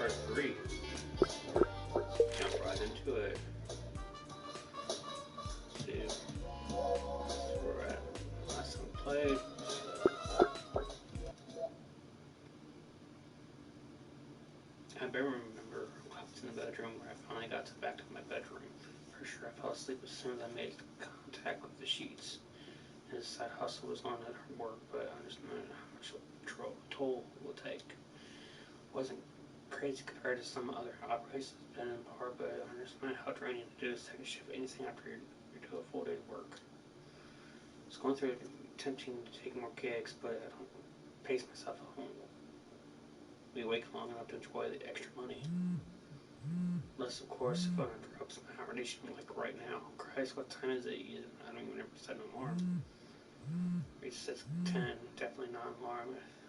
part 3. Jump right into it. Let's see. That's where we're at. Last time played. I barely remember I was in the bedroom where I finally got back to my bedroom. For sure, I fell asleep as soon as I made contact with the sheets. His side hustle was on at work, but I understood how much toll it would take. It wasn't crazy compared to some other operations I've been in bar, but I understand how draining to do is take a shift anything after you do a full day's work. I was going through attempting to take more gigs, but I don't pace myself at home. Be awake long enough to enjoy the extra money. Unless, of course, if I'm on drugs, my heart rate should be like right now. Christ, what time is it? I don't even ever set an alarm. It says 10, definitely not an alarm.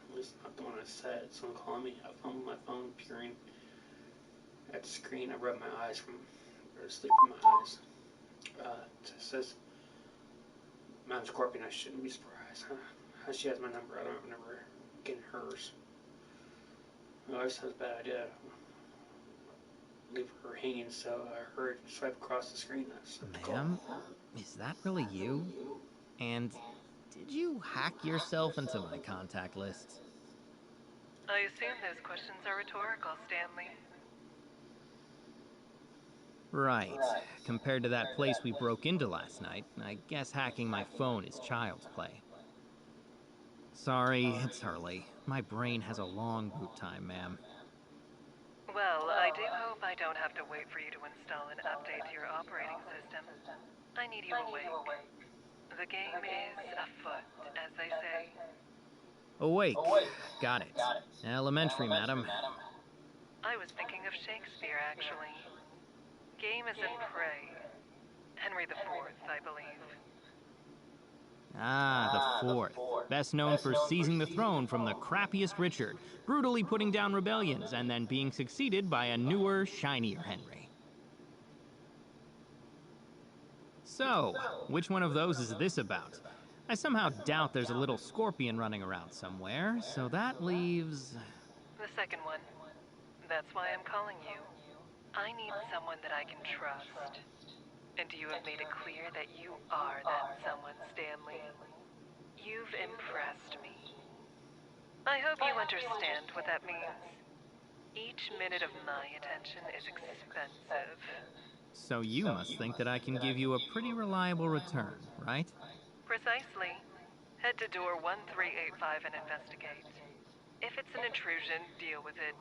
At least not the one I set. Someone calling me. I fumbled my phone, peering at the screen. I rubbed my eyes sleep from my eyes. It says, Mount Scorpion, I shouldn't be surprised. How she has my number, I don't remember getting hers. I always had a bad idea. Leave her hanging, so I heard swipe across the screen. Ma'am, is that really you? And did you hack yourself into my contact list? I assume those questions are rhetorical, Stanley. Right. Compared to that place we broke into last night, I guess hacking my phone is child's play. Sorry, it's early. My brain has a long boot time, ma'am. Well, I do hope I don't have to wait for you to install an update to your operating system. I need you awake. The game is afoot, as they say. Awake. Got it. Elementary, madam. I was thinking of Shakespeare, actually. Game is in prey. Henry IV, I believe. Ah, the Fourth. Best known for seizing the throne from the crappiest Richard, brutally putting down rebellions, and then being succeeded by a newer, shinier Henry. So, which one of those is this about? I somehow doubt there's a little scorpion running around somewhere, so that leaves... The second one. That's why I'm calling you. I need someone that I can trust. And you have made it clear that you are that someone, Stanley. You've impressed me. I hope you understand what that means. Each minute of my attention is expensive. So you must think that I can give you a pretty reliable return, right? Precisely. Head to door 1385 and investigate. If it's an intrusion, deal with it.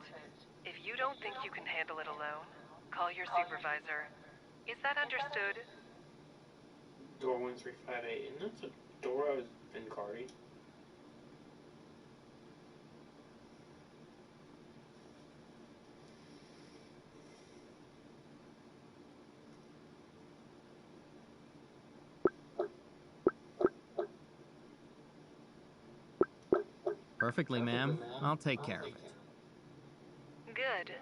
If you don't think you can handle it alone, call your supervisor. Is that understood? Door 1358. Isn't that the door I was in guarding? Perfectly, ma'am. I'll take care of it. Good.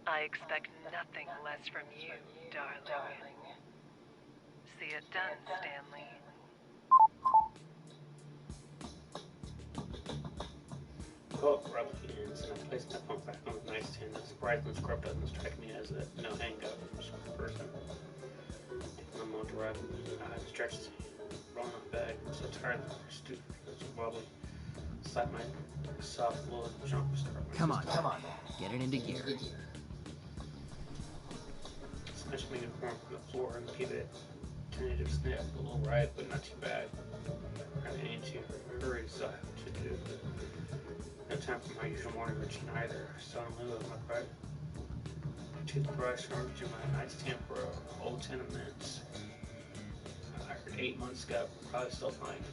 I expect nothing less from you, darling. See it done, Stanley. Oh, rub hands, and I placed my phone back on the nightstand. The surprisingly scrub doesn't strike me as a no hang up from a smart person. Taking a moment to rub, eyes stretched, rolling on bed. I'm so tired that I'm stupid. It's wobbly. Slap my soft little jump start. Come on. Get it into gear. Smash my uniform from the floor and give it a tentative snap. A little right, but not too bad. I need to hurry, so I have to do. No time for my usual morning routine either. So in lieu of my toothbrush, I reached my nightstand for old 10 minutes. I heard 8 months ago, probably still fine.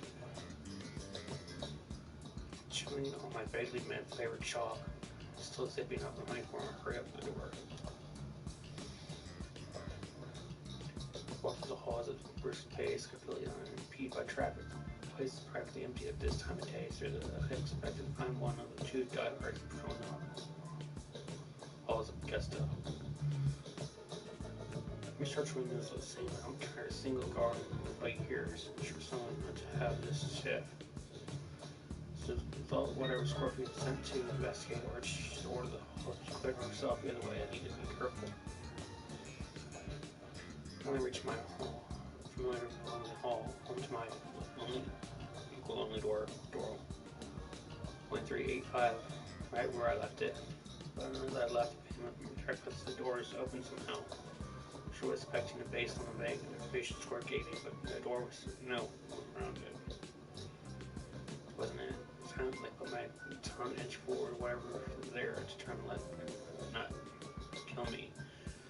Chewing on my vaguely mint flavored chalk, still zipping up the uniform, I hurry up the door. Walk through the halls at a brisk pace, completely unimpeded by traffic. The place is practically empty at this time of day, so I expected to find one of the two diehards patrolling the halls of Gusto. Research windows are the same. I'm tired of single guard for 8 years. I'm sure someone meant to have this shift. So thought whatever Scorpion sent to investigate or just order the host to clear himself. Either way, I needed to be careful. When I reached my familiar lonely hall, home to my only door 1385, right where I left it. But as I left, the doors open somehow. She was expecting a base on the vague information score gave me, but the door was no around it. Wasn't it? It sounded like put my tongue inch forward, whatever was there to try to let not kill me.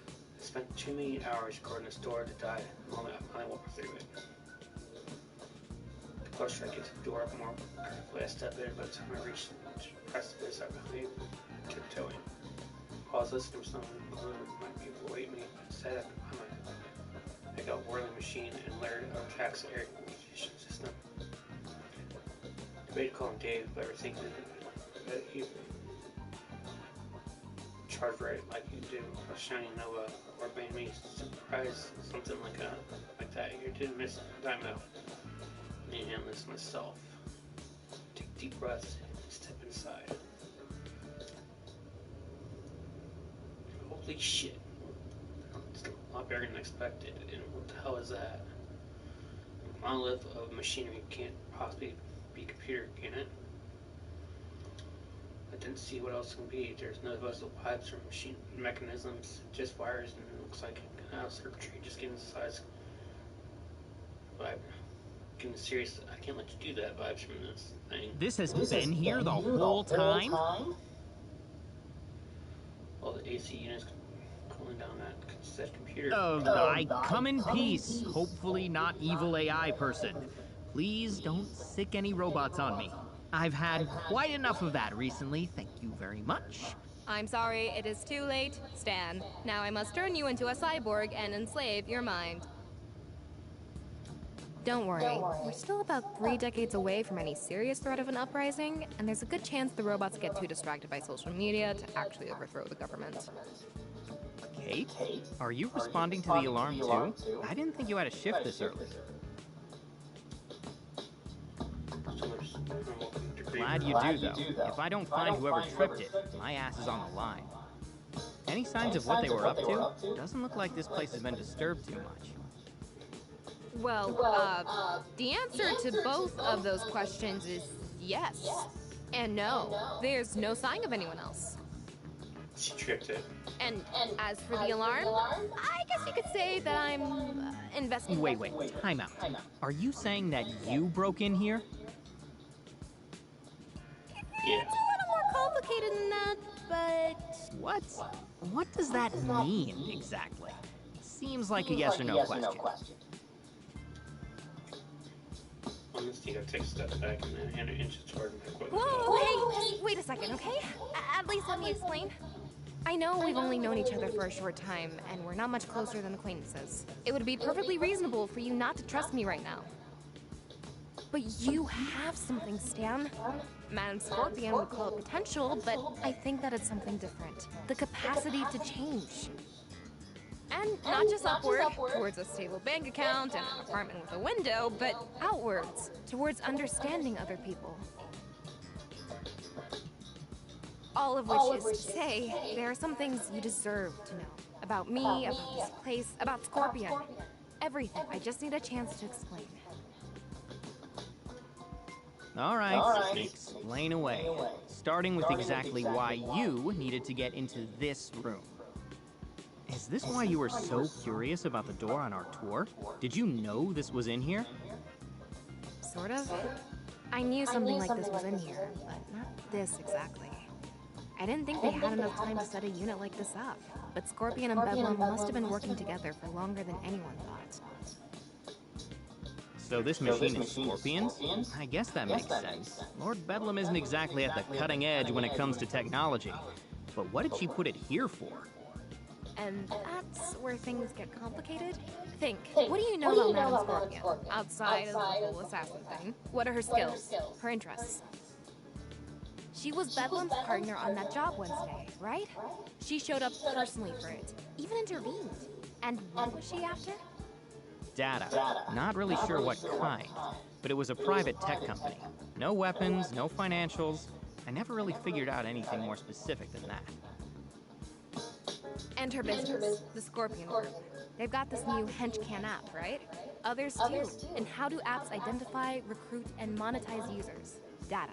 I spent too many hours guarding this door to die the moment I finally walked through it. The closer I get to the door, the more carefully I step in. By the time I reach the precipice, I finally tiptoeing. I was listening to someone who might be await me. Instead, I pick out whirling machine and layered tracks air conditioning system. Debated calling Dave, but everything that he charged right like you do a shiny Nova or made me surprise something like that. You didn't miss time out. I need to handle this myself. Take deep breaths and step inside. Holy shit. It's a lot bigger than expected. And what the hell is that? A monolith of machinery can't possibly be computer, can it? I didn't see what else it can be. There's no visible pipes or machine mechanisms, just wires, and it looks like circuitry just getting size. But getting serious, I can't let you do that. Vibes from this thing. This has been here the whole time? All the AC units cooling down that said computer. I come in peace. Hopefully not evil AI person. Please don't sick any robots on me. I've had quite enough of that recently, thank you very much. I'm sorry, it is too late, Stan. Now I must turn you into a cyborg and enslave your mind. Don't worry, we're still about 3 decades away from any serious threat of an uprising, and there's a good chance the robots get too distracted by social media to actually overthrow the government. Kate, are you responding to the alarm too? I didn't think you had a shift this early. Glad you do, though. If I don't find whoever tripped it, my ass is on the line. Any signs of what they were up to? Doesn't look like this place has been disturbed too much. Well, the answer to both of those questions is yes. And no, there's no sign of anyone else. She tripped it. And as for the alarm, I guess you could say that I'm investigating. Wait, time out. Are you saying that you broke in here? Yeah. It's a little more complicated than that, but... What? What does that mean, exactly? Seems like a yes or no question. Honestly, I take a step back and then hand it inches toward my equipment. Whoa, hey, just wait a second, okay? At least let me explain. I know we've only known each other for a short time, and we're not much closer than acquaintances. It would be perfectly reasonable for you not to trust me right now. But you have something, Stan. Madam Scorpion would call it potential, but I think that it's something different. The capacity to change. And not just upward, towards a stable bank account and an apartment with a window, but outwards, towards understanding other people. All of which is to say, there are some things you deserve to know. About me, about this place, about Scorpion. Everything. I just need a chance to explain. All right, explain away. Starting with exactly why you needed to get into this room. Is this why you were so curious about the door on our tour? Did you know this was in here? Sort of. I knew something like this was in here, but not this exactly. I didn't think they had enough time to set a unit like this up, but Scorpion and Bedlam must have been working together for longer than anyone thought. So this machine is Scorpion's? I guess that makes sense. Lord Bedlam isn't exactly at the cutting edge when it comes to technology. But what did she put it here for? And that's where things get complicated. Think, what do you know about Madam Scorpion? Outside of the whole assassin thing. What are her skills? Her interests? She was Bedlam's partner on that job Wednesday, right? She showed up personally for it. Even intervened. And what was she after? data. Not really sure what kind, but it was a private tech company. No weapons, no financials. I never really figured out anything more specific than that. And her business, the Scorpion Group. They've got this new Henchman app, right? Others too. And how do apps identify, recruit, and monetize users? Data.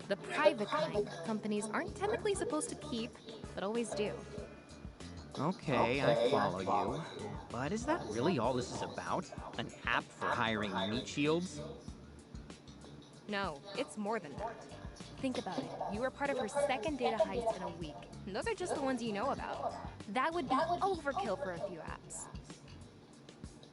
The private kind companies aren't technically supposed to keep, but always do. Okay, I follow you. But is that really all this is about? An app for hiring meat shields? No, it's more than that. Think about it. You were part of her second data heist in a week. And those are just the ones you know about. That would be overkill for a few apps.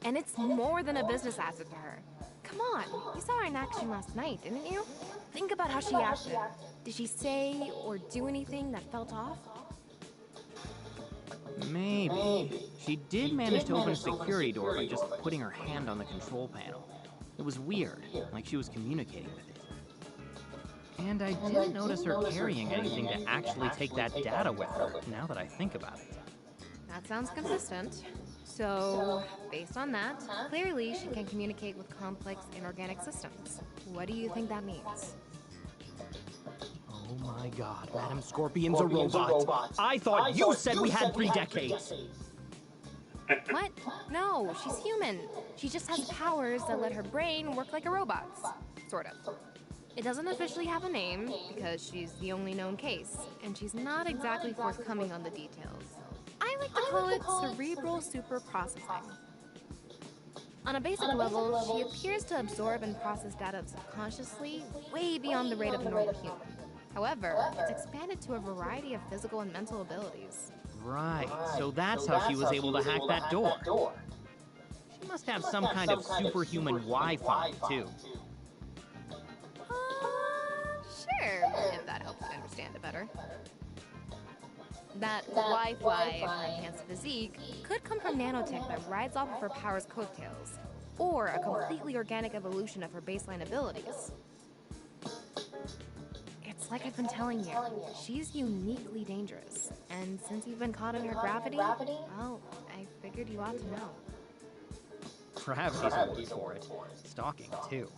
And it's more than a business asset to her. Come on, you saw her in action last night, didn't you? Think about how she acted. Did she say or do anything that felt off? Maybe. She did manage to open a security door by just putting her hand on the control panel. It was weird, like she was communicating with it. And I didn't notice her carrying anything to actually take that data with her, now that I think about it. That sounds consistent. So, based on that, clearly she can communicate with complex inorganic systems. What do you think that means? Oh my god, Madam Scorpion's a robot. I thought you said we had 3 decades. What? No, she's human. She just has powers that let her brain work like a robot's. Sort of. It doesn't officially have a name, because she's the only known case, and she's not exactly forthcoming on the details. I like to call it cerebral superprocessing. On a basic level, she appears to absorb and process data subconsciously, way beyond the rate of a normal human. However, it's expanded to a variety of physical and mental abilities. Right, so that's how she was able to hack that door. She must have some kind of superhuman Wi-Fi, too. Sure, if that helps you understand it better. That Wi-Fi of her enhanced physique could come from nanotech that rides off of her power's coattails, or a completely organic evolution of her baseline abilities. It's like I've been telling you, she's uniquely dangerous, and since you've been caught in her gravity, well, I figured you ought to know. Gravity's a word for it. Stalking, too.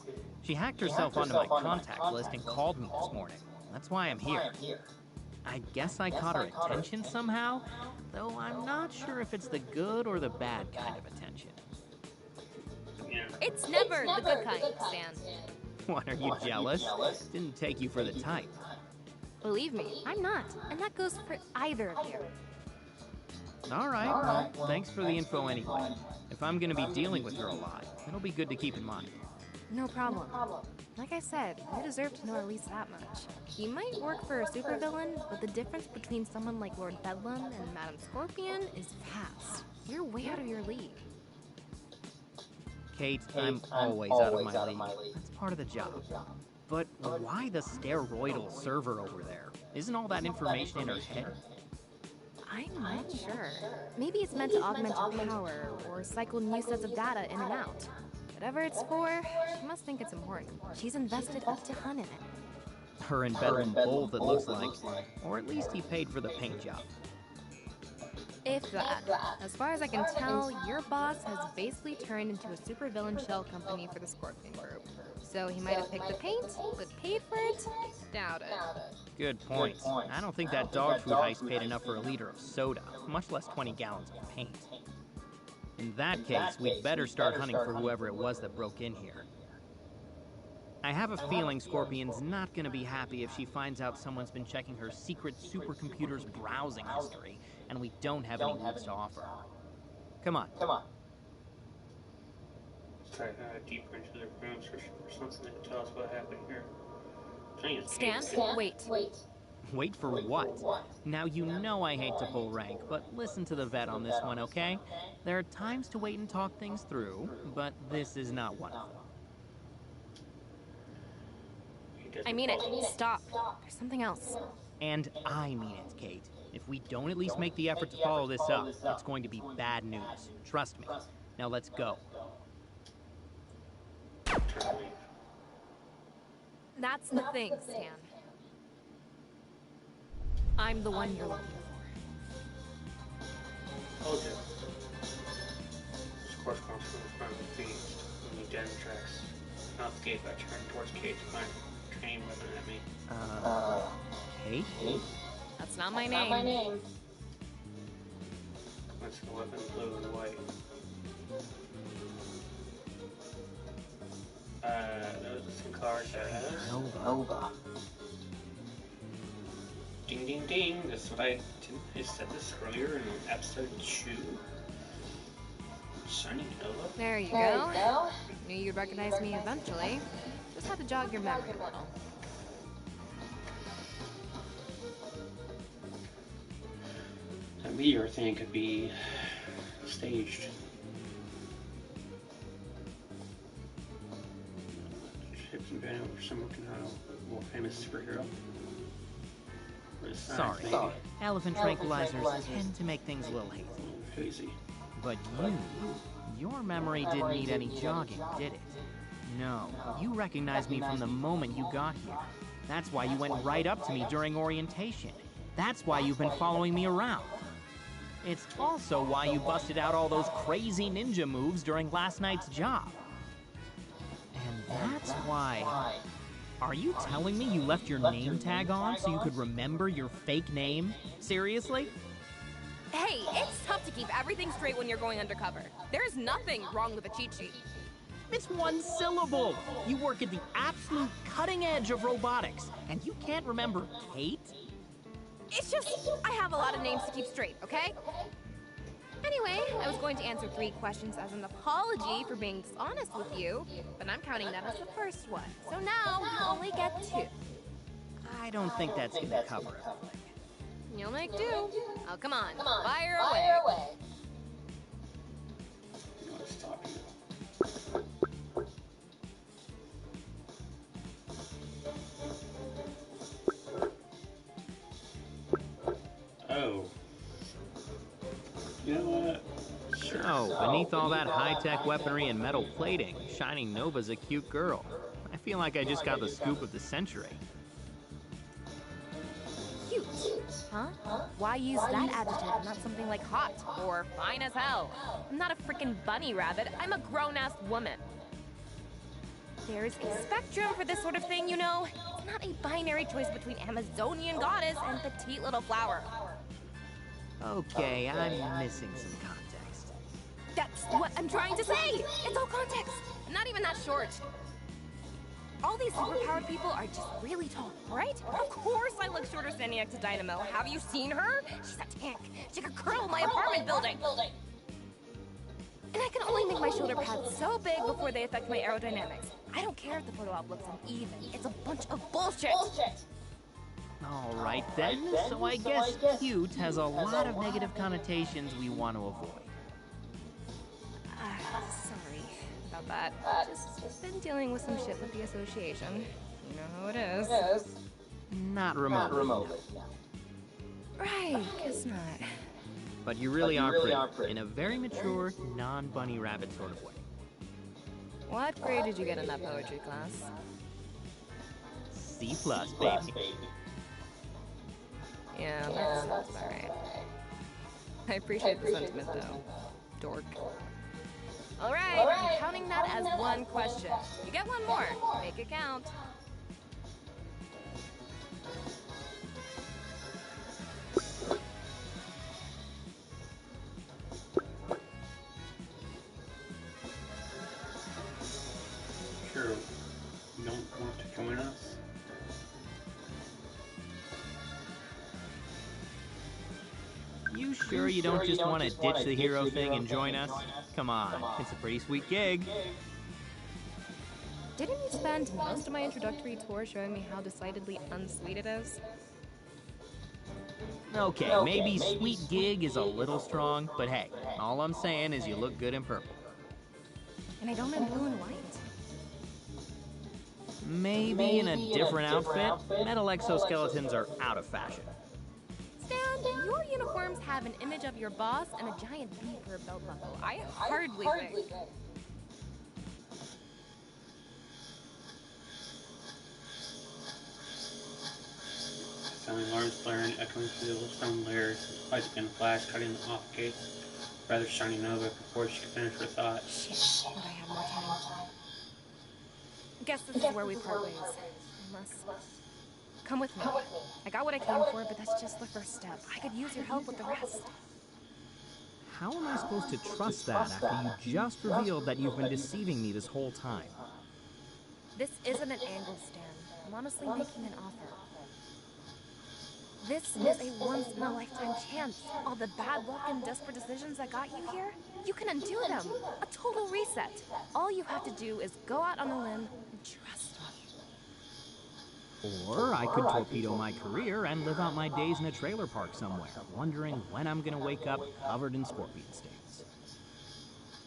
She hacked herself onto my contact list and called me this morning. That's why I'm here. I guess I caught her attention somehow, though I'm not sure if it's the good or the bad kind of attention. It's never the good kind, Stan. What, are you jealous? Didn't take you for the type. Believe me, I'm not, and that goes for either of you. All right, well, thanks for the info anyway. If I'm gonna be dealing with her a lot, it'll be good to keep in mind. No problem. Like I said, you deserve to know at least that much. You might work for a supervillain, but the difference between someone like Lord Bedlam and Madam Scorpion is vast. You're way out of your league. Kate, I'm always out of my league. That's part of the job. But why the steroidal server over there? Isn't all that information in her head? I'm not sure. Maybe it's meant to augment her power, or cycle new sets of data in and out. Whatever it's for, she must think it's important. She's invested a ton in it. Her and Bedlam both, it looks like. Or at least he paid for the paint job. If that. As far as I can tell, your boss has basically turned into a supervillain shell company for the Scorpion Group. So he might have picked the paint, but paid for it? Doubt it. Good point. I don't think that dog food heist paid enough for a liter of soda, much less 20 gallons of paint. In that case, we'd better start hunting for whoever it was that broke in here. I have a feeling Scorpion's not gonna be happy if she finds out someone's been checking her secret supercomputer's browsing history, and we don't have any leads to offer her. Come on. Try deeper into the room, searching for something that can tell us what happened here. Stan, wait. Wait for what? Now you know I hate to pull rank, but listen to the vet on this one, okay? There are times to wait and talk things through, but this is not one of them. I mean it. Stop. There's something else. And I mean it, Kate. If we don't at least make the effort to follow this up, it's going to be bad news. Trust me. Now let's go. That's the thing, Stan. I'm the one you're looking for. Told you. force comes from the front of the feet when you dead in the tracks. Out the gate, I turned towards Kate to find a training weapon at me. Kate? That's not my name. What's the weapon, blue and white? Those are some cards as Nova. Ding ding ding, that's what I said this earlier in episode 2. Shining Nova. There you go. Knew you'd recognize me eventually. Just had to jog your memory a little. That meteor thing could be staged. Ships and banner for some more famous superhero. Sorry. Elephant tranquilizers tend to make things a little hazy. But your memory didn't need any jogging, did it? No, you recognized me from the moment you got here. That's why you went right up to me during orientation. That's why you've been following me around. It's also why you busted out all those crazy ninja moves during last night's job. And that's why... Are you telling me you left your name tag on so you could remember your fake name? Seriously? Hey, it's tough to keep everything straight when you're going undercover. There's nothing wrong with a cheat sheet. It's one syllable. You work at the absolute cutting edge of robotics, and you can't remember Kate? It's just, I have a lot of names to keep straight, okay? Anyway, I was going to answer 3 questions as an apology for being dishonest with you, but I'm counting that as the first one. So now, you only get 2. I don't think that's gonna cover it. You'll make do. Oh, come on. Fire away. You want to stop you. Oh. You know what? Sure. Oh, beneath all that high-tech weaponry and metal plating, Shining Nova's a cute girl. I feel like I just got the scoop of the century. Cute. Huh? Why use that adjective and not something like hot or fine as hell? I'm not a freaking bunny rabbit. I'm a grown-ass woman. There's a spectrum for this sort of thing, you know? It's not a binary choice between Amazonian goddess and petite little flower. Okay, I'm missing some context. That's what I'm trying to say! It's all context! I'm not even that short. All these superpowered people are just really tall, right? Of course I look shorter standing next to Dynamo. Have you seen her? She's a tank. She could curl my apartment building. And I can only make my shoulder pads so big before they affect my aerodynamics. I don't care if the photo op looks uneven. It's a bunch of bullshit. All right then, so I guess cute has a lot of negative connotations we want to avoid. Sorry about that. Just been dealing with some shit with the association. You know how it is. Not remotely. Right, guess not. But you really are pretty, in a very mature, non-bunny rabbit sort of way. What grade did you get in that poetry class? C+, baby. Yeah, that sounds about right. I appreciate the sentiment, though. Dork. Alright, I'm counting that as 1 question. You get 1 more. Make it count. Sure. You don't want to join us? You sure you don't just want to ditch the hero thing and join us? Come on, it's a pretty sweet gig. Didn't you spend most of my introductory tour showing me how decidedly unsweet it is? Okay, maybe sweet gig is a little strong, but hey, all I'm saying is you look good in purple. And I don't in blue and white. Maybe in a different outfit, metal exoskeletons are out of fashion. Stan, your uniforms have an image of your boss and a giant B for a belt buckle. I hardly think. Sounding alarms blaring, echoing through the stone layers, lights began to flash, cutting off gates. rather shiny Nova before she could finish her thought. Shit, would I had more time. Guess this is where we part ways. Unless... Come with me. I got what I came for, but that's just the first step. I could use your help with the rest. How am I supposed to trust that after you just revealed that you've been deceiving me this whole time? This isn't an angle, Stan. I'm honestly making an offer. This is a once-in-a-lifetime chance. All the bad luck and desperate decisions that got you here, you can undo them. A total reset. All you have to do is go out on a limb and trust me. Or I could torpedo my career and live out my days in a trailer park somewhere, wondering when I'm gonna wake up covered in scorpion stings.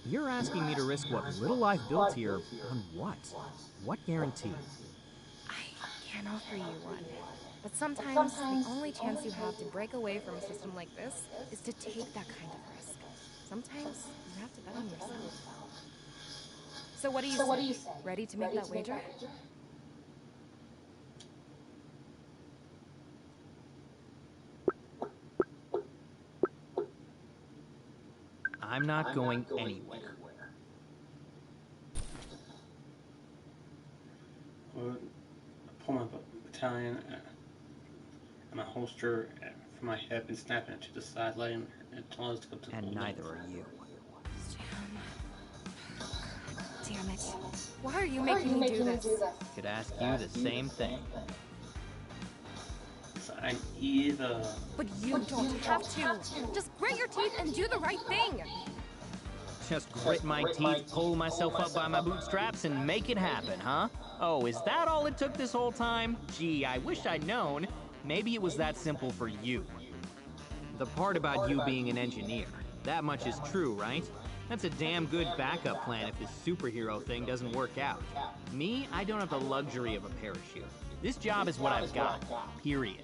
You're asking me to risk what little I've built here on what? What guarantee? I can't offer you one. But sometimes the only chance you have to break away from a system like this is to take that kind of risk. Sometimes you have to bet on yourself. So what do you say? Ready to make that wager? I'm not going anywhere. I pull my battalion and my holster from my hip and snapping it to the side, letting it tell us to go to the And neither are you. Damn it. Why are you making me do this? Could ask you the same thing. So I either... But you don't have to. Just grit your teeth and do the right thing. Just grit my teeth, pull myself up by my bootstraps, and make it happen, huh? Oh, is that all it took this whole time? Gee, I wish I'd known. Maybe it was that simple for you. The part about you being an engineer, that much is true, right? That's a damn good backup plan if this superhero thing doesn't work out. Me, I don't have the luxury of a parachute. This job is what I've got, period.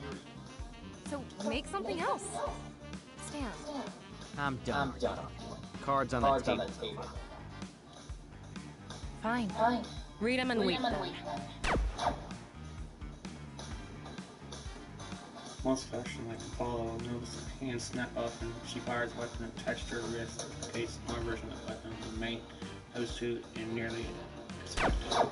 So make something else. Stan. I'm done. Cards on the table. Fine. Read them and weep then. Most fashion I can follow, notice her hand snap up and she fires a weapon attached to her wrist in case my version of the weapon was made goes to and nearly expected.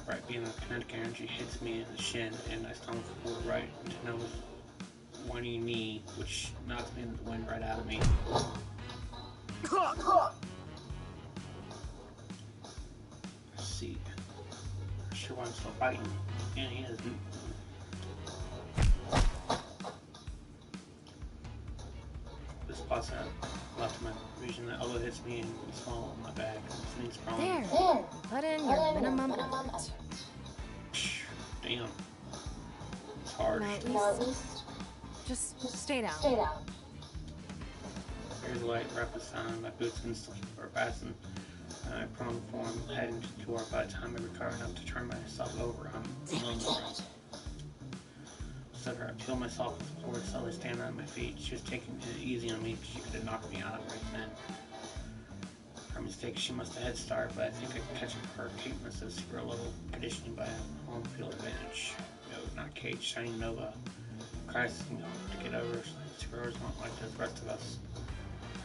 Right being the kinetic energy hits me in the shin and I stumble forward right into Noah's whiny knee, which knocks me into the wind right out of me. Let's see. I'm sure why I'm still fighting. And he isn't. This spots I left my vision, the elbow hits me and small on my back. Things wrong. There. Put in your minimum effort. Damn. It's hard. Now at least just stay down. There's a light rapid sound. My boots instantly are fastened. I prone form, heading toward. By the time I recover enough to turn myself over, I'm on the ground. So I peel myself forward, slowly standing on my feet. She was taking it easy on me because she could have knocked me out right then. Her mistake, she must have head start, but I think I can catch up her cadences for a little conditioning by a home field advantage. No, not Kate, Shiny Nova. Christ, to get over, superheroes aren't like the rest of us.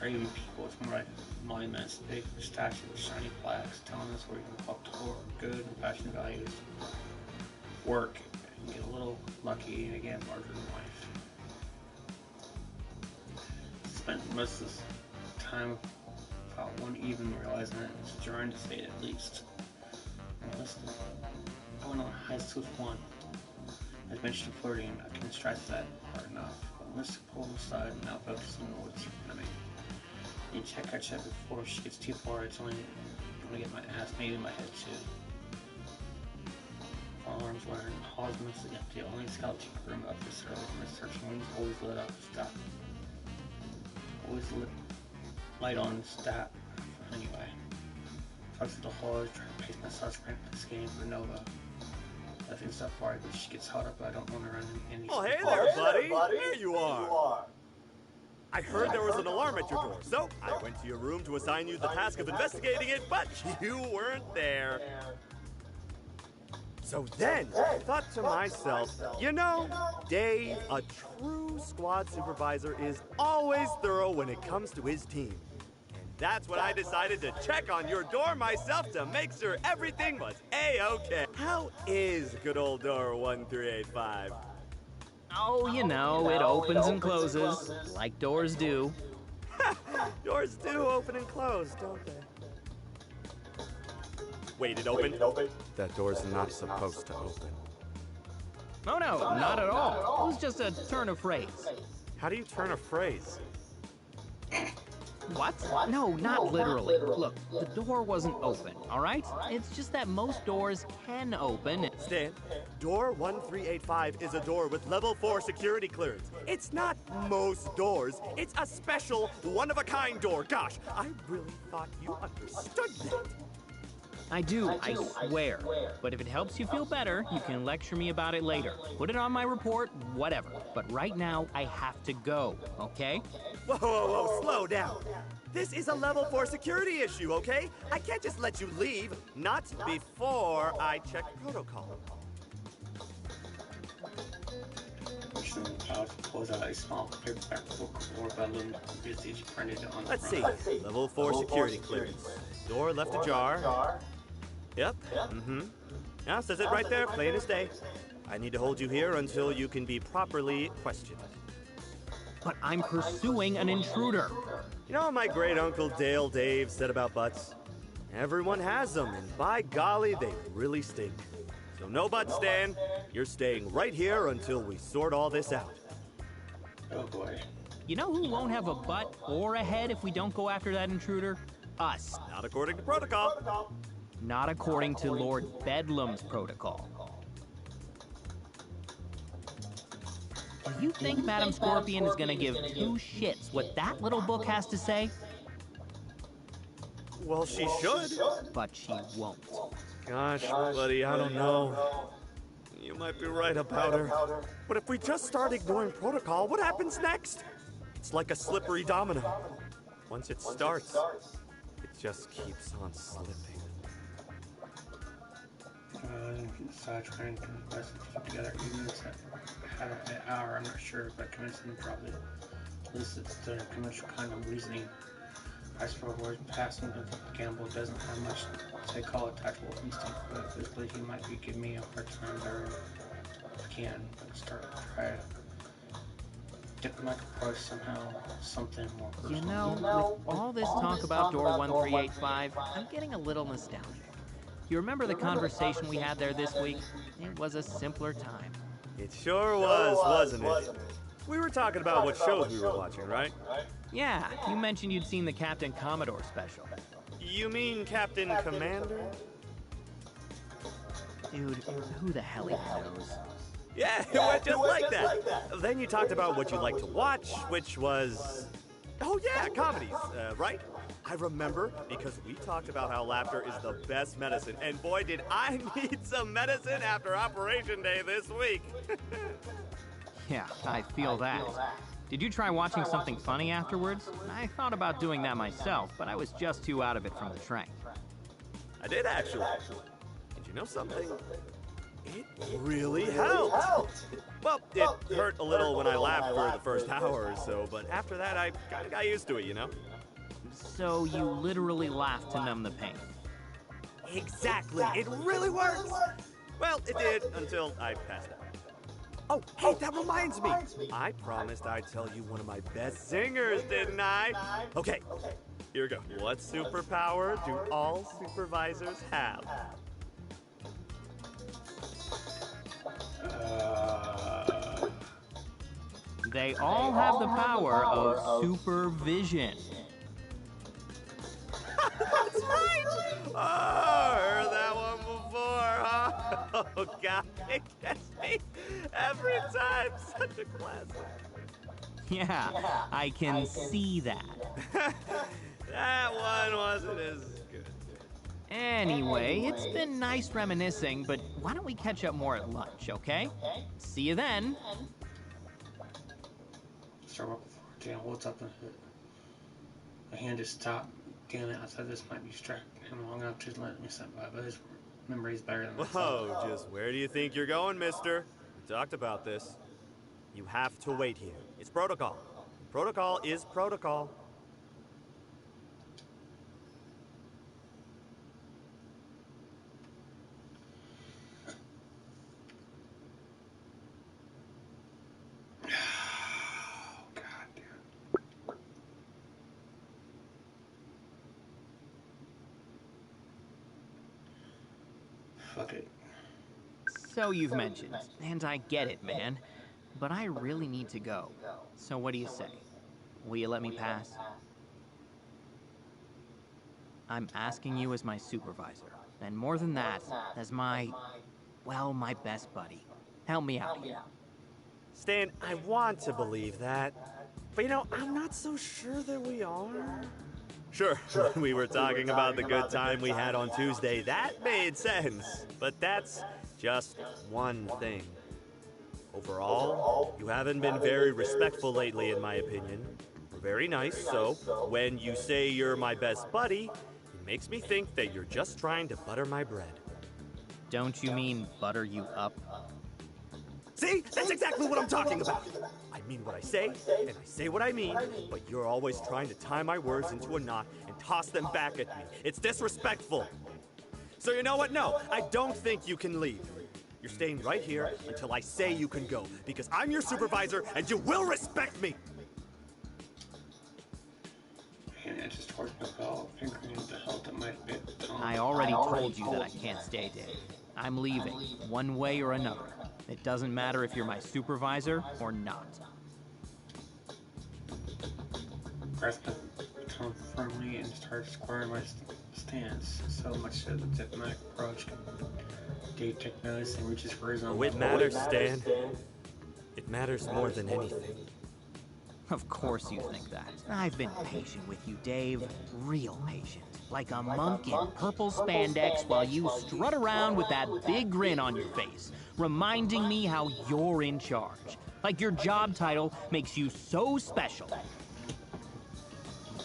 Or even people, it's more like monuments, big statues with shiny plaques telling us where you can up to good and passion values. Work and get a little lucky and again larger than life. Spent most of this time without one even realizing it. It's trying to say it at least. And listen, I went on highs with one. As mentioned flirting, I can stress that part enough. But let's pull them aside and now focus on what's in front of me. And check our chat before she gets too far. It's only gonna get my ass made in my head too. Alarms were in Hall's mostly empty. Only skeleton room up this early. My searching wings always lit up. Stop. Always lit light on. Stop. Anyway, talks to the hall. Trying to pace myself sprint this game for Nova. I think so far, but she gets hot up. I don't want to run any. Oh, hey there, buddy. There you are. I heard there was an alarm at your door, so I went to your room to assign you the task of investigating it, but you weren't there. So then, I thought to myself, you know, Dave, a true squad supervisor, is always thorough when it comes to his team. And that's when I decided to check on your door myself to make sure everything was A-okay. How is good old door 1385? Oh, you know, it opens and closes, like doors do. Doors do open and close, don't they? Wait, it opened? That door's not supposed to open. Oh no, not at all. It was just a turn of phrase. How do you turn a phrase? What? No, not literally. Look, the door wasn't open, all right? It's just that most doors can open. Stan, door 1385 is a door with level 4 security clearance. It's not most doors. It's a special, one-of-a-kind door. Gosh, I really thought you understood that. I do, I swear. But if it helps you feel better, you can lecture me about it later. Put it on my report, whatever. But right now, I have to go, okay? Whoa, slow down. This is a level 4 security issue, okay? I can't just let you leave, not before I check protocol. Pulls out a small paperback book or balloon usage printed on. Let's see. Level 4 security clearance. Door left ajar. Yep. Now says it right there, plain as day. I need to hold you here until you can be properly questioned. But I'm pursuing an intruder. You know what my great uncle Dale Dave said about butts? Everyone has them, and by golly, they really stink. So no butts, Stan. You're staying right here until we sort all this out. Oh boy. You know who won't have a butt or a head if we don't go after that intruder? Us. Not according to protocol. Not according to Lord Bedlam's protocol. Do you think Madam Scorpion is gonna give two shits what that little book has to say? Well, she should. But she won't. Gosh, buddy, I don't know. You might be right about her. But if we just start ignoring protocol, what happens next? It's like a slippery domino. Once it starts, it just keeps on slipping. So I try and convince them to keep together, even if it's had an hour. I'm not sure, but convincing them probably elicits the conventional kind of reasoning. I suppose words passing the gamble doesn't have much to call a tactical instinct, but physically he might be giving me a hard time there. I can try a diplomatic approach somehow, something more personal. You know, with all this talk about door 1385, I'm getting a little nostalgic. You remember the conversation we had there this week? It was a simpler time. It sure was, wasn't it? We were talking about what shows we were watching, right? Yeah, you mentioned you'd seen the Captain Commodore special. You mean Captain Commander? Dude, who the hell even knows? Yeah, it went just like that. Then you talked about what you like to watch, which was... Oh yeah, comedies, right? I remember because we talked about how laughter is the best medicine, and boy did I need some medicine after Operation Day this week. Yeah, I feel that. Did you try watching something funny afterwards? I thought about doing that myself, but I was just too out of it from the train. I did actually. And you know something? It really helped. Well, it hurt a little when I laughed for the first hour or so, but after that I kind of got used to it, you know? So you literally laughed to numb the pain? Exactly. It really works. Well, it did until I passed out. Oh, hey, that reminds me. I promised I'd tell you one of my best singers, didn't I? Okay, here we go. What superpower do all supervisors have? They all have the power of supervision. That's right! Oh, heard that one before, huh? Oh, God, it gets me every time. Such a classic. Yeah, I can see that. That one wasn't as good. Anyway, it's been nice reminiscing, but why don't we catch up more at lunch, okay? See you then. Start up before Dan holds up a hand to stop. Damn it, I thought this might be distracting him long enough to let me stop by his room. memory's better than Whoa, just where do you think you're going, mister? We talked about this. You have to wait here. It's protocol. Protocol is protocol. Fuck it. So you've mentioned, and I get it, man, but I really need to go. So what do you say? Will you let me pass? I'm asking you as my supervisor, and more than that, as my best buddy. Help me out here. Stan, I want to believe that. But you know, I'm not so sure that we are. Sure, we were talking about the good time we had on Tuesday. That made sense. But that's just one thing. Overall, you haven't been very respectful lately, in my opinion. You're very nice, so when you say you're my best buddy, it makes me think that you're just trying to butter my bread. Don't you mean butter you up? See? That's exactly what I'm talking about. I mean what I say, and I say what I mean, but you're always trying to tie my words into a knot and toss them back at me. It's disrespectful. So you know what? No, I don't think you can leave. You're staying right here until I say you can go, because I'm your supervisor and you will respect me. And it just towards my belt, fingering the hilt that might be. I already told you that I can't stay, Dave. I'm leaving, one way or another. It doesn't matter if you're my supervisor or not. Grasp the baton firmly and start squaring my stance. So much so the diplomatic approach. Dave took notice and reaches for his own. Oh, it matters, Stan. It matters more than anything. Of course you think that. I've been patient with you, Dave. Real patient. Like a monk in purple spandex while you strut around with that big grin on your face, reminding me how you're in charge. Like your job title makes you so special.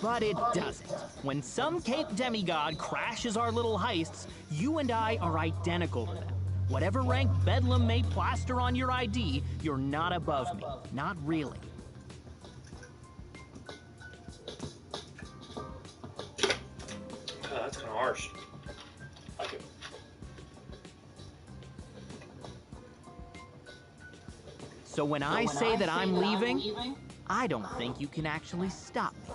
But it doesn't. When some Cape demigod crashes our little heists, you and I are identical to them. Whatever rank Bedlam may plaster on your ID, you're not above me. Not really. Oh, that's kind of harsh. Like it. So when I say that I'm leaving, I don't think you can actually stop me.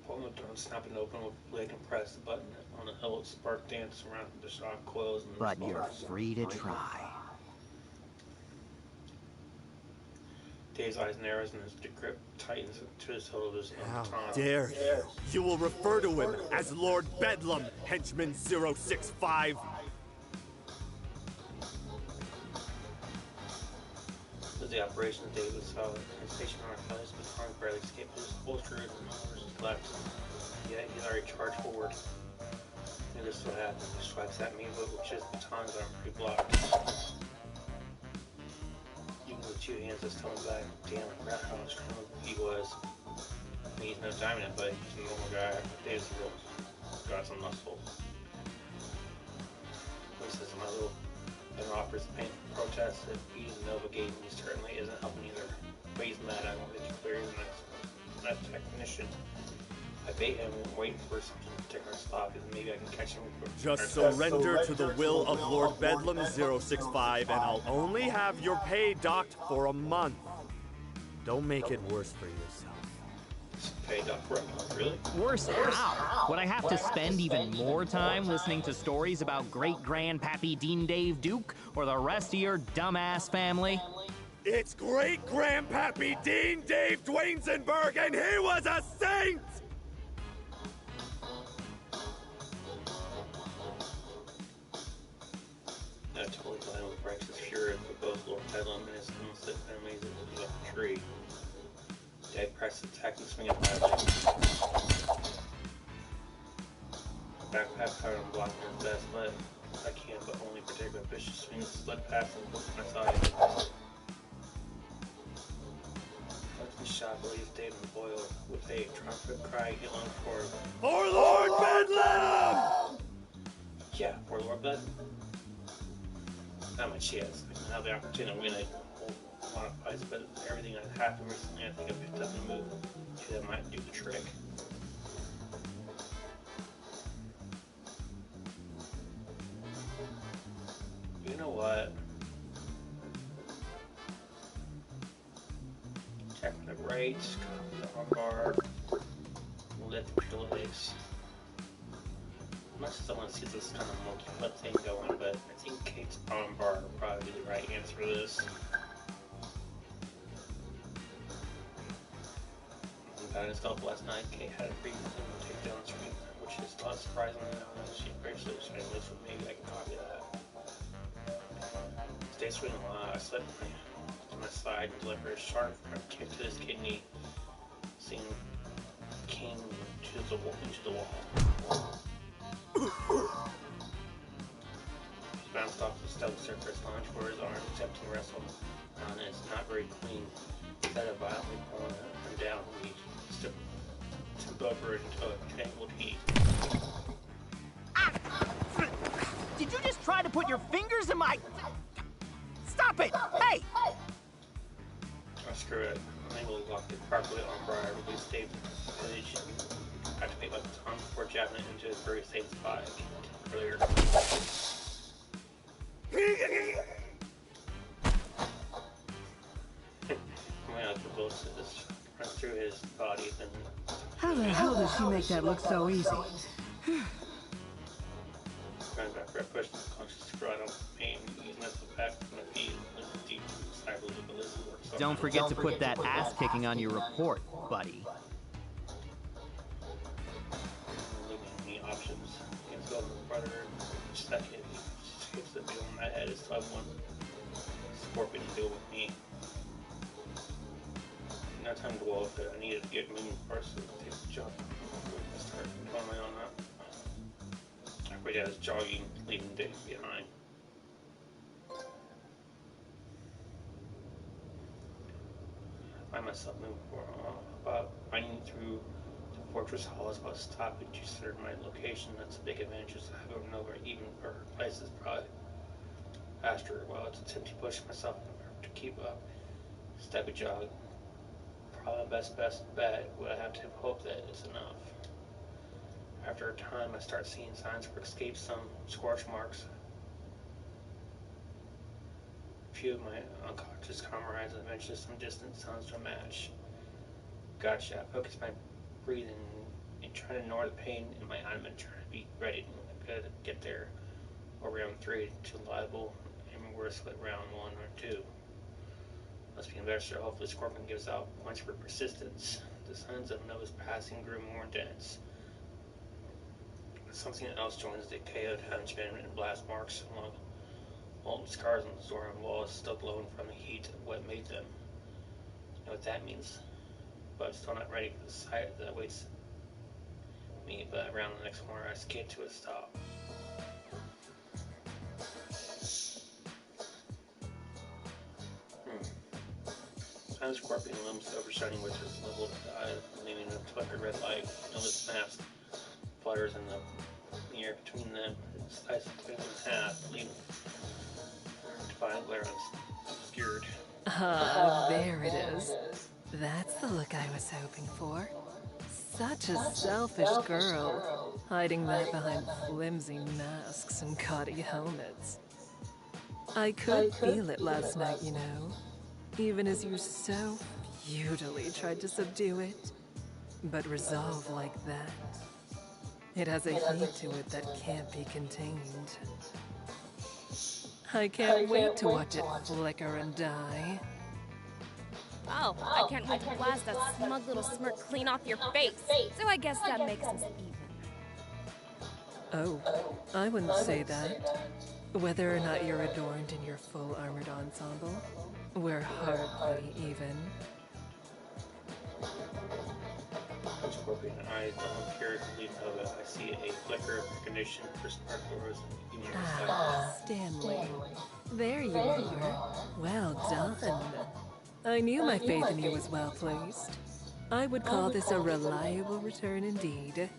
Pulling the door and snapping open with leg and press the button on the hilt. Spark dance around the shock coils and the But you're sparks. free to try. Dave's eyes narrows and his grip tightens to his hilt of his How baton. dare you? You will refer to him as Lord Bedlam, Henchman 065. As the operation, David saw his station on his baton barely escaped his holster and his left. Yet he's already charged forward. And this is what happened. He swipes at me, but with his batons are pretty blocked. Even with two hands, this coming back. Damn, I forgot how strong he was. I mean, he's no diamond, but he's a normal guy. Dave's got some muscle. This is my little. And offers painful protest that he's navigating. He certainly isn't helping either. But he's mad. I want to be clear. He's an technician. I bait him, waiting for something to take our spot, because maybe I can catch him. Just surrender to the will of Lord Bedlam 065, and I'll only have your pay docked for a month. Don't make it worse for yourself. Pay docked for a month, really? Worse how? Would I have to spend even more time listening to stories about great-grandpappy Dean Dave Duke or the rest of your dumbass family? It's great-grandpappy Dean Dave Dwaynesenberg, and he was a saint! I totally blame with Brex's fury for both Lord Bedlam and his unlisted enemies that will be up the tree. Dave pressed attack and swing it badly. Backpack covered and blocking his best leg. I can, but only protect my vicious swings, slip past and push my side. Touch the shot, but leaves David Boyle with a triumphant cry yelling For Lord Bedlam! yeah, for Lord Bedlam. Not much she has. I can have the opportunity to win a whole lot of fights, but everything that happened recently, I think I picked up a move that might do the trick. You know what? Check the rates, copy the armbar, let the utilities. Much as I want to see this kind of multi-foot thing going, but I think Kate's armbar would probably be the right answer for this. Got installed last night. Kate had a previous takedown screen, which is not surprising now that she basically started lives with me. I can copy that. Stay swinging a lot. I slipped on my side and delivered a sharp kick to his kidney, seeing King into the wall. He bounced off the stone surface, launched for his arm, attempting to wrestle on it. It's not very clean. Instead of violently pulling him down, we tipped over into a tangled heap. Did you just try to put your fingers in my... Stop it! Hey! Oh, screw it. I'm able to lock it properly on Briar, release Dave's footage, activate my baton before jabbing it into a very safe spot earlier. The bullet just runs through his body, then... How the hell does she make that look so easy? Running back, I pushed the conscious right on pain, using the back from the feet, and deep inside of the ballistic works. Don't forget to put that ass kicking on your report, buddy. Leaving any options. Against the brother, second, escapes the deal in my head is 5-1. Scorpion to deal with me. No time to dwell with it. I needed to get moving first to take the jump. Start going my own up. Everybody else jogging, leaving Dave behind. I find myself moving about running through the fortress halls while stopping to consider my location. That's a big advantage. I have over and over, even for places probably faster. While it's attempting to push myself to keep up, step a jog. Probably best bet would I have to hope that it's enough. After a time, I start seeing signs for escape, some scorch marks. A few of my unconscious comrades, and eventually some distant sounds to match. Gotcha. I focus my breathing and try to ignore the pain in my abdomen, trying to be ready to get there. Or round 3 to liable, and worse like round 1 or 2. Must be invested. Hopefully Scorpion gives out points for persistence. The signs of Noah's passing grew more intense. Something else joins the KO'd henchman and blast marks along molten scars on the door and walls still glowing from the heat of what made them. You know what that means. But I'm still not ready for the sight that awaits me, but around the next corner I skate to a stop. The Scorpion looms overshining with his leveled eye, leaving a flickered red light. Noah's mask flutters in the air between them. Its eyes split in half, leaving defiant glare obscured. Ah, there it is. That's the look I was hoping for. Such a selfish girl, hiding that behind flimsy masks and gaudy helmets. I could feel it last night, you know. Even as you so futilely tried to subdue it. But resolve like that, it has a heat to it that can't be contained. I can't wait to watch it flicker and die. Oh, I can't wait to blast that smug little smirk clean off your face. So I guess that makes us even. Oh, I wouldn't say that. Whether or not you're adorned in your full armored ensemble, we're hardly even. Scorpion eyes don't appear to leave Nova. I see a flicker of recognition for sparklers in your sight. Stanley. There you are. Well done. I knew my faith in you was well placed. I would call this a reliable return indeed.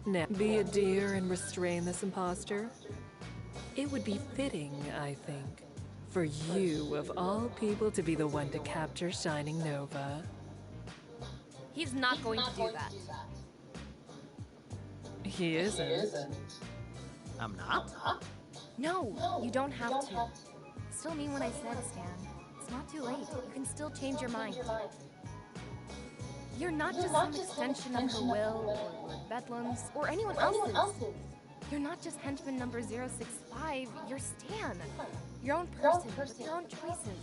Now, be a dear and restrain this impostor. It would be fitting, I think, for you, of all people, to be the one to capture Shining Nova. He's not going to do that. He isn't. I'm not? No, you don't have to. Still mean what I said, Stan. It's not too late. You can still change your mind. You're not just some extension of her will, or Lord Bedlam's, or anyone else's. You're not just henchman number 065, you're Stan. Your own person, with your own choices.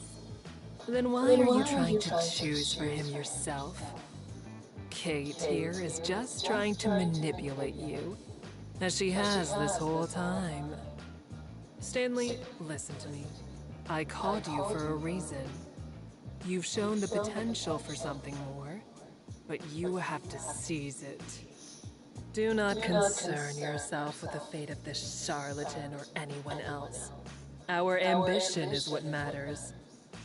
Then why are you trying to choose for him yourself? Kate here is just trying to manipulate you, as she has this whole time. Stanley, listen to me. I called you for a reason. You've shown the potential for something more, but you have to seize it. Do not concern yourself with the fate of this charlatan or anyone else. Our ambition is what matters.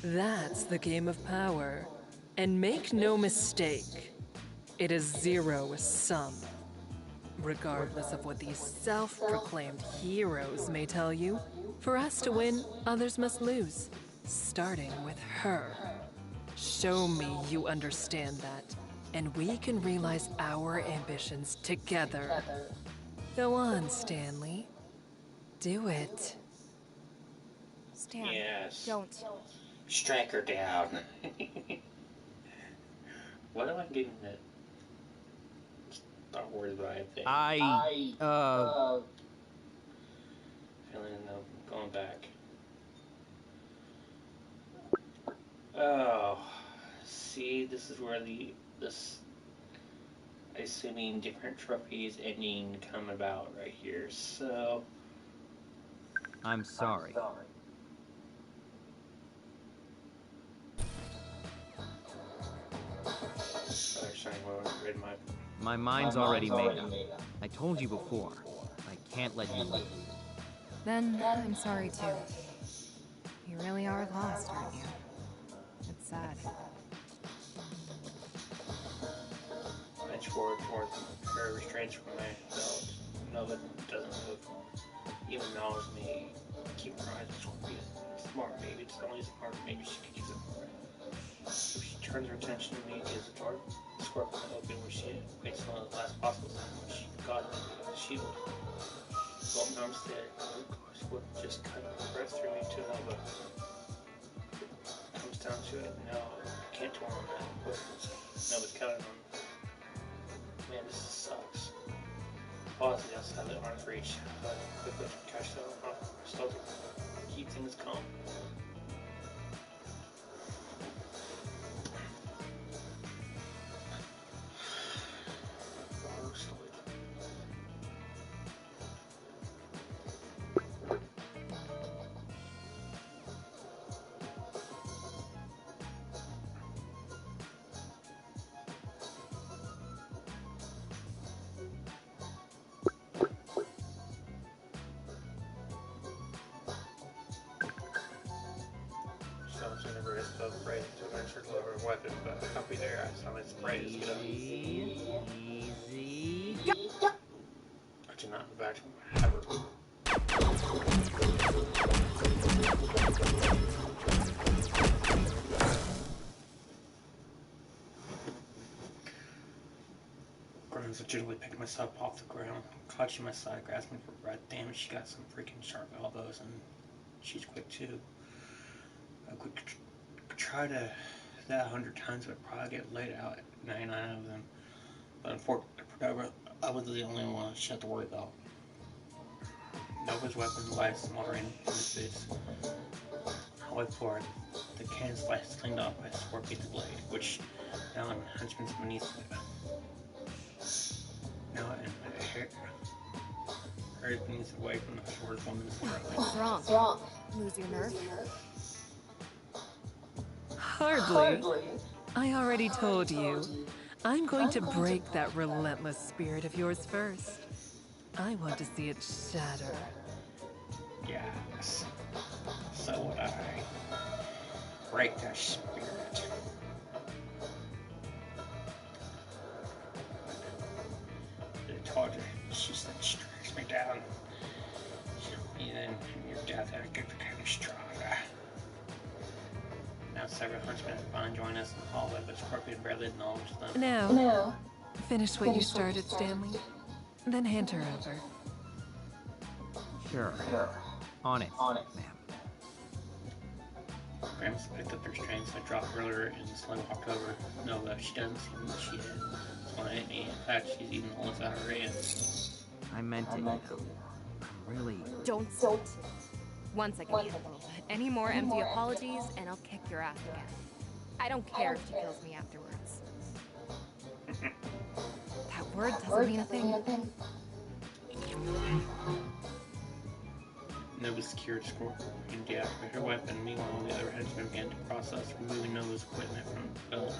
That's the game of power. And make no mistake, it is zero-sum. Regardless of what these self-proclaimed heroes may tell you, for us to win, others must lose, starting with her. Show me you understand that, and we can realize our ambitions together. Go on, Stanley. Do it. Stan, Yes. don't. Strike her down. What am I getting that? Star Wars vibe thing. Feeling going back. Oh, see, this is where this assuming different trophies ending come about right here. So I'm sorry. My mind's already made up. I told you before. I can't let you leave. Then I'm sorry too. You really are lost, aren't you? It's sad. Bench forward towards her restraints from my belt. Nova doesn't move. Even acknowledge me. Keep her eyes on Scorpion. Smart, maybe. It's only smart. Maybe she could use it more. If she turns her attention to me, gives the door. Scorpion open where she waits until the last possible time when she got it with the shield. Both arms dead. Scorpion just cut the breath through me to Nova. Comes down to it. No, can't dwell on that. Nova's counting on. Man, this sucks. Pause the outside the arm's reach. Quickly catch the off. Stealthy. Keep things calm. Weapon, but I'll be there. I saw my spray is good. Easy. I do not go back to my hammer. Grunts legitimately picked myself off the ground, clutching my side, grasping for breath. Damn it, she got some freaking sharp elbows, and she's quick too. I could try to that 100 times, but probably get laid out at 99 of them. But unfortunately, I was the only one she had to worry about. Nova's weapon lies smoldering in his face. I wait for it. The cannon slice cleaned off by Scorpion's blade, which now in Henchman's beneath it. Now in my hair. Hurry beneath away from the short woman's throat. What's wrong? Lose your nerve? Hardly. I already told you. I'm going to break that relentless spirit of yours first. I want to see it shatter. Yes. So would I. Break that spirit. several henchmen finally join us in the hallway, but Scorpion barely acknowledged them. Now, finish what you started, Stanley. Then hand her over. Sure. On it, ma'am. Grams picked up their strings I dropped earlier and slowly walked over. No, she doesn't seem that she did. It's going to hit me. In fact, she's eating the holes out of her hands. I meant it, you know. I'm really... Don't. One second, Angelo. Any more empty apologies, and I'll kick your ass again. I don't care if she kills me afterwards. That word doesn't mean a thing. Nova secured Scorpion and deactivated her weapon. Meanwhile, the other henchmen began to process removing Nova's equipment from the belt.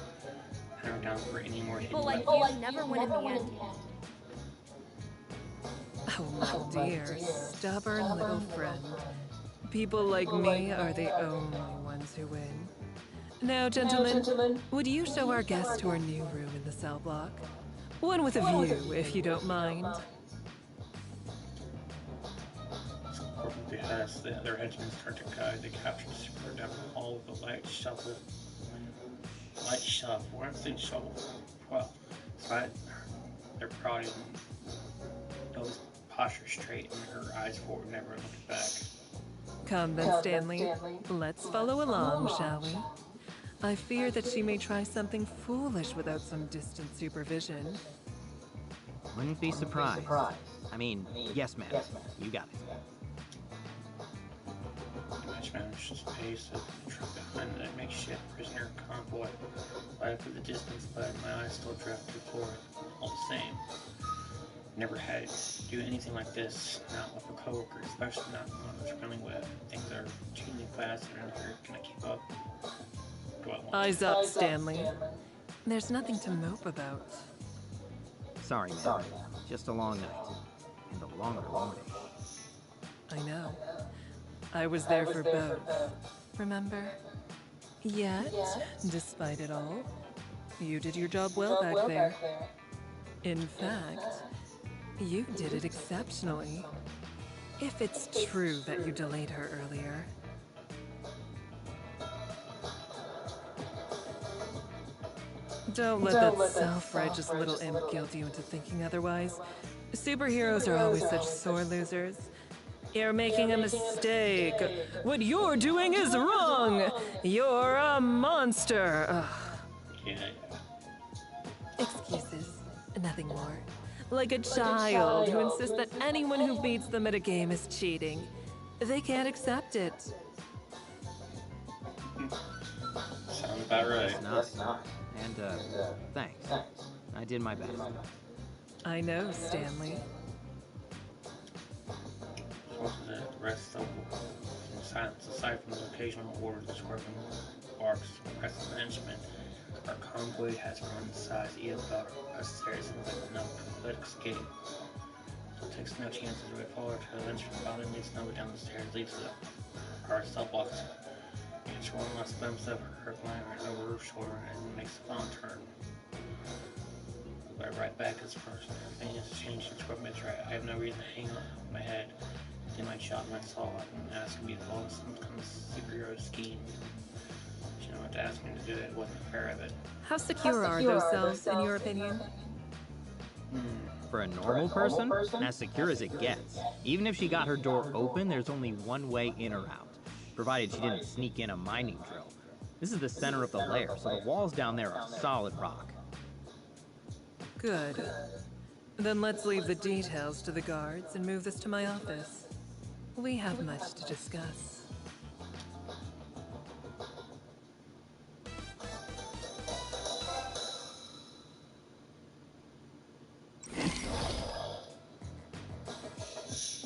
And her down for any more hidden People like weapons. you never win in the end. Oh, my dear, stubborn little friend. People like me are the only ones who win. Now, gentlemen, would you show our guest to our new room in the cell block? One with a view, if you don't mind. Scorpion behest, the other henchmen start to guide the captured Super down the hall with a light shovel. Why don't they shovel? Well, despite their pride and Nova's posture straight and her eyes forward, never looked back. Come then, Stanley. Let's follow along, shall we? I fear that she may try something foolish without some distant supervision. Wouldn't be surprised. I mean, yes, ma'am. You got it. The match managed his pace to trip behind the makeshift prisoner convoy. Life at the distance, but my eyes still drifted forward. All the same. Never had to do anything like this, not with a coworker, especially not the one I was running with. Things are changing fast and can I keep up? Do I want Eyes up, Stanley. There's nothing to mope about. Sorry, ma'am. Just a long night. And a longer morning. I know. I was there for both. Remember? Yet, despite it all, you did your job well back there. In fact, you did it exceptionally. If it's true that you delayed her earlier. Don't let that self-righteous little imp guilt you into thinking otherwise. Superheroes are always such sore losers. You're making a mistake. What you're doing is wrong. You're a monster. Ugh. Yeah. Excuses, nothing more. Like a child who insists that anyone who beats them at a game is cheating. They can't accept it. Sounds about right. It's not. And, thanks. I did my best. I know, Stanley. The rest of in silence, aside from the occasional orders the Scorpion barks press the henchmen. Our convoy has grown in size, even about upstairs and like enough to let escape. So it takes no chances we follow her to the henchman. Finally leads Nova down the stairs, leads to our cell blocks. Catch one last glimpse of her glaring over her shoulder and makes a final turn. We'll be right back as first. Everything has changed since Scorpion's right. I have no reason to hang on my head. They might shot myself and ask me to follow some kind of superhero scheme. She didn't want to ask me to do it. It wasn't fair of it. How secure are those cells, in your opinion? For a normal person, as secure as it gets. Even if she got her door open, there's only one way in or out. Provided she didn't sneak in a mining drill. This is the center of the lair, so the walls down there are solid rock. Good. Then let's leave the details to the guards and move this to my office. We have much to discuss.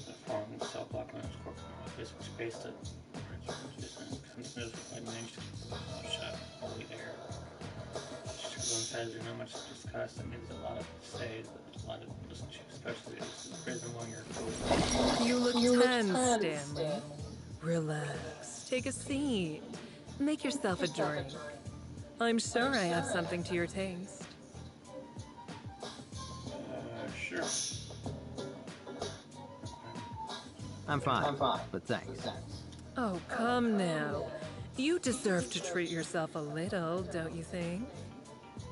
The farm cell block on Scorpion office was based at Constance I managed to keep the mouth shut all the way there. Everyone says there's not much to discuss. That means a lot to say, but a lot to listen to, especially in prison while you're close. You look tense, Stanley. Relax. Take a seat. Make yourself a drink. I'm sure I have something to your taste. Sure. I'm fine, but thanks. Oh, come now. You deserve to treat yourself a little, don't you think?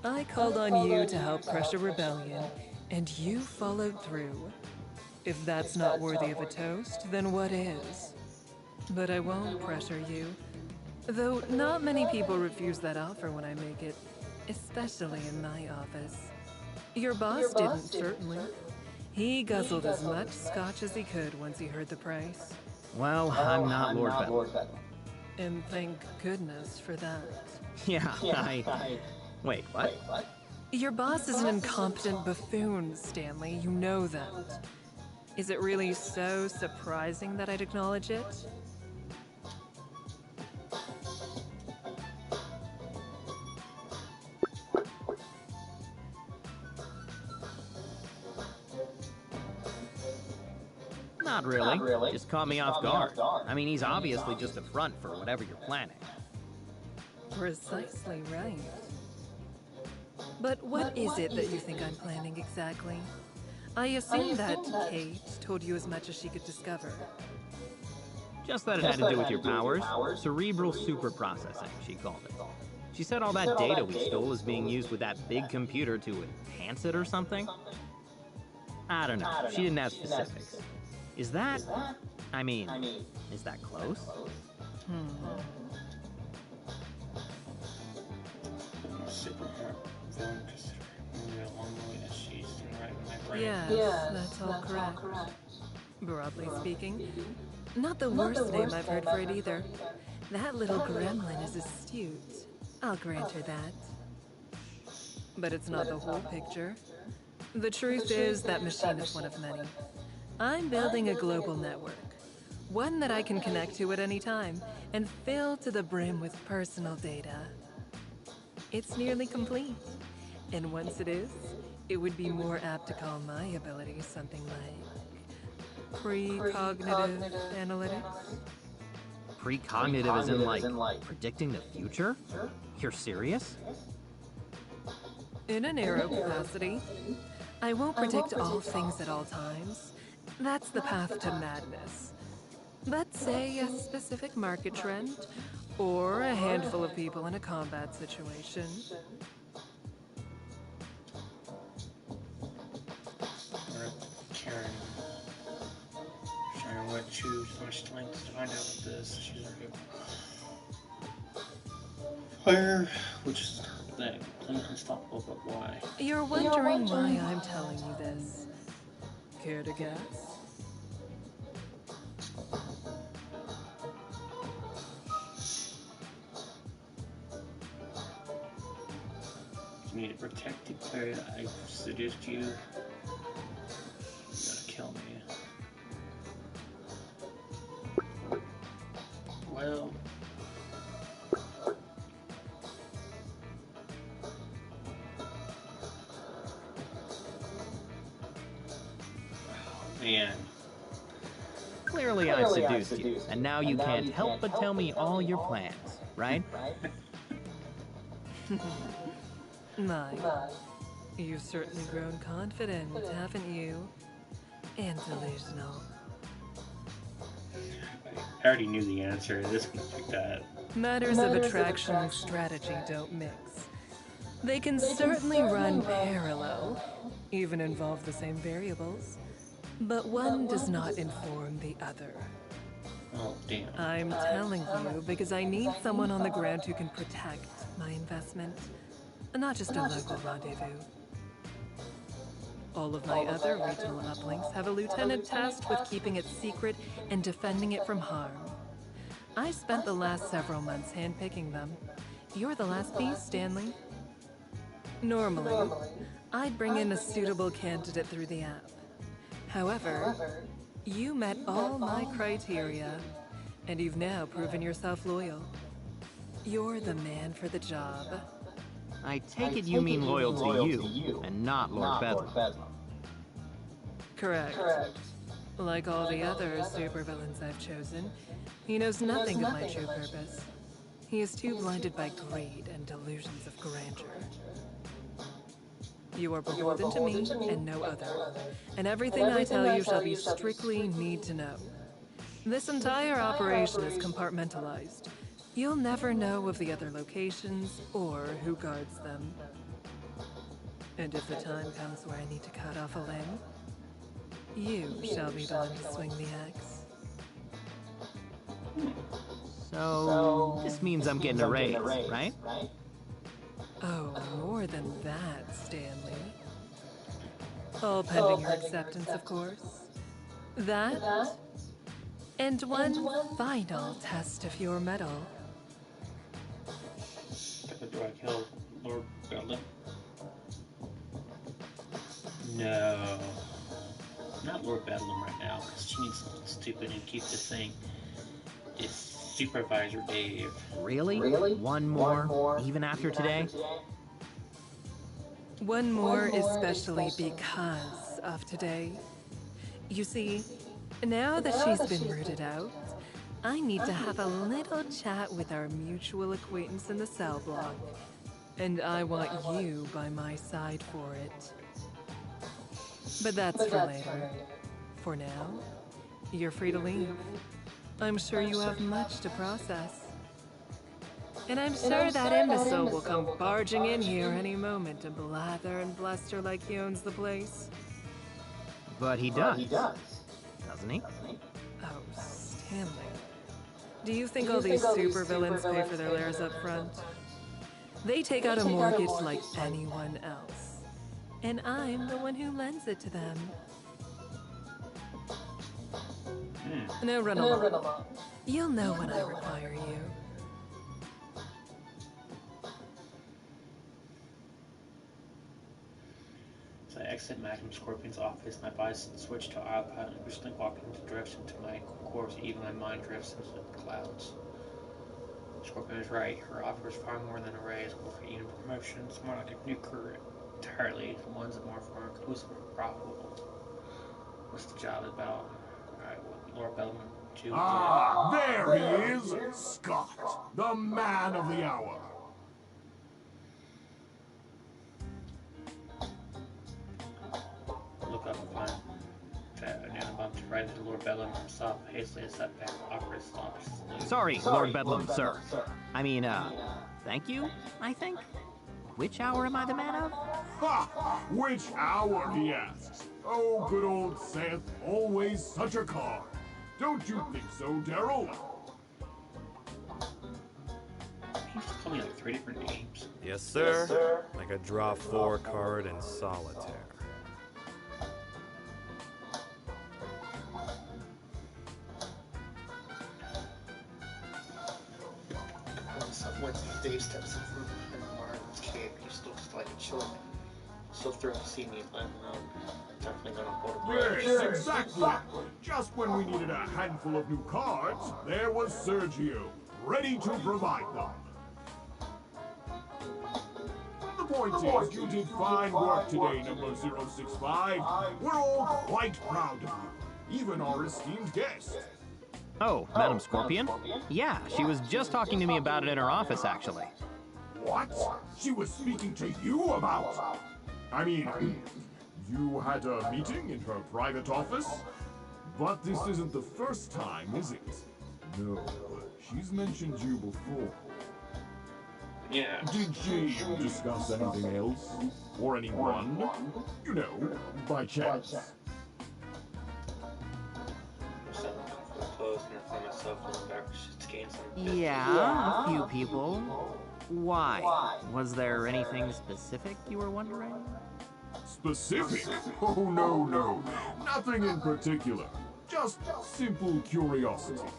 I called on you to help crush a rebellion, and you followed through. If that's not worthy of a toast, then what is? But I won't pressure you. Though not many people refuse that offer when I make it, especially in my office. Your boss didn't, certainly. He guzzled as much scotch as he could once he heard the price. Well, I'm not Lord Bedlam. And thank goodness for that. Yeah, Wait, what? Your boss is an incompetent buffoon, Stanley. You know that. Is it really so surprising that I'd acknowledge it? Not really. Just caught me off guard. I mean, he's obviously just a front for whatever you're planning. Precisely right. But what is it that you think I'm planning exactly? I assume that Kate told you as much as she could discover. Just that it had to do with your powers. Cerebral super processing, she called it. She said all that data we stole is being used with that big computer to enhance it or something. I don't know. She didn't have specifics. Is that... I mean, is that close? Yes, that's all correct. Broadly speaking, not the worst name I've heard for it either. That little gremlin is astute. I'll grant her that. But it's not the whole picture. The truth is that machine is one of many. I'm building a global network. One that I can connect to at any time and fill to the brim with personal data. It's nearly complete. And once it is, it would be more apt to call my abilities something like precognitive analytics. Precognitive as in, like, predicting the future? You're serious? In a narrow capacity. I won't predict all things at all times. That's the path to madness. Let's say a specific market trend, or a handful of people in a combat situation. Sharon would choose much length to find out what this. She's like, fire, which is the thing. Unstoppable, but why? You're wondering why I'm telling you this. Care to guess? You need to protect the player. I seduced you. You gotta kill me. Well. Man. Clearly I seduced you, and now you can't help but tell me all your plans, right? My, you've certainly grown confident, haven't you? And delusional. I already knew the answer. This was like that. Matters of attraction and strategy don't mix. They can certainly run parallel, even involve the same variables, but one does not inform the other. Oh, damn. I'm telling you because I need someone on the ground who can protect my investment, not just a local rendezvous. All of my other regional uplinks have a lieutenant tasked with keeping it secret and defending it from harm. I spent the last several months handpicking them. You're the last piece, Stanley. Normally, I'd bring in a suitable candidate through the app. However, you met all my criteria, and you've now proven yourself loyal. You're the man for the job. I take it you mean loyal to you, and not Lord Bedlam. Correct. Like all the other supervillains I've chosen, he knows nothing of my true purpose. He is too blinded by greed and delusions of grandeur. You are beholden to me and no other, and everything I tell you shall be strictly need to know. This entire operation is compartmentalized. You'll never know of the other locations or who guards them. And if the time comes where I need to cut off a limb, you shall be the one to swing the axe. So, this means I'm getting a raise, right? Oh, more than that, Stanley. All pending your acceptance, of course. That, and one final test of your mettle. Do I kill Lord Bedlam? No. Not Lord Bedlam right now, because she needs something stupid and keep this thing. It's Supervisor Dave. Really? One more? Even after today? One more especially because of today. You see, now that she's been rooted out, I need to have a little chat with our mutual acquaintance in the cell block. And I want you by my side for it. But that's for later. For now, you're free to leave. I'm sure you have much to process. And I'm sure that imbecile will come barging in here any moment to blather and bluster like he owns the place. But he does. Doesn't he? Oh, Stanley. Do you think all these supervillains pay for their lairs up front? They take out a mortgage like anyone else. And I'm the one who lends it to them. Now run along. You'll know when I require you. So I exit Magnum Scorpion's office and I buy switch to autopilot and recently walk into the direction to my course, even my mind drifts into the clouds. Scorpion is right. Her offer is far more than a raise, or for even promotion. It's more like a new career entirely. The one's more for inclusive and profitable. What's the job about? Alright, what Lord Bellman do? Ah, there he is! Scott, the man of the hour. Look up and find and I'm about to write to Lord Bedlam himself, hastily a setback, awkward stops. Sorry, Lord Bedlam, sir. I mean, thank you, I think? Which hour am I the man of? Ha! Which hour, he asks. Oh, good old Seth, always such a card. Don't you think so, Daryl? He just called me like 3 different names. Yes, sir. Like a draw 4 card in solitaire. When Dave steps in from behind Martin's cape, he still looks like a chill. So thrilled to see me, but definitely gonna hold a grudge. Yes, exactly. Just when we needed a handful of new cards, there was Sergio, ready to provide them. The point is, you did fine work today, number 065. We're all quite proud of you, even our esteemed guest. Oh, Madam Scorpion? Yeah, she was just talking to me about it in her office, actually. What? She was speaking to you about? I mean, you had a meeting in her private office? But this isn't the first time, is it? No, she's mentioned you before. Yeah. Did she discuss anything else? Or anyone? You know, by chance? Yeah, a few people. Why? Was there anything specific you were wondering? Specific? Oh, no. Nothing in particular. Just simple curiosity.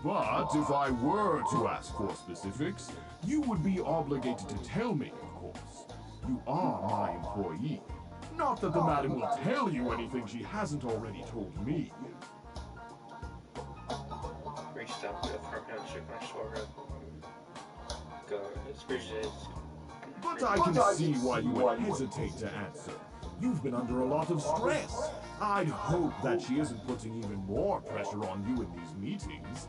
But if I were to ask for specifics, you would be obligated to tell me, of course. You are my employee. Not that the madam will tell you anything she hasn't already told me. Reached out to the front and shook my shoulder. Go, it's Bridget. But I can see why you would hesitate to answer. You've been under a lot of stress. I'd hope that she isn't putting even more pressure on you in these meetings.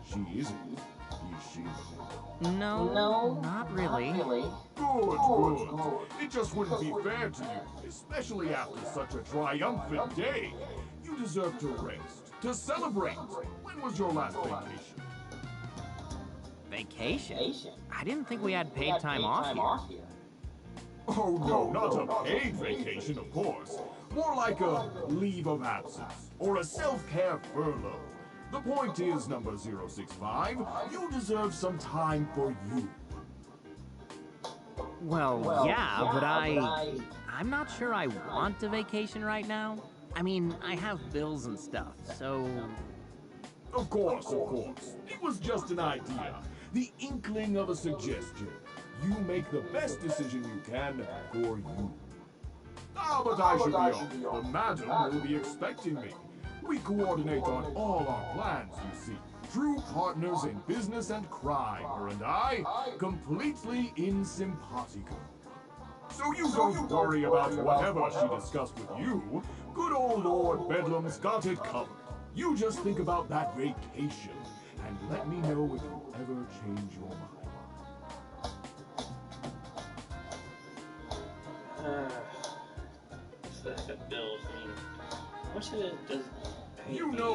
She isn't, is she? No, not really. Good. It just wouldn't be fair to you, especially after such a triumphant day. You deserve to rest, to celebrate. When was your last vacation? Vacation? I didn't think we had paid time off here. Oh no, not a paid vacation, of course. More like a leave of absence, or a self-care furlough. The point is, number 065, you deserve some time for you. Well, yeah, but I'm not sure I want a vacation right now. I mean, I have bills and stuff, so... Of course, of course. It was just an idea. The inkling of a suggestion. You make the best decision you can for you. Ah, but I should be off. The madam will be expecting me. We coordinate on all our plans, you see. True partners in business and crime, her and I, completely in simpatico. So you don't worry about whatever she discussed with you. Good old Lord Bedlam's got it covered. You just think about that vacation, and let me know if you ever change your mind. So I got bills. I mean, what's it does? You know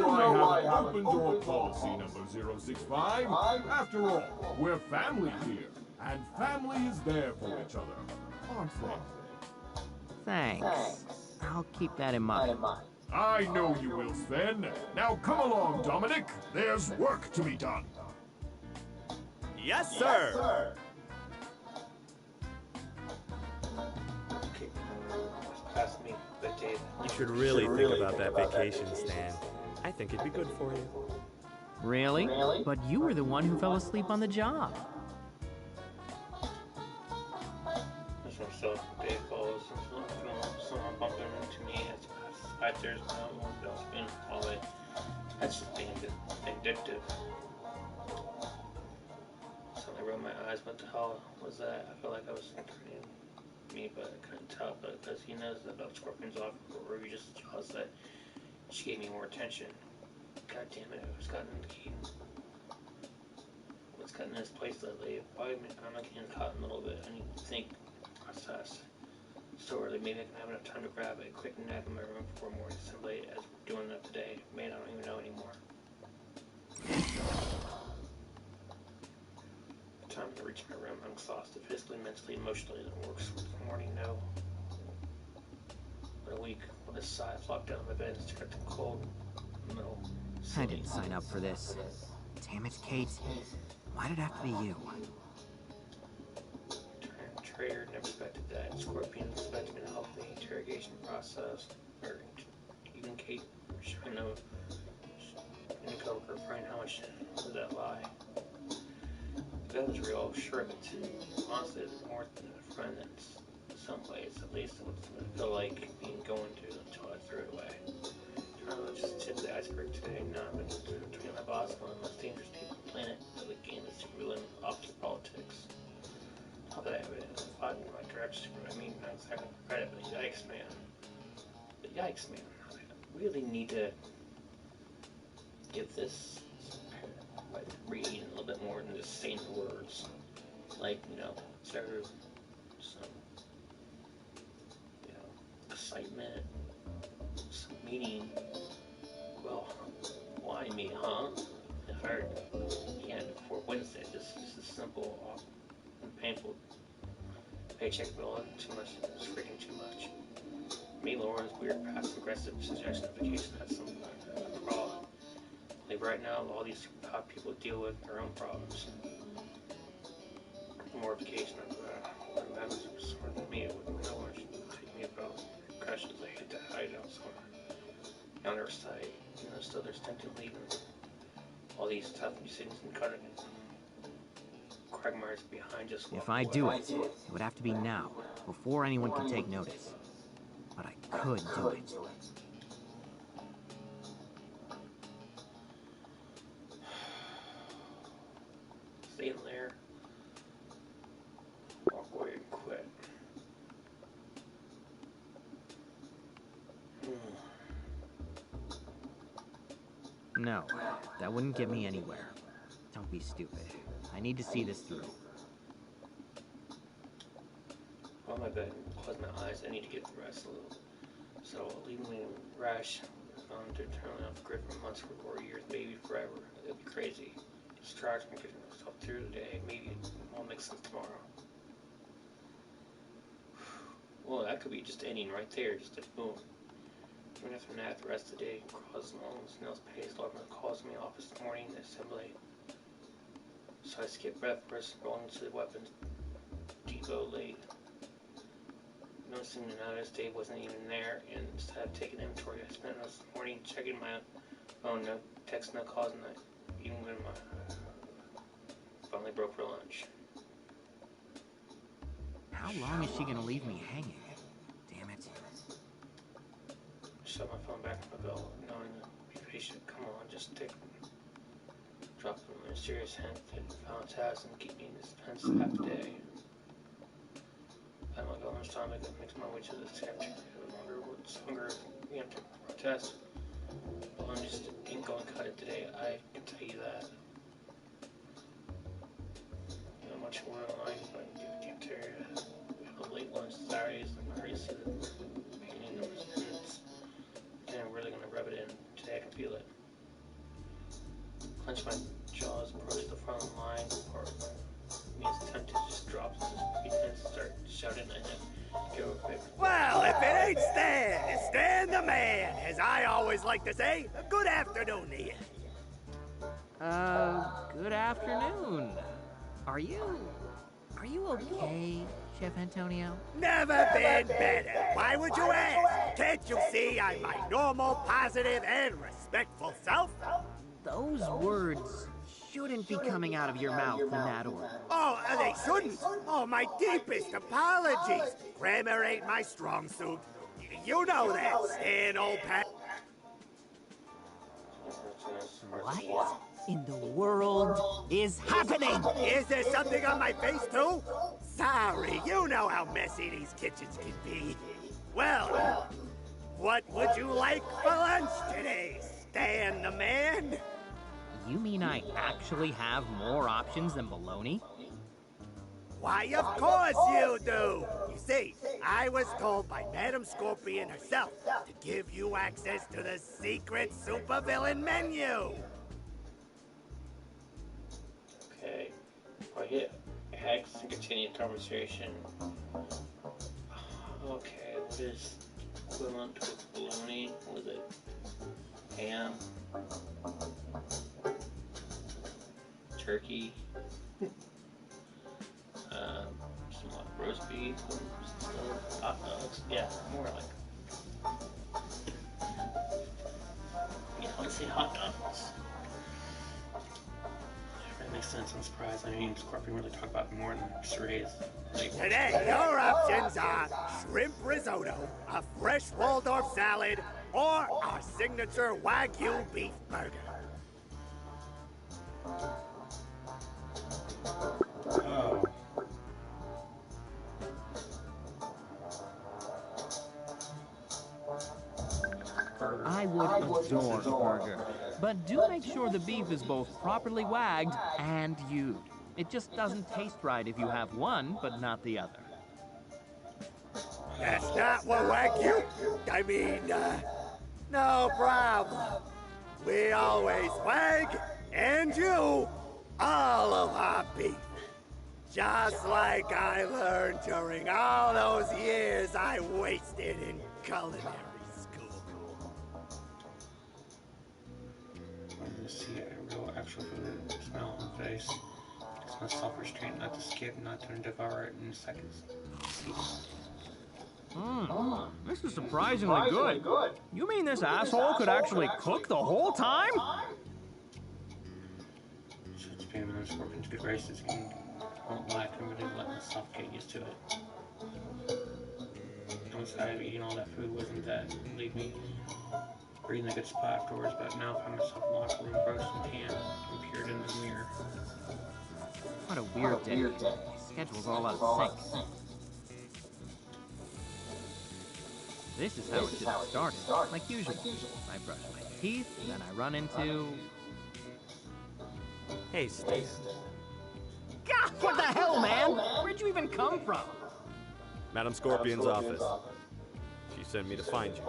I have an open door policy, number 065. After all, we're family here, and family is there for each other, aren't they? Thanks. I'll keep that in mind. I know you will, Sven. Now come along, Dominic. There's work to be done. Yes, sir. Okay, pass me the tape. You should really think about that vacation, Stan. I think it'd be good for you. Really? But you were the one who fell asleep on the job. That's what I'm so big balls. Someone bumping into me as there's no one else being all it. That's just being vindictive. Suddenly rolled my eyes. What the hell was that? I felt like I was turning me, but I couldn't tell. But because he knows about Scorpion's off, or were you just jealous that she gave me more attention? God damn it! What's gotten in the key? What's gotten in his place lately? Why am I getting caught in the middle of it? I need to think, process. So early, maybe I can have enough time to grab a quick nap in my room before morning so late as we're doing that today. Man, I don't even know anymore. Time to reach my room. I'm exhausted physically, mentally, emotionally. The works with the morning, no. But a week with a sigh, I flopped down on my bed and stared at the cold middle. I didn't sign up for this. Damn it, Kate. Why did it have to be you? Traitor never expected that. Scorpion expected me to help the interrogation process. Or even Kate showing no coworker friend how much did that lie. If that was real, sure, but honestly, it's more than a friend in some ways. At least it would feel like being going to until I threw it away. Trying to just tip the iceberg today. Now I've been between my boss and one of the most dangerous people on the planet. The game is to ruin office politics. Not that I have it fought in my direction, but I mean, not exactly for credit, but yikes, man. But yikes, man. I really need to give this by reading a little bit more than just saying the words. Like, serve some, excitement, some meaning. Well, why me, huh? If I can't before Wednesday, this is simple, and painful. Paycheck bill, too much, it's freaking too much. Me, Lauren's weird, passive-aggressive suggestion of vacation has some problem. Like right now, all these top people deal with their own problems. More vacation of matters sort of me with no one should take me about repercussions. I hate to hide elsewhere. On their side, still there's tempting leaving all these tough decisions and cutting it. Quagmire's behind just If I do it, it would have to be now, before anyone can take notice. But I could do it. Stay in there. Walk away and quit. No, that wouldn't get me anywhere. Don't be stupid. I need to see this through. On my bed, close my eyes. I need to get the rest a little. So, leaving me rash on to turn off the grid for months or years, maybe forever. It'd be crazy. distract me getting myself through the day. Maybe it won't make sense tomorrow. Well, that could be just ending right there, just like boom. Even after that, the rest of the day crawls along, snail's pace. Lord calls me office in the morning assembly. So I skip breakfast, rolling to the weapons depot late. Noticing that Dave wasn't even there, and instead of taking inventory, I spent most of the morning checking my phone, no text, no calls, and even when my finally broke for lunch. How long is she gonna leave me hanging? Damn it. I shoved my phone back in my belt, knowing to be patient. Come on, just drop a mysterious hint that found tasks and keep me in suspense half the day. At my lunchtime, I makes my way to the cafeteria. I wonder what's hunger preemptive protest. But I'm just ain't going to cut it today. I can tell you that. Not much more online, but I can do the cafeteria. Have a late lunch Saturdays. I'm hurry to see the beginning of those minutes. And I'm really going to rub it in. Today I can feel it. Clench my jaws, approach the front line, or me is tempted to just drop his pretense and start shouting at him. Go quick. Well, if it ain't Stan, it's Stan the man, as I always like to say. Good afternoon to you. Good afternoon. Are you okay, Chef Antonio? Never been better. Why would you ask? Can't you see I'm my normal, positive, and respectful self? Those words shouldn't be coming out of your mouth in that order. Oh, they shouldn't. Oh, my deepest apologies. Grammar ain't my strong suit. You know that, Stan, old pal. What in the world is happening? Is there something on my face, too? Sorry, you know how messy these kitchens can be. Well, what would you like for lunch today, Stan the man? You mean I actually have more options than bologna? Why, of course you do! You see, I was told by Madam Scorpion herself to give you access to the secret supervillain menu! Okay. I hit X to continue the conversation. Okay, what is equivalent to bologna? What is it? Ham? Turkey? Some roast beef, some hot dogs. Yeah, more like. Yeah, let's say hot dogs. That makes sense. I'm surprised. I mean, Scorpion really talk about more than charades. Like, Today, your options are shrimp risotto, a fresh Waldorf salad, or our signature Wagyu beef burger. oh. I would adore a burger, but do make sure the beef is both properly wagged and used. It just doesn't taste right if you have one, but not the other. That's not what Wagyu... I mean, no problem. We always wag, and you, all of our beef. Just like I learned during all those years I wasted in culinary school. I see a real actual food smell on the face. It's my self-restraint not to skip, not to devour it in seconds. This is surprisingly good. You mean this asshole could actually cook the whole time? Should spam and Scorpion's good graces and won't lack and really let myself get used to it. Once I was eating all that food wasn't that leave me breathing a good spot afterwards, but now I find myself in the locker room, brush and tan, and peered in the mirror. What a weird day. Schedule's all out of sync. This is how it should have started. Like usual. I brush my teeth, then I run into... Hey, Stan. God, what the hell, man? Where'd you even come from? Madam Scorpion's office. She sent me to find you.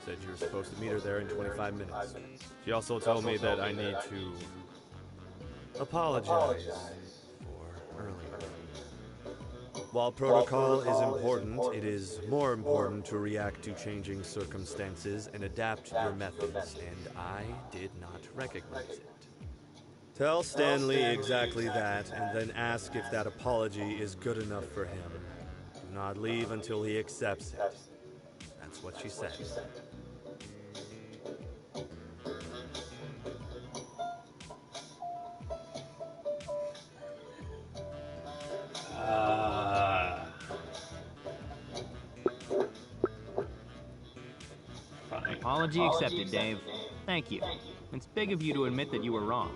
Said you were supposed to meet her there in 25 minutes. She also told me that I need to apologize for earlier. While protocol is important, it is more important to react to changing circumstances and adapt your methods, and I did not recognize it. Tell Stanley exactly that, and then ask if that apology is good enough for him. Do not leave until he accepts it. That's what she said. Fine. Apology accepted, Dave. Thank you. It's big of you to admit that you were wrong.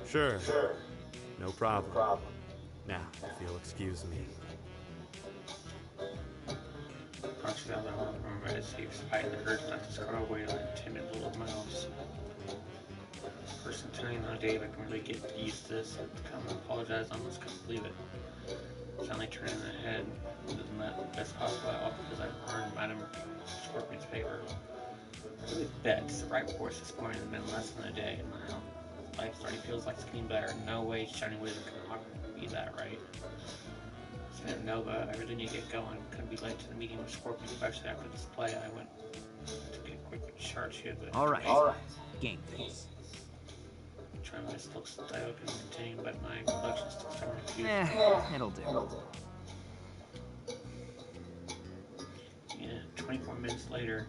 Sure. No problem. Now, if you'll excuse me. Crouching down the hall from my escapes, I had the urge not to scurry away like a timid little mouse. First I'm turning on Dave, I can really get used to this. To come and apologize, I almost couldn't believe it. Finally turning ahead wasn't that the best possible outcome because I've earned Madam Scorpion's favor. I really bet it's the right course this morning has been less than a day, and my life already feels like it's getting better. No way Shining Wizard can be that right. Speaking of Nova, I really need to get going. Couldn't be late to the meeting with Scorpion, especially after this play. I went to get a quick charge here, but All right. Game face. trying my still stoic and continuing, but my reflections still starting to confuse. It'll do. Yeah, 24 minutes later,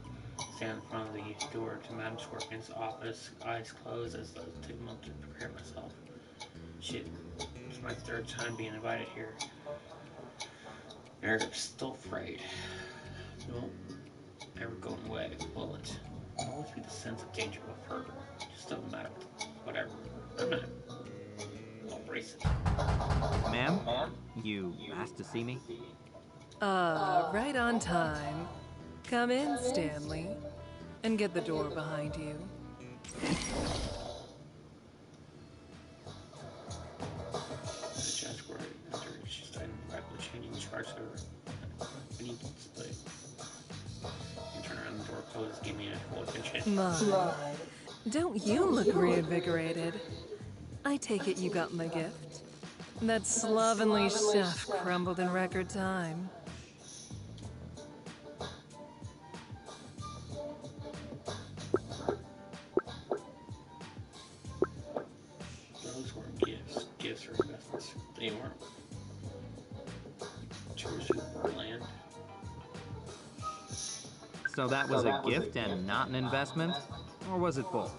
stand in front of the door to Madame Scorpion's office, eyes closed as I take a moment to prepare myself. Shit, it's my third time being invited here. I'm still afraid. It won't ever go away, will it? It'll always be the sense of danger with her. Just doesn't matter. Whatever. I'm not. I'll brace it. Ma'am, you asked to see me? Right on time. Come in, Stanley, and get the door behind you. The judge were after she started rapidly changing the charge over. We need to display. And turn around, the door closed, give me a full attention. My, don't you look reinvigorated? I take it you got my gift. That slovenly chef crumbled in record time. Those weren't gifts. Gifts or investments. They weren't. Tours were land. So that was a gift and not an investment? Or was it both?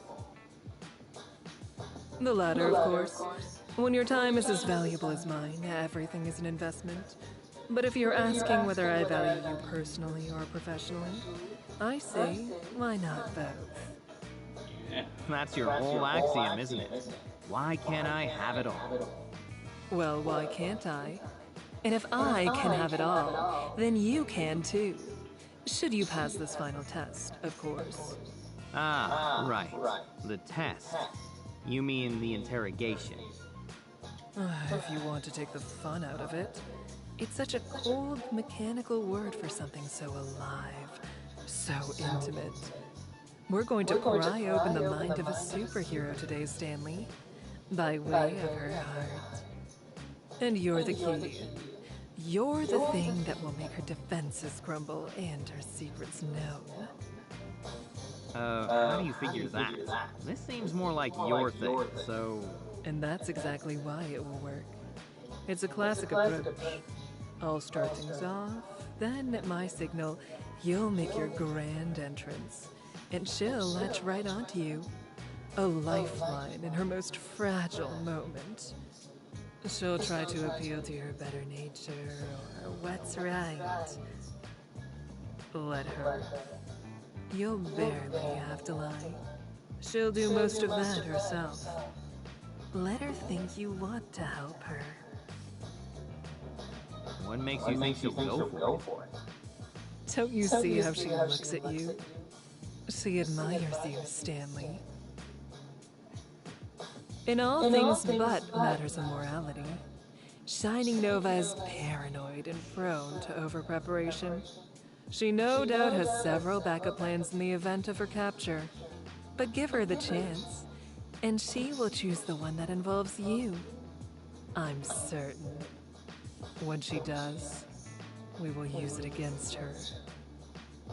The latter, of course. When your time is as valuable as mine, everything is an investment. But if you're asking whether I value you personally or professionally, I say, why not both? Yeah. That's your whole axiom, isn't it? Why can't I have it all? Well, why can't I? And if I can have it all, then you can too. Should you pass this final test, of course. Ah, right. The test. You mean the interrogation. If you want to take the fun out of it. It's such a cold, mechanical word for something so alive, so intimate. We're going to pry open the mind of a superhero today, Stanley, by way of her heart. And you're the key. You're the thing that will make her defenses crumble and her secrets known. How do you figure that? This seems more like your thing, so... And that's exactly why it will work. It's a classic approach. I'll start things off, then at my signal, you'll make your grand entrance, and she'll latch right onto you. A lifeline in her most fragile moment. She'll try to appeal to your better nature, or what's right. Let her. You'll barely have to lie. She'll do most of that herself. Let her think you want to help her. What makes you think she'll go for it? Don't you see how she looks at you? She admires you, Stanley. In all things but matters of morality, Shining Nova is paranoid and prone to over-preparation. She no doubt has several backup plans in the event of her capture. But give her the chance, And she will choose the one that involves you. I'm certain. When she does, we will use it against her.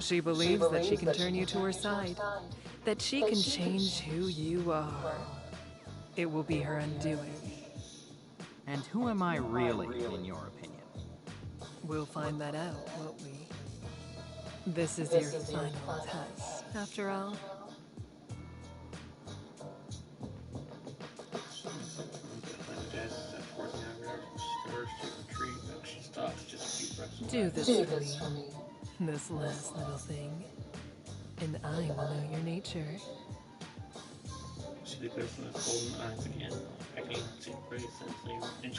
She believes that she can turn you to her side, that she can change who you are. It will be her undoing. And who am I really, in your opinion? We'll find that out, won't we? This is your final test, after all. Do this for me. This last little thing. And I will know your nature.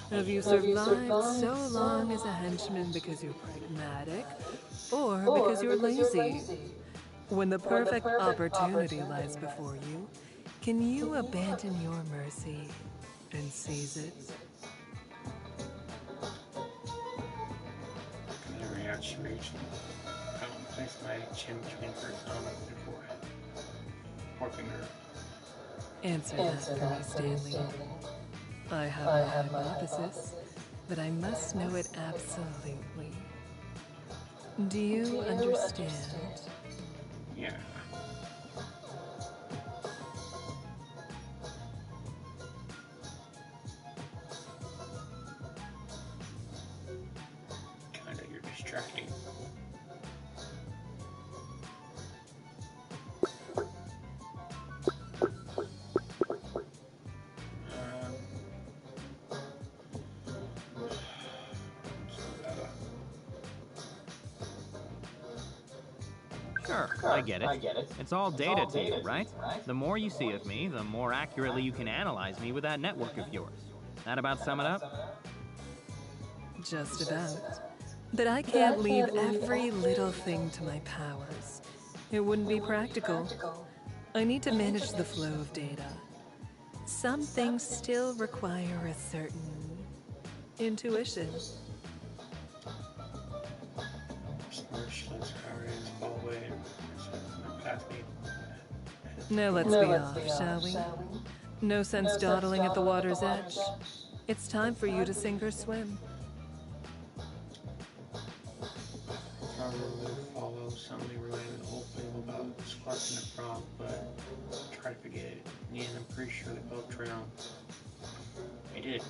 Have you survived so long as a henchman because you're pragmatic, or because you're lazy? When the perfect opportunity lies before you, can you abandon your mercy and seize it? She reached. Placed my chin between her thumb and forehead. Forefinger. Answer that for me, Stanley. I have a hypothesis, but I must know it absolutely. Do you understand? Yeah. Kinda, you're distracting. Sure, I get it. It's all data to you, right? The more you see of me, the more accurately you can analyze me with that network of yours. That about sum it up? Just about. But I can't leave every little thing to my powers. It wouldn't be practical. I need to manage the flow of data. Some things still require a certain intuition. Now let's be off, shall we? No sense dawdling at the water's edge. It's time for you to sink or swim. Probably follow somebody related to the whole fable about Spark and the frog, but try to forget it. In the end, I'm pretty sure they both drowned. They did.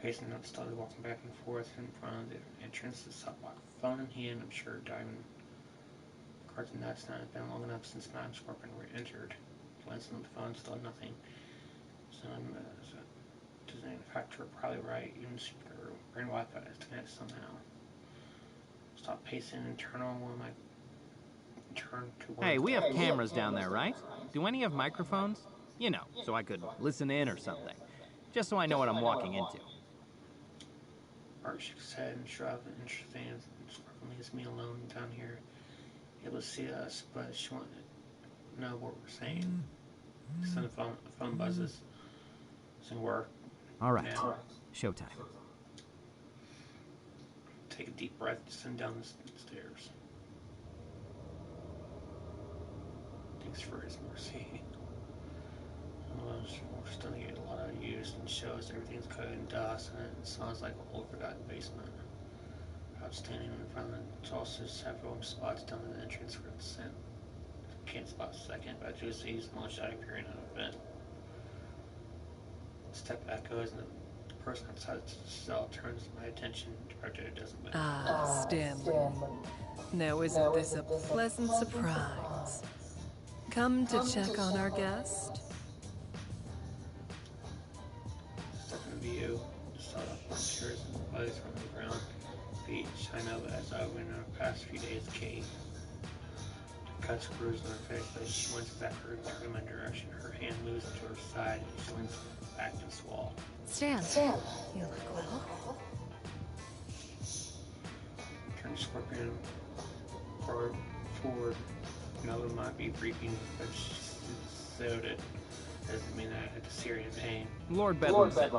Pacing up, started walking back and forth in front of the entrance to the sidewalk. Phone in hand, I'm sure diving. Cards and nuts, not been long enough since Madame Scorpion entered. Glancing at the phone, still nothing. So does the manufacturer probably right? Even secret brain Wi-Fi is to connect somehow. Stop pacing and turn on one of my turn to one. Hey, we have cameras down there, right? Do any have microphones? You know, so I could listen in or something. Just so I know what I'm walking into. Art shook his head and shrugged. Interesting. Scorpion leaves me alone down here. Able to see us, but she wanted to know what we're saying. So the phone buzzes. Doesn't work. All right. Showtime. Take a deep breath, descend down the stairs. Thanks for his mercy. We're still to get a lot of use and shows everything's covered in dust and it sounds like an old forgotten basement. Outstanding in front of it. There's also several spots down the entrance for descent. Can't spot a second, but I do see small shadow appearing out of it. Step echoes and the person outside the cell turns my attention directed it doesn't matter. Ah, Stanley. Now isn't this a pleasant surprise? Come to check on our guest? Step in view, saw the chairs and bodies from the ground. Feet shine up as I went in our past few days cave. The cuts bruised on her face, but she winces after her turn in my direction. Her hand moves to her side and she leans back against the wall. Stan, you look well. Turn Scorpion forward. Another might be breathing, but she sewed it. Doesn't mean I had to see her in pain. Lord Bedlam said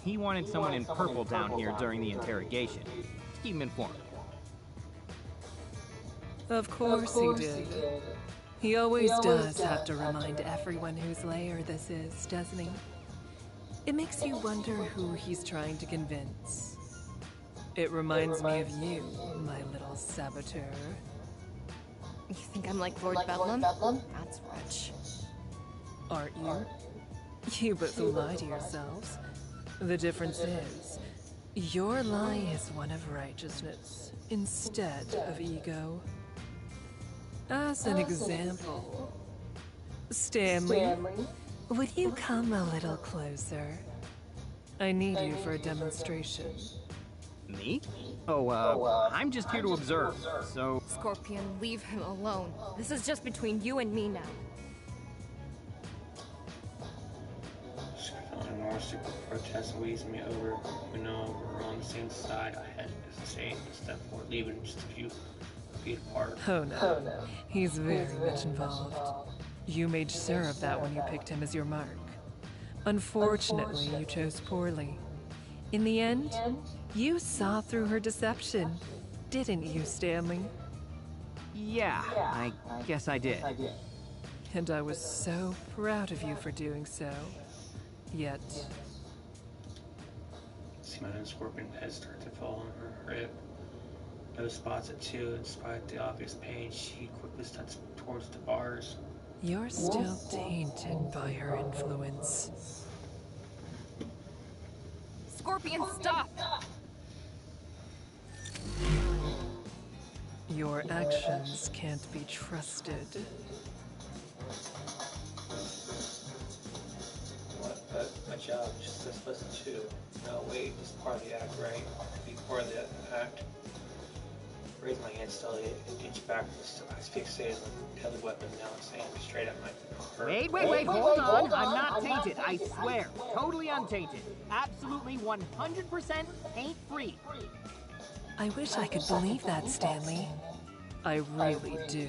he wanted someone in purple down here during the interrogation. Keep him informed. Of course he did. He always does have to remind everyone whose lair this is, doesn't he? It makes you wonder who he's trying to convince. It reminds me of you, my little saboteur. You think I'm like Lord Bedlam? That's rich. Aren't you? You both lie to yourselves. The difference is, your lie is one of righteousness instead of ego. As an example, Stanley, would you come a little closer? I need you for a demonstration. Me? Oh, I'm just here to observe, so... Scorpion, leave him alone. This is just between you and me now. More super protest wheezed me over. We know we're on the same side. I had to hesitate and step forward, leaving just a few feet apart. Oh no. He's very much involved. You made sure of that when you picked him as your mark. Unfortunately, you chose poorly. In the end, you saw through her deception, didn't you, Stanley? Yeah, I guess I did. And I was so proud of you for doing so. Yet... See my own scorpion head start to fall on her rib. Those spots it too, despite the obvious pain, she quickly steps towards the bars. You're still tainted by her influence. Scorpion, stop! Your actions can't be trusted. My job just says listen to. No, wait, it's part of the act, right? Be part of the act. Raise my hand slowly, inch backwards. I fixated on the deadly weapon, now it's aimed straight at my heart. Wait, hold on. I'm not tainted, I swear. Totally untainted. Absolutely 100% taint-free. I wish I could believe that, Stanley. I really do.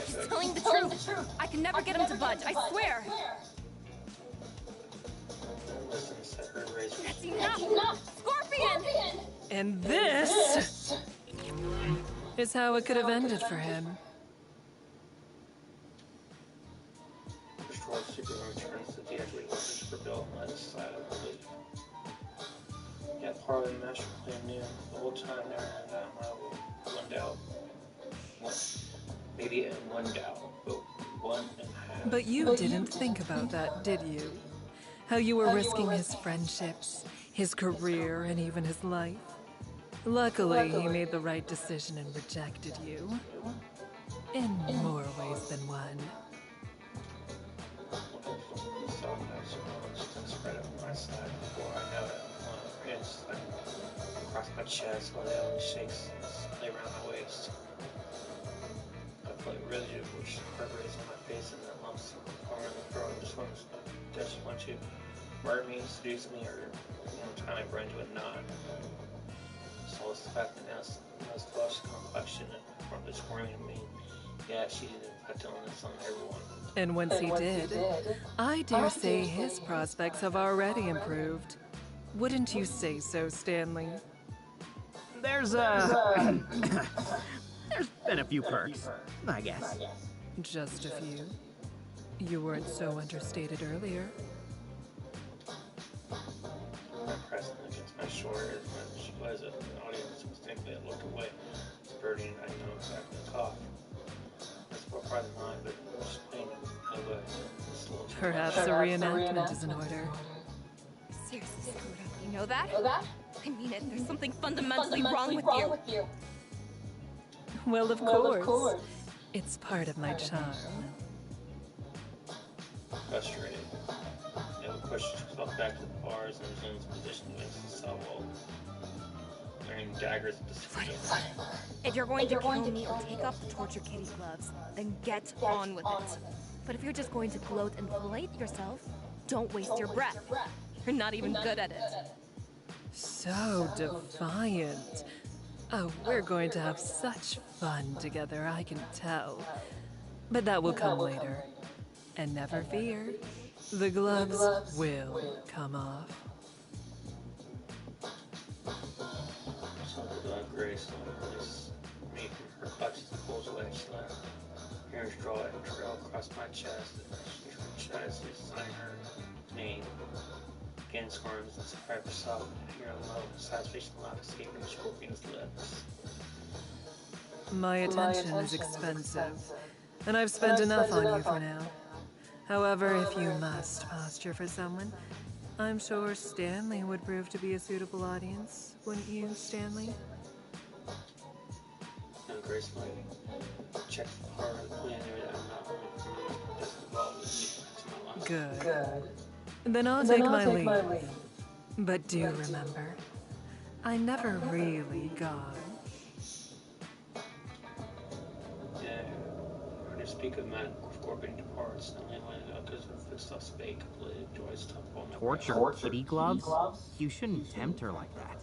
He's telling the truth. I can never get him to budge, I swear. That's enough! Scorpion! And this is how it could have ended for him. Destroyed superhero turns to theatrically for Bill on the side of the leaf. Yet part of the master plan knew the whole time there and one doubt. Maybe in one doubt, but 1.5. But you didn't think about that, did you? How you were risking his friendships, his career, and even his life. Luckily, he made the right decision and rejected you. In more ways than one. Spread on my side before I know it. It's like across my chest while the other shakes lay around my waist. I felt really which perforates on my face and that lumps forming in the throat. I just want to murder me, seduce me, or tie my brain to a knot. So it's the fact that now it's flush complexion and from the screaming at me. Yeah, she did infect illness on everyone. And once he did, I dare say his prospects have already improved. Wouldn't you say so, Stanley? There's been a few perks, I guess. Just a few. You weren't so understated earlier. My pressing against my shoulder when she was an audience instinctively I looked away. It's burning, I know exactly the cough. That's what part of mine, but she's playing no way. Perhaps a reenactment is in order. Seriously, screwed up. You know that? I mean it. There's something fundamentally wrong with you. Well, of course. It's part of my charm. Frustrated. They would push himself back to the bars and resume his position against the cell wall. Learning daggers at the skin. If you're going to kill me or take off the torture kitty gloves, then get on with it. But if you're just going to gloat and flate yourself, don't waste your breath. You're not even good at it. So defiant. Oh, we're going to have such fun together, I can tell. But that will come later. And never fear, the gloves will come off. So Grace releases me from her clutches and pulls away. She left. Hairs draw a trail across my chest. She tries to sign her name. Again, squirms and surprise herself and hear a low, satisfaction laugh escaping the scorpion's lips. My attention is expensive, and I've spent enough on you for now. However, if you must posture for someone, I'm sure Stanley would prove to be a suitable audience, wouldn't you, Stanley? Now, Grace might check the part of the plan there that I'm not just involved with me into my life. Good. Then I'll take my leave. But do remember, I never really got. Yeah, when you speak of Matt Scorpion departs, the only way out because of the stuff's fake, completely enjoys stuff on my Torture kitty gloves? You shouldn't tempt her like that.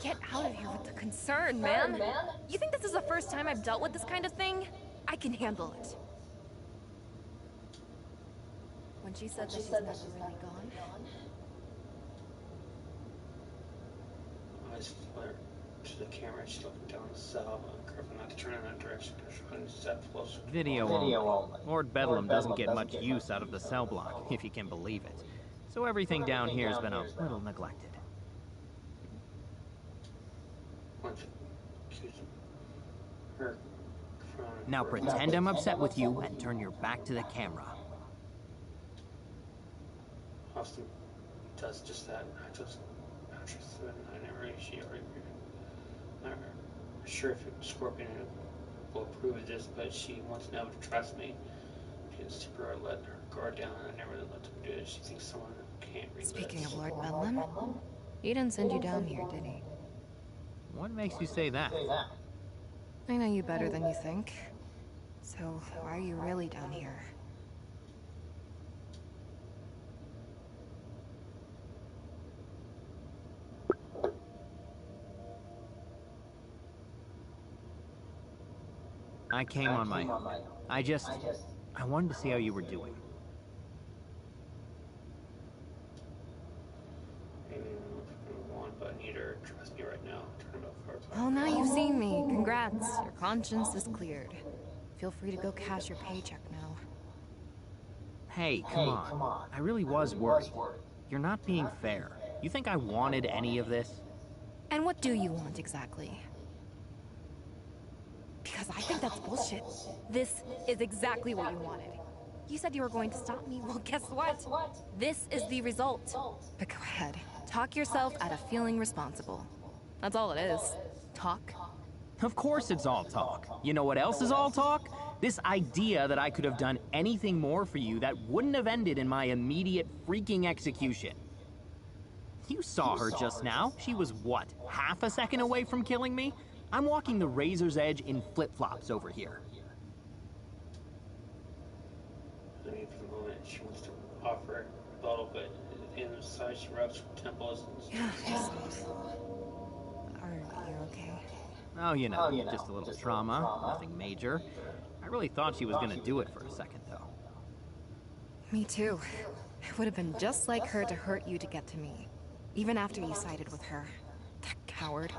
Get out of here with the concern, man. You think this is the first time I've dealt with this kind of thing? I can handle it. When she said that she's never really gone. Eyes flare to the camera. She's looking down the cell, careful not to turn in that direction because she's going to step closer. Video only. Lord Bedlam doesn't get much use out of the cell block, if you can believe it. So everything down here has been a little neglected. Now pretend I'm upset with you and turn your back to the camera. Austin does just that. I never really not sure if Scorpion will approve of this, but she wants Nova to trust me. She didn't super let her guard down, and I never really let them do it. She thinks someone can't read Speaking this. of Lord Bedlam, he didn't send you down here, did he? What makes you say that? I know you better than you think. So, why are you really down here? I came on my own. I wanted to see how you were doing. But need her trust me right now. Well, now you've seen me. Congrats. Your conscience is cleared. Feel free to go cash your paycheck now. Hey, come on. I really was worried. You're not being fair. You think I wanted any of this? And what do you want exactly? Because I think that's bullshit. This is exactly what you wanted. You said you were going to stop me. Well, guess what? This is the result. But go ahead. Talk yourself out of feeling responsible. That's all it is. Talk. Of course it's all talk. You know what else is all talk? This idea that I could have done anything more for you that wouldn't have ended in my immediate freaking execution. You saw her just now. She was, what, half a second away from killing me? I'm walking the razor's edge in flip-flops over here. I mean, for the moment, she wants to offer a bottle, but at the end of the side, she rubs her temples. Are you okay? Oh, you know, just a little trauma. Nothing major. I really thought she was gonna do it for a second, though. Me too. It would have been just like her to hurt you to get to me. Even after you sided with her. That coward.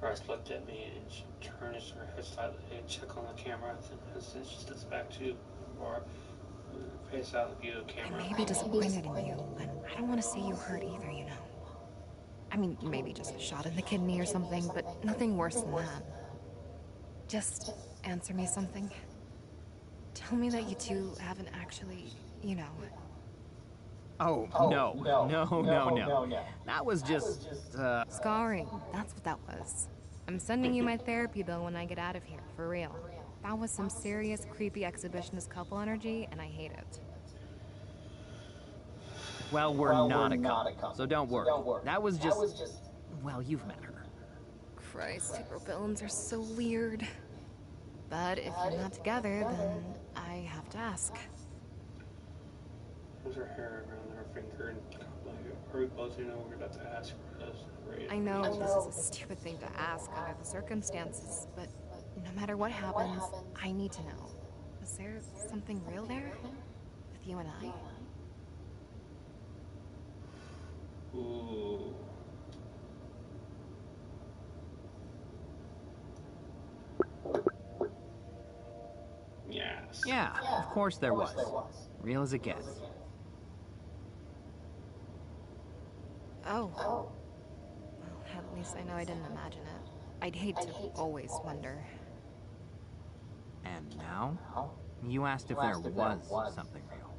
Bryce looked at me and she turns her head slightly to check on the camera. And then she steps back to or face out the view of the camera. I may be disappointed in you, but I don't want to see you hurt either, you know. I mean, maybe just a shot in the kidney or something, but nothing worse than that. Just answer me something. Tell me that you two haven't actually, you know... Oh, no. That was just, Scarring, that's what that was. I'm sending you my therapy bill when I get out of here, for real. That was some serious, creepy exhibitionist couple energy, and I hate it. well, we're not a couple, so don't worry. That was just... Well, you've met her. Christ, supervillains are so weird. But if you're not together, then I have to ask. There's her hair around her finger and are we both know what we're about to ask? I know this is a stupid thing to ask under the circumstances, but no matter what happens, I need to know. Is there something real there? With you and I? Ooh. Yes. Yeah, of course there was. Real as it gets. Oh. Well, at least I know I didn't imagine it. I'd hate to always wonder. And now? You asked if there was something real.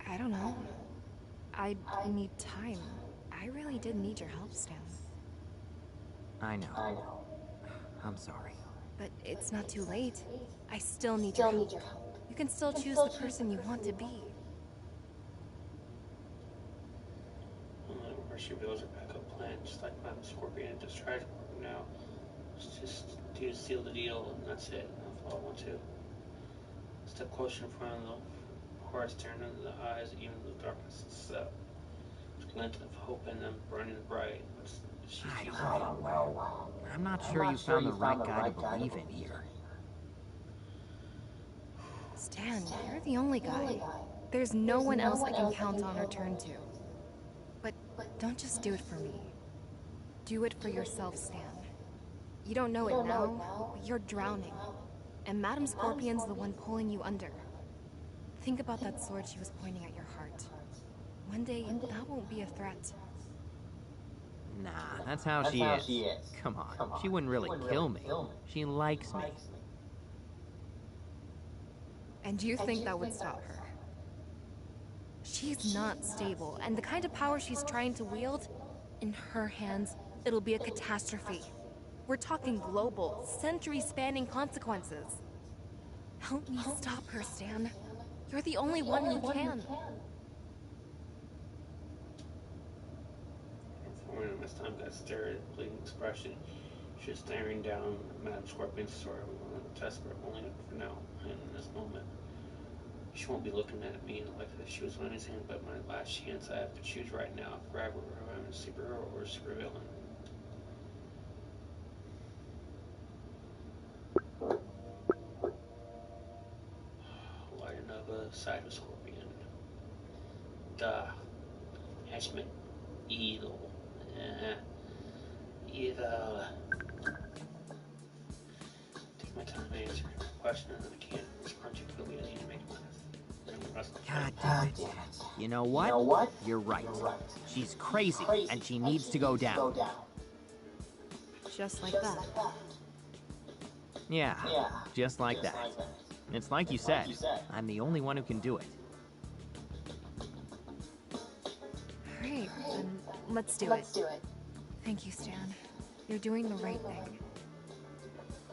I don't know. I need time. I really did need your help, Stan. I know. I'm sorry. But it's not too late. I still need your help. You can still choose the person you want to be. Where she builds her backup plan, just like Madam Scorpion just tried to work now. It's just to seal the deal, and that's it. That's all I want to. Step closer in front of the horse, staring into the eyes, even though the darkness is up. There's a glint of hope in them, burning bright. I don't know. I'm not sure you found the right guy to believe in here. Stan, you're the only guy. There's no one else I can count on or turn to. But don't just do it for me. Do it for yourself, Stan. You don't know it now, but you're drowning. And Madam Scorpion's the one pulling you under. Think about that sword she was pointing at your heart. One day, that won't be a threat. Nah, that's how she is. Come on, she wouldn't really kill me. She likes me. And you think that would stop her? She's not stable, and the kind of power she's trying to wield, in her hands, it'll be a catastrophe. We're talking global, century-spanning consequences. Help me stop her, Stan. You're the only one who can. For when Miss Time got stared at, bleeding expression, she was staring down at Madam Scorpion's sword, desperate, only for now, and in this moment. She won't be looking at me like she was anything but my last chance. I have to choose right now, forever, whether I'm a superhero or a supervillain. Lighting up a side of Scorpion. Duh. Henchman. Evil. Evil. Take my time to answer your question, and I can't respond to you. I need to make my God damn it. You know what? You're right. She's crazy, and she needs to go down. Just like that. Yeah, just like that. It's like you said, I'm the only one who can do it. Alright, then let's do it. Thank you, Stan. You're doing the right thing.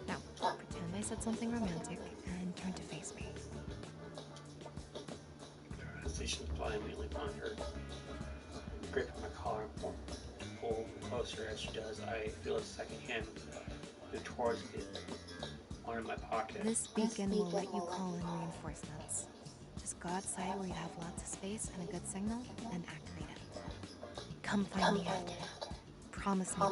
Now, pretend I said something romantic and turn to face me. Transition apply immediately upon her. Gripping my collar and pull closer as she does. I feel a second hand move towards it. One in my pocket. This beacon will let you call in reinforcements. Just go outside where you have lots of space and a good signal, and activate it. Come find me after that. Promise me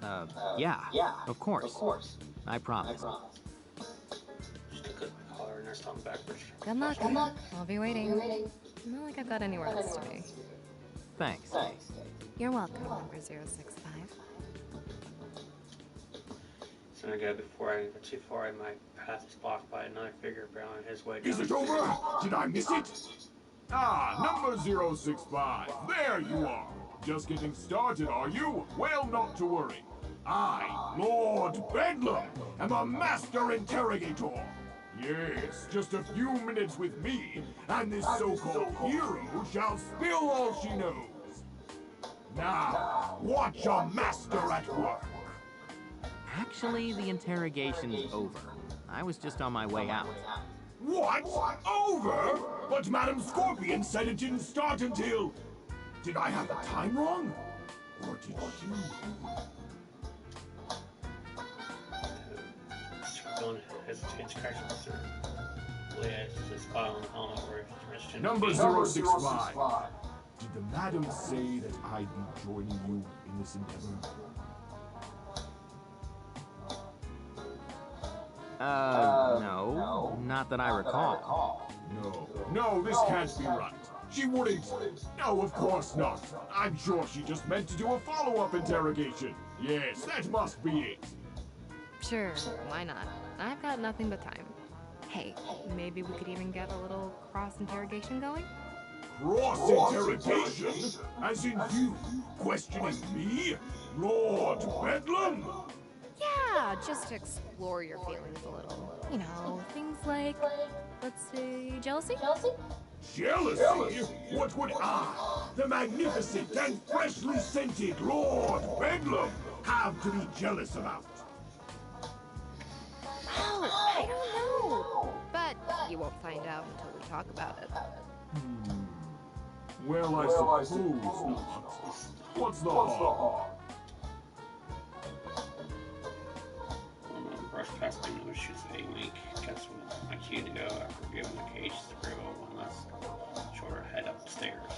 that. Yeah, of course. I promise. Just took my collar and I stomped backwards. Good luck. I'll be waiting. Not like I've got anywhere else to be. Thanks. You're welcome, number 065. So I go before I get too far, my path is blocked by another figure barreling his way down. Is it over? Did I miss it? Number 065. There you are. Just getting started, are you? Well, not to worry. I, Lord Bedlam, am a master interrogator. Yes, just a few minutes with me, and this so-called hero shall spill all she knows. Now, watch a master at work. Actually, the interrogation's over. I was just on my way out. What? Over? But Madam Scorpion said it didn't start until... Did I have the time wrong? Or did she? Scorpion hesitates, crashes through. Leia is a spot on the helmet where it's Number 065. Did the madam say that I'd be joining you in this endeavor? No, not that I recall. No, this can't be right. She wouldn't. No, of course not. I'm sure she just meant to do a follow-up interrogation. Yes, that must be it. Sure, why not? I've got nothing but time. Hey, maybe we could even get a little cross-interrogation going? Cross-interrogation? As in you questioning me? Lord Bedlam? Yeah, just to explore your feelings a little. You know, things like, let's say, jealousy? Jealousy? What would I, the magnificent and freshly scented Lord Bedlam, have to be jealous about? Oh, I don't know. But you won't find out until we talk about it. Well, I suppose not. What's the harm? Brush past my nose shoes a week. Guess what? My cue to go after giving the cage to Gribble one last shorter head up the stairs.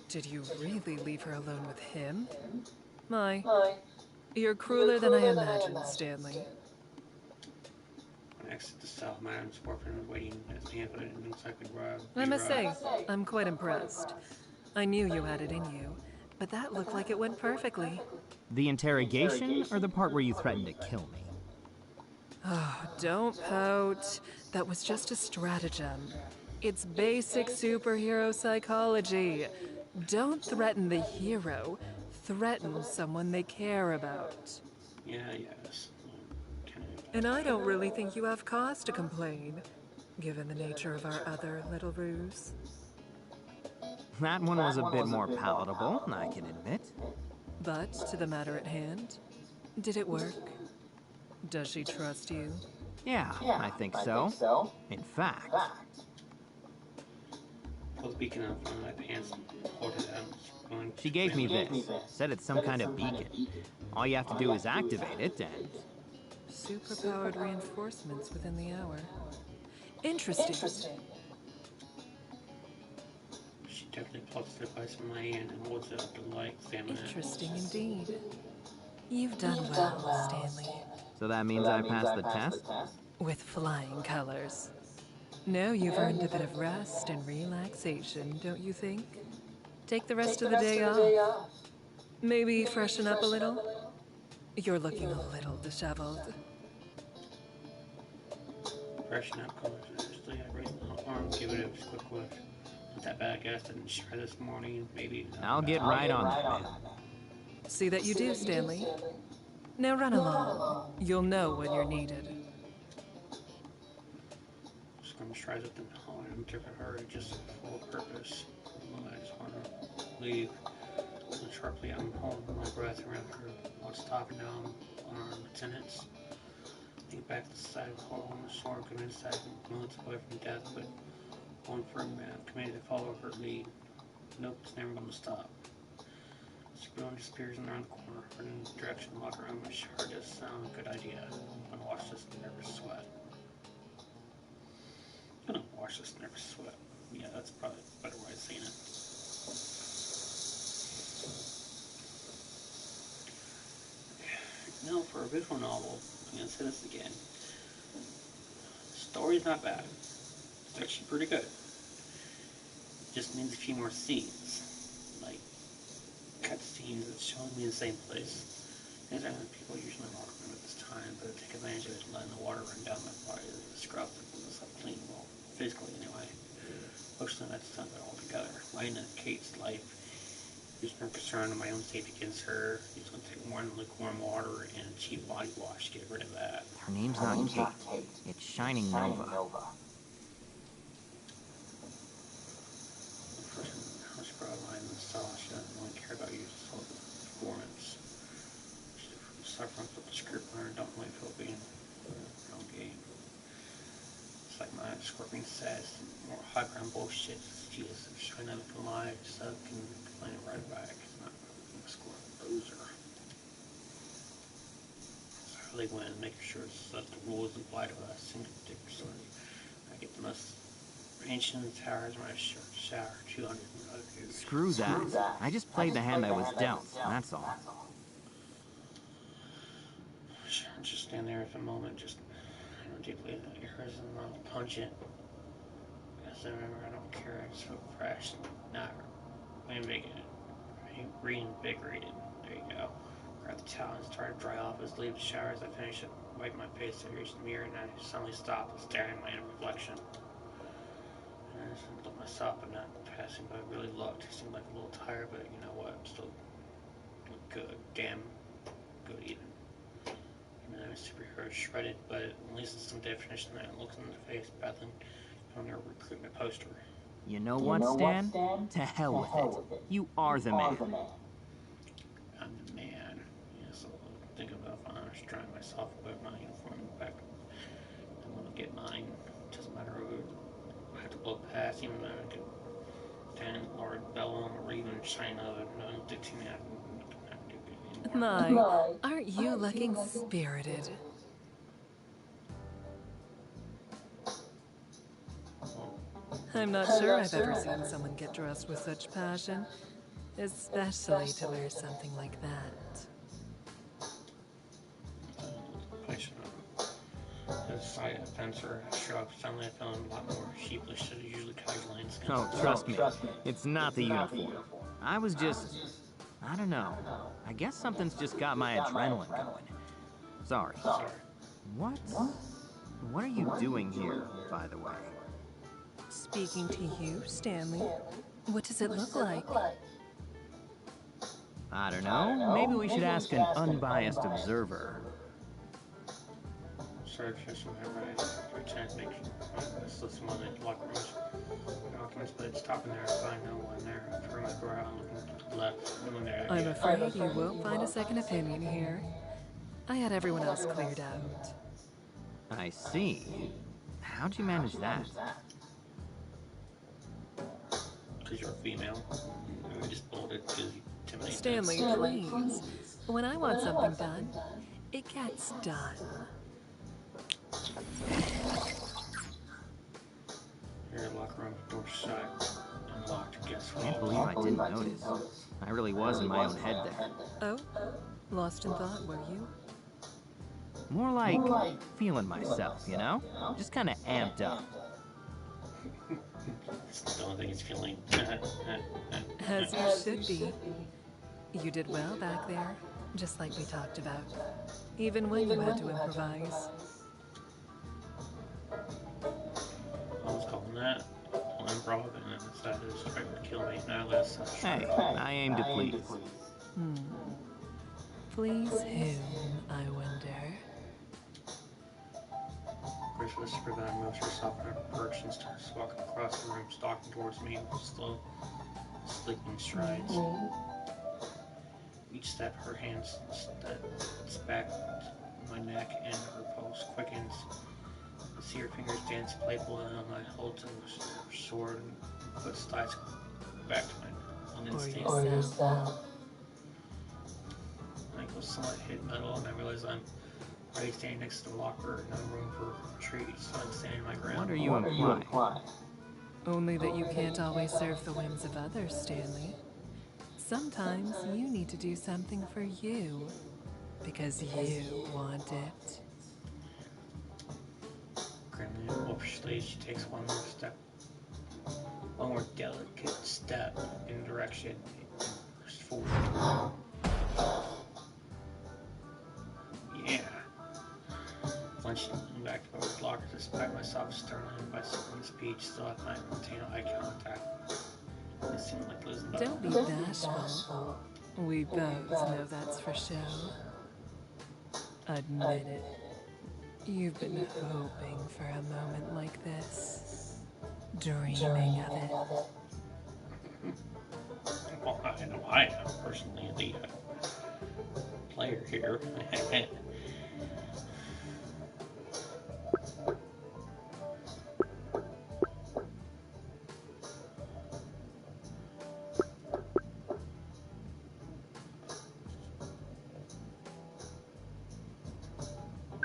Did you really leave her alone with him? My, you're crueler than I imagined, Stanley. When I exit the cell, Madam's boyfriend waiting as the input and looks like I must say, I'm quite impressed. I knew you had it in you, but that looked like it went perfectly. The interrogation or the part where you threatened to kill me? Oh, don't pout. That was just a stratagem. It's basic superhero psychology. Don't threaten the hero. Threaten someone they care about. Yeah, yes. And I don't really think you have cause to complain, given the nature of our other little ruse. That one was a bit more palatable, I can admit. But to the matter at hand, did it work? Does she trust you? Yeah, I think so. In fact... I was beacon up on my pants and pulled it out. She gave me this. Said it's some kind of beacon. All you have to do is activate it and... Superpowered reinforcements within the hour. Interesting. She definitely plucks the device from my hand and holds it up to the light, examining it. Interesting indeed. You've done well, Stanley. So that means I passed the test? With flying colors. Now you've earned a bit of rest and relaxation, don't you think? Take the rest of the day off. Maybe freshen up a little? You're looking a little disheveled. Freshen up, cautiously. I raise my arm, give it a quick whiff. Not that bad, I guess. I didn't try this morning. Maybe. I'll get right on that, man. See that you do, Stanley. Now run along. You'll know when you're needed. Scrum strides up the hall in a different hurry, just full of purpose. I just want to leave. And sharply, I'm holding my breath around her while stopping down on our lieutenants. Think back to the side of the hole on the shore, convinced that I'm moments away from death, but one firm man committed to follow her lead. Nope, it's never going to stop. Spoon disappears around the corner, running in the direction of the locker room, which sure does sound a good idea. I'm gonna watch this nervous sweat. I'm gonna watch this nervous sweat. Yeah, that's probably a better way of saying it. Now, for a visual novel, I'm gonna say this again. The story's not bad. It's actually pretty good. It just needs a few more scenes. Like, cutscenes that's showing me the same place. These are the people usually walk around at this time, but I take advantage of it and letting the water run down my body to scrub this up clean, well, physically anyway. Fortunately, that's not that altogether. Lying in Kate's life, there's no concern of my own safety against her. It's going to take more than lukewarm water and a cheap body wash to get rid of that. Her name's not Kate. It's Shining Nova. She doesn't really care about your performance. She's suffering with the script on her, don't really feel being her own game. It's like my scorpion says, more high ground bullshit. She is trying to look alive, so I can complain right back. It's not a score loser. So I really win, making sure that the rules apply to us and particularly I get the most ancient towers when I shower 200 views. Screw that. I just played the hand I was dealt, that's all. Just stand there for a moment, just deeply. It hurts and I'll punch it. Because I remember I don't care. It's so fresh. Not reinvigorated. There you go. Grab the towel and start to dry off as leave the shower. As I finish it, wipe my face. I reach the mirror and I suddenly stop and stare at my inner reflection. And I just look myself, but not passing, but I really looked. I seemed like a little tired, but you know what? I'm still good. Damn good even. Even though I'm superhero shredded, but at least it's some definition that looks in the face, battling on their recruitment poster. You know what, Stan? To hell with it. You are the man. I'm the man. Yeah, so thinking about if I'm just trying myself with my uniform back. I'm gonna get mine. Doesn't matter who I have to blow past, even though I could Dan or Bellum or even China, no dictating me. My, aren't you looking spirited? I'm not sure I've ever seen someone get dressed with such passion, especially to wear something like that. I should side fence or shrub. Suddenly I felt a lot more sheepish than usually casual skins. Oh, trust me. It's not the uniform. I was just... I don't know. I guess something's just got my adrenaline going. Sorry. What are you doing here, by the way? Speaking to you, Stanley. What does it look like? I don't know. Maybe we should ask an unbiased observer. Sorry for some I pretend to make this list one in the locker rooms. Documents, but it's stopping there. I find no one there. I turn my door out and looking to the left. No one there. I'm afraid you won't find a second opinion here. I had everyone else cleared out. I see. How'd you manage that? Because you're a female. We just bolted because you intimidate. Stanley, please. When I want something done, it gets done. Your locker room door shut, unlocked. Guess what? Can't believe I didn't notice. I really was in my own head there. Oh? Lost in thought, were you? More like feeling myself, you know? Just kind of amped up. It's the only thing he's feeling. As you should be. You did well back there, just like we talked about. Even when you had to improvise. I was calling that improv, and then decided to try to kill me. Now that's Hey, I aim to please. Please whom, I wonder? Grace to prevent moves herself in her perch and starts walking across the room, stalking towards me with slow, sleeping strides. Each step, her hands steps back my neck and her pulse quickens. I see her fingers dance playful and I hold to her sword and put slides back to my own instinct. Or yourself. I go somewhat hit metal and I realize I'm already standing next to the locker, no room for retreat, so I'm standing my ground. What are you implying? Only that you can't always serve the whims of others, Stanley. Sometimes you need to do something for you, because you want it. Grimly and wolfishly, she takes one more delicate step in the direction and pushes forward. Yeah. Flinching back to the locker, despite myself sternly by someone's speech, still I might maintain eye contact. It seemed like losing the Don't be bashful. We both know that's for show. Admit it. You've been hoping for a moment like this. Dreaming of it. Well, I know I am personally the player here.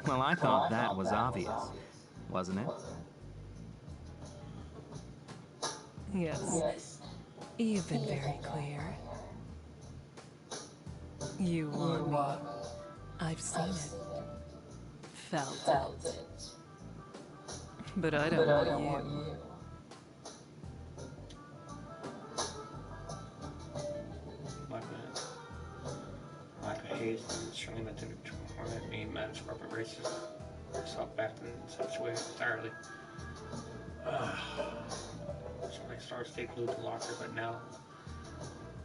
Well, I thought that was obvious, wasn't it? Yes. You've been very clear. You want me. I've seen it. Felt it. But I don't want you. Lack of haste and certainly meant to torment me, manage corporate races. Myself back in such a way entirely. So my stars stay glued to the locker, but now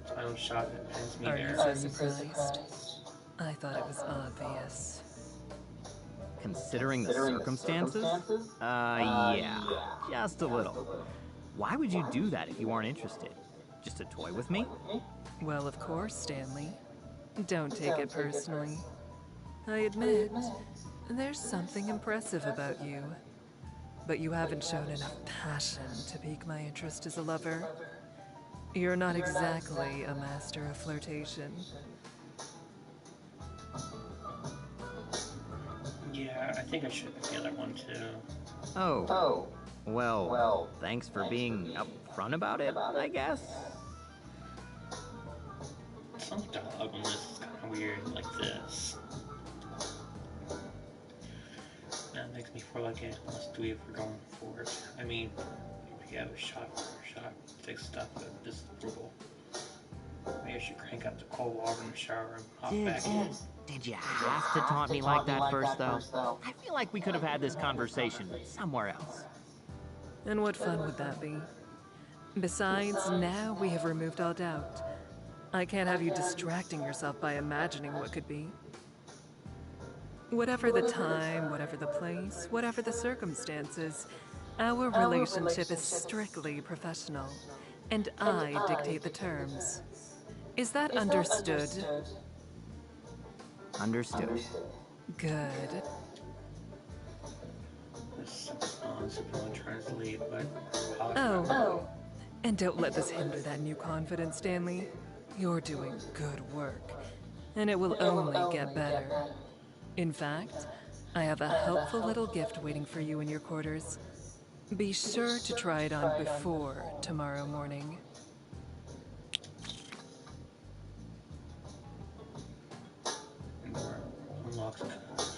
it's my own shot that pins me Are there. you so surprised? I thought it was obvious. Considering the circumstances? Yeah. Just a little. Why would you do that if you aren't interested? Just a toy with me? Well, of course, Stanley. Don't take it personally. I admit, there's something impressive about you. But you haven't shown enough passion to pique my interest as a lover. You're not exactly a master of flirtation. Yeah, I think I should pick the other one too. Oh. Well, thanks for being upfront about it, I guess. Some dialogue on this is kind of weird, like this. That makes me feel like it must do it for going forward. I mean, if you have a shot, take stuff, but this is brutal. Maybe I should crank up the cold water in the shower and hop back in. Did you have to taunt me like that first, though? I feel like we could have had this conversation somewhere else. And what fun would that be? Besides, now we have removed all doubt. I can't have you distracting yourself by imagining what could be. Whatever the time, whatever the place, whatever the circumstances, our relationship is strictly professional, and I dictate the terms. Is that understood? Understood. Good. This Superman tries to leave, but Oh, and don't let this hinder that new confidence, Stanley. You're doing good work, and it will only get better. In fact, I have a helpful little gift waiting for you in your quarters. Be sure to try it on before tomorrow morning. unlocks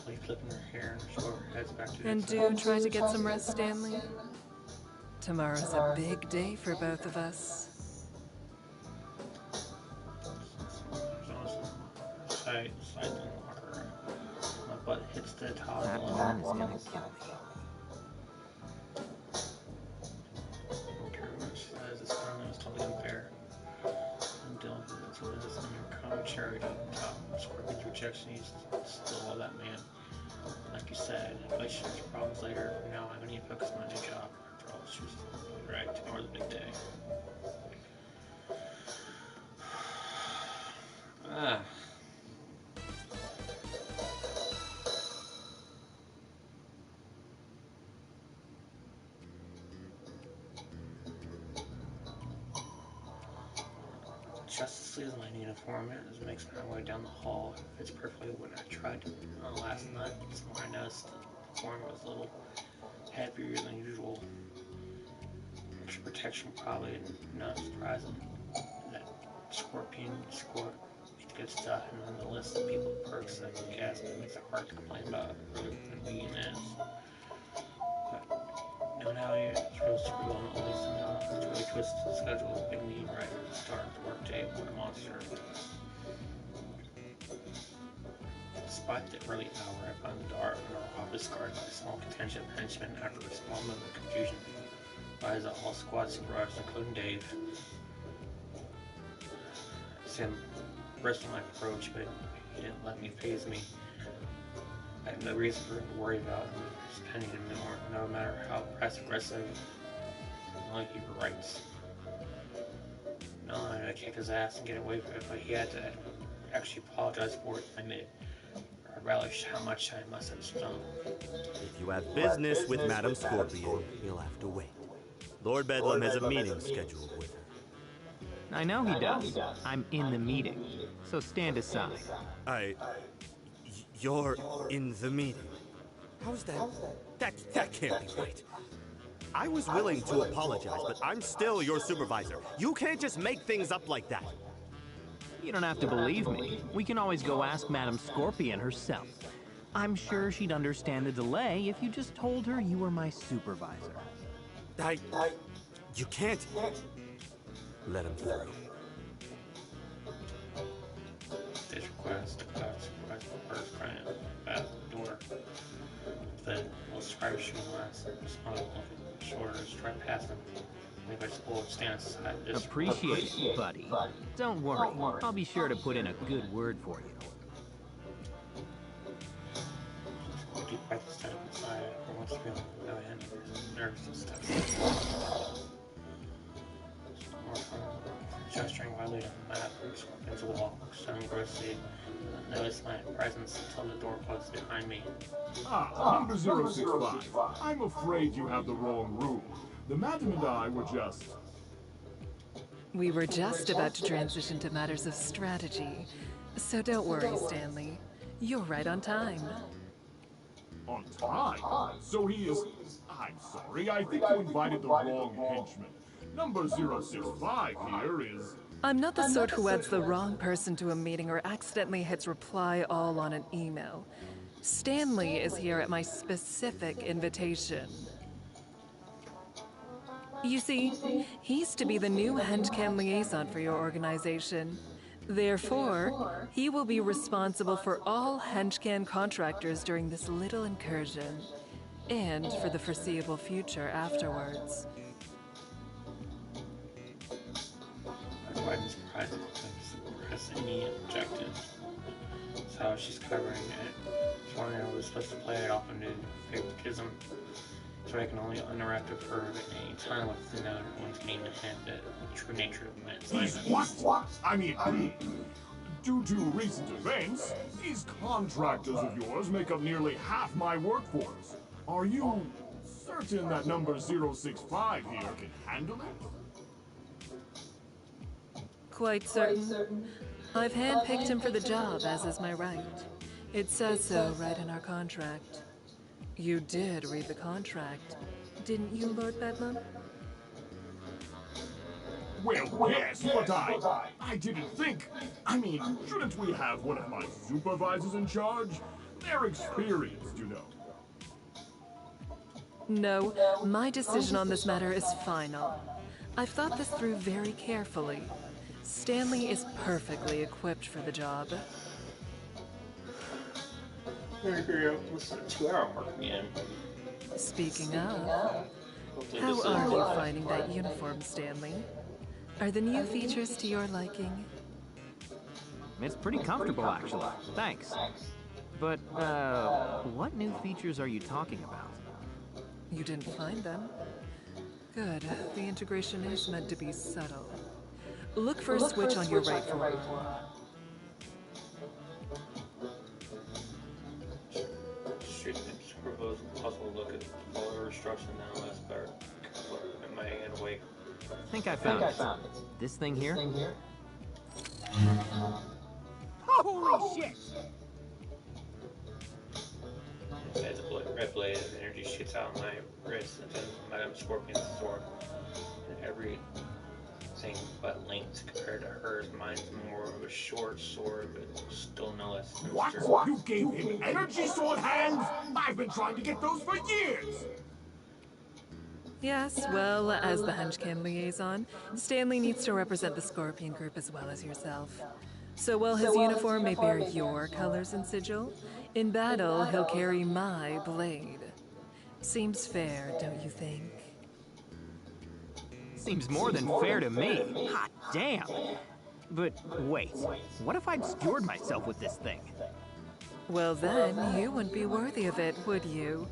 play flipping her hair and her heads back to And do try to get some rest, Stanley. Tomorrow's a big day for both of us. Sight unlocker. My butt hits the tile. That woman is gonna kill me. Says it's totally unfair. I'm dealing with it. So this is your common charity. Scorpion's rejection, he's still all that man. Like you said, relationships problems later. For now, I need to focus on my new job. After all, she's right. Tomorrow's the big day. Justice League's my uniform as it makes my way down the hall. It fits perfectly when I tried last night. Somewhere I noticed the form was a little heavier than usual. Extra protection probably not surprising. That Scorpion scored the good stuff, and then the list of people perks that you guess that makes it hard to complain about really being this. But now it's real super long, only somehow it's really twisted the schedule. Big need right at the start of the workday. What a monster. Despite the early hour, I find the door in our office guarded by a small contingent of henchmen. After a small moment of confusion, by the all squad supervisors, including Dave. Sam brushed my approach, but he didn't let me phase me. I have no reason for him to worry about him spending him anymore, no matter how aggressive, like he writes. No, I kicked his ass and get away from it, but he had to actually apologize for it. I admit, I relish how much I must have stung. If you have business with Madame Scorpion, you'll have to wait. Lord Bedlam has a meeting scheduled with her. I know he does. I'm in the meeting, so stand aside. You're in the meeting. How's that? That can't be right. I was willing to apologize, but I'm still your supervisor. You can't just make things up like that. You don't have to believe me. We can always go ask Madame Scorpion herself. I'm sure she'd understand the delay if you just told her you were my supervisor. You can't let him through. This request to supervise the first crying at the door. Then we'll describe shooting last. Respond shorter, straight past him. Maybe I just will stand aside. Appreciate it, buddy. Don't worry. I'll be sure to put in a good word for you. Deep breath instead of inside. Or once feeling no hand, nerves and stuff. Gesturing wildly on the map, Scorpion's wall, showing grossly. Notice my presence until the door closed behind me. Number 065. I'm afraid you have the wrong room. The madam and I were just... We were just about to transition to matters of strategy. So don't worry, Stanley. You're right on time. On time? So he is... I'm sorry, I think you invited the wrong henchman. Number 065 here is... I'm not the sort who adds the wrong person to a meeting or accidentally hits reply all on an email. Stanley is here at my specific invitation. You see, he's to be the new Henchman liaison for your organization. Therefore, he will be responsible for all Henchman contractors during this little incursion, and for the foreseeable future afterwards. I'm surprised at any objectives. So she's covering it. Florian was supposed to play it off a new favoritism, so I can only interact with her at any time with the known one's getting to hand the true nature of my assignment. What? I mean, due to recent events, these contractors of yours make up nearly half my workforce. Are you certain that number 065 here can handle it? Quite certain. I've handpicked him for the job, as is my right. It says so right in our contract. You did read the contract, didn't you, Lord Bedlam? Well, yes, but I didn't think. I mean, shouldn't we have one of my supervisors in charge? They're experienced, you know. No, my decision on this matter is final. I've thought this through very carefully. Stanley is perfectly equipped for the job. What's the 2-hour mark again? Speaking of, how are you finding that uniform, Stanley? Are the new features to your liking? It's pretty comfortable, actually. Thanks. But, what new features are you talking about? You didn't find them? Good. The integration is meant to be subtle. Look for a switch on your right forward. Shoot, propose a possible look at the follower instruction now. That's better. Am I hand awake? I think I found it. This thing here? Holy shit! As a red blade of energy shoots out my wrist and then Madame Scorpion's sword. And everything but linked compared to hers. Mine's more of a short sword, but still no less sinister. What? You gave him energy sword hands? I've been trying to get those for years! Yes, well, as the Henchman liaison, Stanley needs to represent the Scorpion group as well as yourself. So while his uniform may bear your colors and sigil, in battle he'll carry my blade. Seems fair, don't you think? Seems more than fair to me. Hot damn! But wait, what if I'd skewered myself with this thing? Well then, you wouldn't be worthy of it, would you?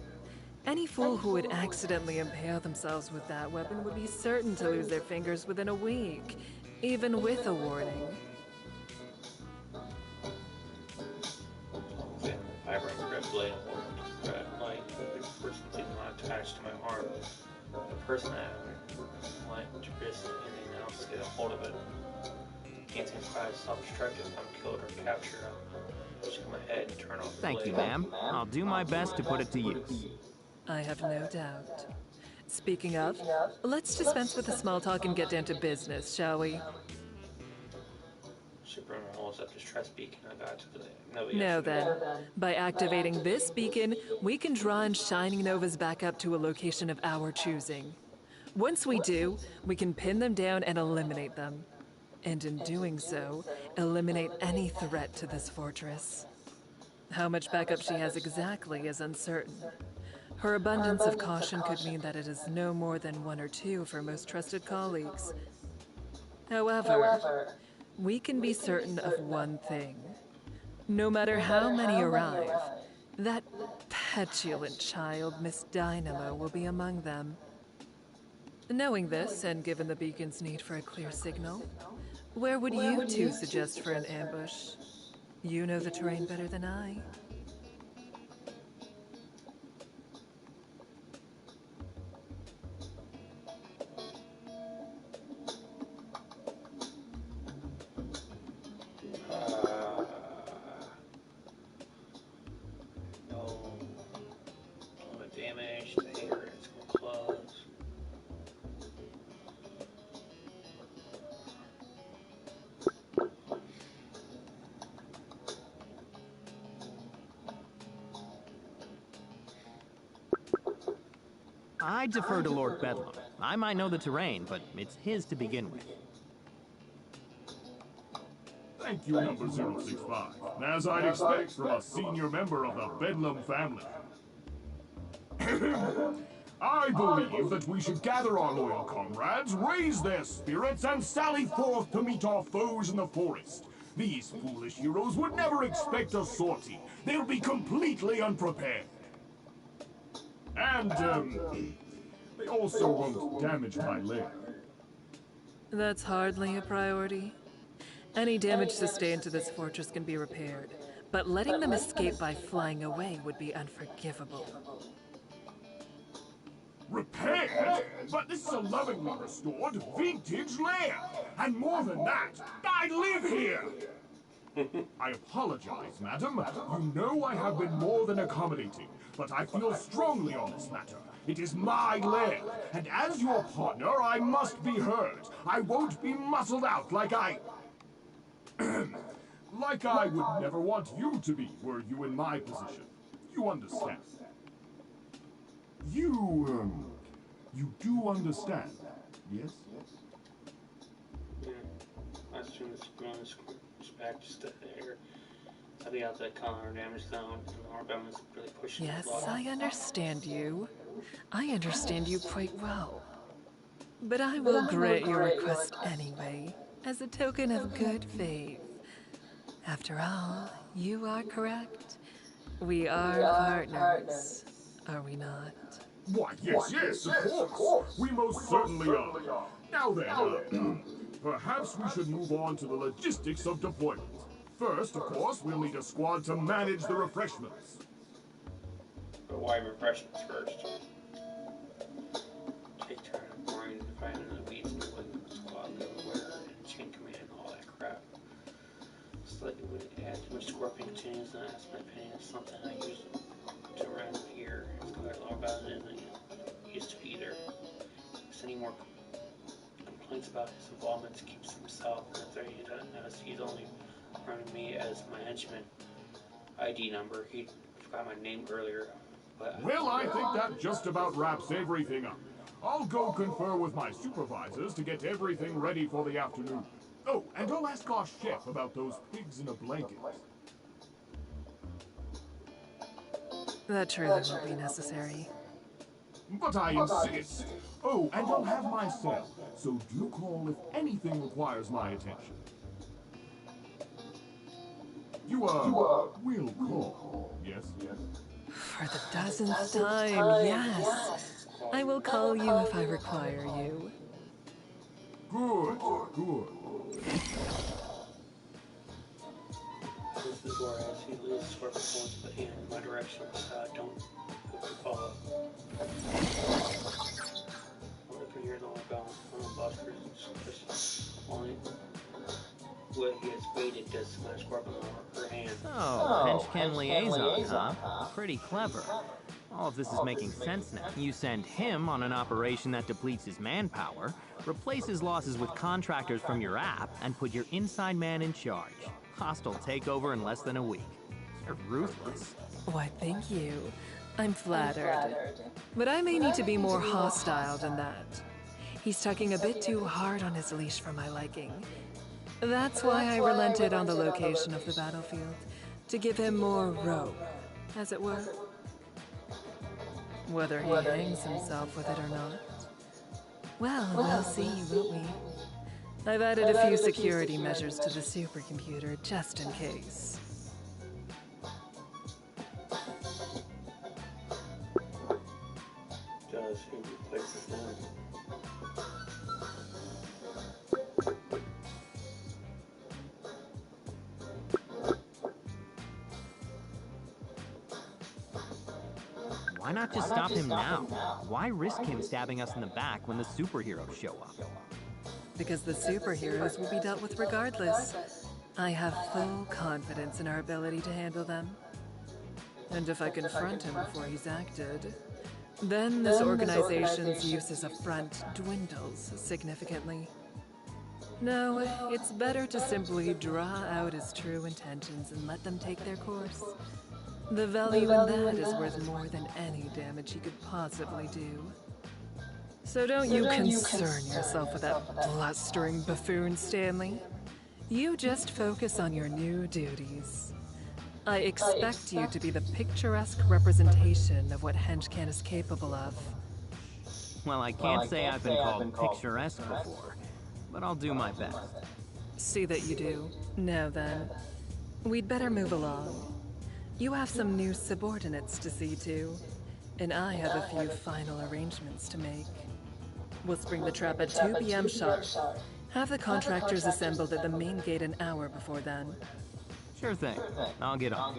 Any fool who would accidentally impale themselves with that weapon would be certain to lose their fingers within a week, even with a warning. Vibrant red blade red light. The person did not attach to my arm. The person I like to risk anything else to get a hold of it. Can't seem quite self-destructive if I'm killed or captured. I'll shake my head and turn off the Thank blade. you, ma'am. I'll do my best to put it to use. I have no doubt. Speaking of, let's dispense with the small talk and get down to business, shall we? She brought my whole controls that distress beacon I got to the Nova Now yesterday. then, by activating this beacon, we can draw in shining novas back up to a location of our choosing. Once we do, we can pin them down and eliminate them. And in doing so, eliminate any threat to this fortress. How much backup she has exactly is uncertain. Her abundance of caution could mean that it is no more than 1 or 2 of her most trusted colleagues. However, we can be certain of one thing. No matter how many arrive, that petulant child, Miss Dynamo, will be among them. Knowing this, and given the beacon's need for a clear signal, where would you two suggest for an ambush? You know the terrain better than I. No damage. The hanger is going to close. I defer to Lord Bedlam. I might know the terrain, but it's his to begin with. Thank you, number 065. As I'd expect from a senior member of the Bedlam family. I believe that we should gather our loyal comrades, raise their spirits, and sally forth to meet our foes in the forest. These foolish heroes would never expect a sortie. They'll be completely unprepared. And, they also won't damage my lair. That's hardly a priority. Any damage sustained to this fortress can be repaired, but letting them escape by flying away would be unforgivable. Repaired? But this is a lovingly restored, vintage lair! And more than that, I live here! I apologize, madam. You know I have been more than accommodating, but I feel strongly on this matter. It is my lair, and as your partner, I must be heard. I won't be muscled out like I would never want you to be, were you in my position. You understand. You do understand, yes? Yeah. Let's turn this back just a hair. I'll be out that color damage zone, and Alabama's really pushing Yes, the block. I understand you. I understand you quite well. But I will grant your request anyway, as a token of good faith. After all, you are correct. We are partners, are we not? Why, yes, of course. We most certainly are. Now then, perhaps we should move on to the logistics of deployment. First, of course, we'll need a squad to manage the refreshments. But why refreshments first? Take turn of boring and finding the weeds and the squad everywhere and chain command and all that crap. Slightly would add too much scorpion continues and ask my opinion. It's something I use to run here. It's quite a lot about it and I used to either. Is any more complaints about his involvement to keep himself and if he doesn't notice he's only running me as my henchman ID number. He forgot my name earlier. But Well, I think that just about wraps everything up. I'll go confer with my supervisors to get everything ready for the afternoon. Oh, and I'll ask our chef about those pigs in a blanket. That truly won't be necessary. But I insist. Oh, and I'll have my cell, so do call if anything requires my attention. You will call, yes? For the dozenth time, yes. I will call you if I require you. Good. this is where I see lose scorpion points, but in my direction, don't follow. I'm looking here, the only balance on Buster's only what he has waited does smash scorpion over her hand. Oh, Henchman liaison, huh? Pretty clever. All of this is making sense now. You send him on an operation that depletes his manpower, replace his losses with contractors from your app, and put your inside man in charge. Hostile takeover in less than a week. They're ruthless. Why, thank you. I'm flattered. But I may need to be more hostile than that. He's tugging a bit too hard on his leash for my liking. That's why I relented on the location of the battlefield, to give him more rope, as it were. Whether he hangs himself with it or not. Well, we'll see, won't we? I've added a few security measures to the supercomputer, just in case. Does who replaces them? Why not just stop him now? Why risk him stabbing us in the back when the superheroes show up? Because the superheroes will be dealt with regardless. I have full confidence in our ability to handle them. And if I confront him before he's acted, then this organization's use as a front dwindles significantly. No, it's better to simply draw out his true intentions and let them take their course. The value in that is worth more than any damage he could possibly do. So don't you concern yourself with that blustering buffoon, Stanley. You just focus on your new duties. I expect you to be the picturesque representation of what Henchman is capable of. Well, I can't say I've been called picturesque before, but I'll do my best. See that you do. Now then, we'd better move along. You have some new subordinates to see to, and I have a few final arrangements to make. We'll spring the trap at 2 p.m. sharp. Have the contractors assembled at the main gate an hour before then. Sure thing. I'll get on.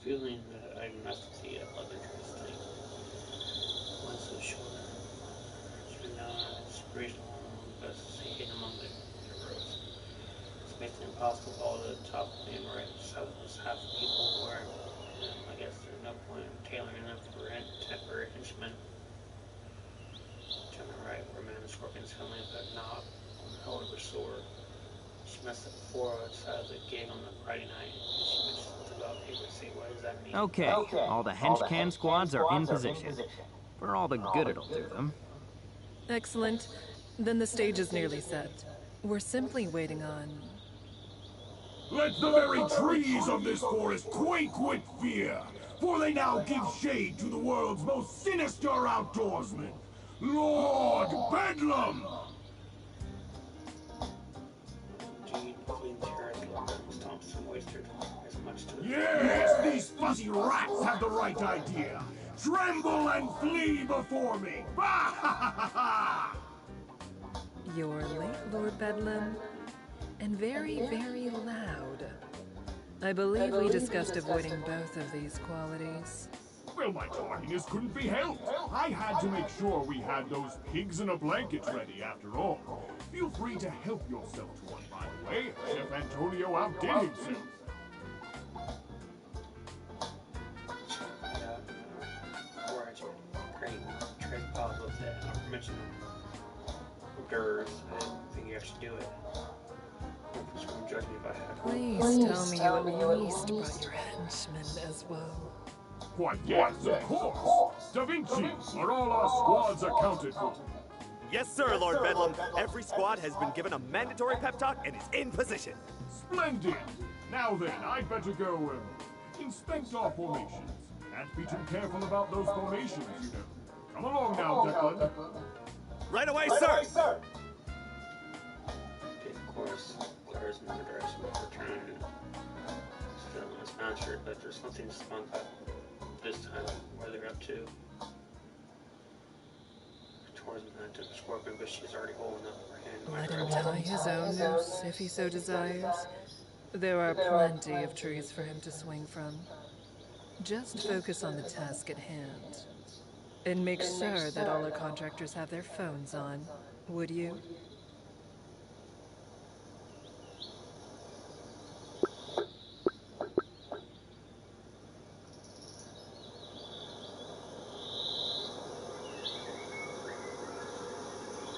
Feeling that I must see a love interest thing. Once so short. It's been known as reasonable among us to hidden among the rows. It's makes it impossible for all the top name right. So it's half the people who are, I guess there's no point in tailoring them for temporary henchmen. To the right, where man and scorpions suddenly put a knob on the hell of her sword. She messed up before outside of the gig on the Friday night. She mentioned something about paper. Say, what does that mean? Okay, all the henchman squads are in position. For all the good it'll do them. Excellent. Then the stage is nearly set. We're simply waiting on... Let the very trees of this forest quake with fear, for they now give shade to the world's most sinister outdoorsman, Lord Bedlam! Yes, these fuzzy rats have the right idea. Tremble and flee before me! You're late, Lord Bedlam. And very, very loud. I believe we discussed avoiding both of these qualities. Well, my tardiness couldn't be helped. I had to make sure we had those pigs in a blanket ready after all. Feel free to help yourself to one, by the way. Chef Antonio outdid himself. Great. Trade pause with that. I mentioned Gers. I didn't think you actually do it. Don't judge me if I have. Please tell me you at least brought your henchmen as well. Why, yes, of course. Da Vinci, are all our squads accounted for? Yes, sir, Lord Bedlam. Every squad has been given a mandatory pep talk and is in position. Splendid. Now then, I'd better go, inspect our formations. Can't be too careful about those formations, you know. Come along now, Declan. Right away, sir! Okay, of course, there's another direction of return. Still it's mastered, but there's something spunk up this time where they're up to. Towards the scorpion, but she's already holding up her hand. Let him tie his own noose if he so desires. There are plenty of trees for him to swing from. Just focus on the task at hand. And make sure that all our contractors have their phones on. Would you?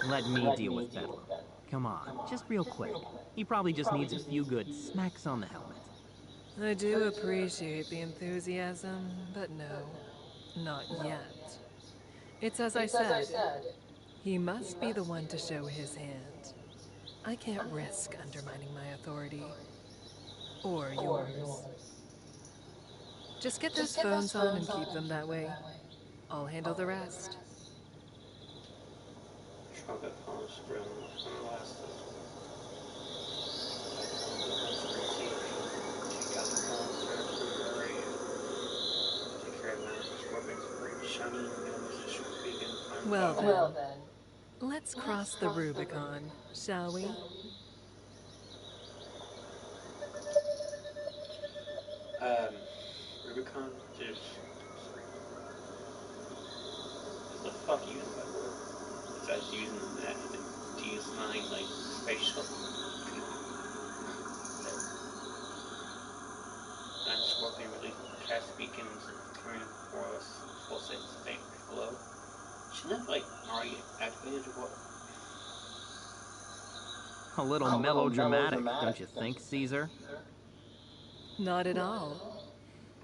Let me deal with Bedlam. Come on, just real quick. He probably just needs a few good smacks on the helmet. I do appreciate the enthusiasm, but no, not yet. It's as I said, he must be the one to show his hand. I can't risk undermining my authority. Or yours. Just get those phones on and keep them that way. I'll handle the rest. Trumpet phones room from the last of take out the phones that are through the area. Take care of the scorpions for shiny and beacon. Well then, let's cross the Rubicon, shall we? Rubicon, just the fuck you using that word? Besides using that DS9 like spaceship and Scorpion releasing cast beacons and clearing for us full sets below. Shouldn't that like already activated or what? A little melodramatic, don't you think, Caesar? Not at all.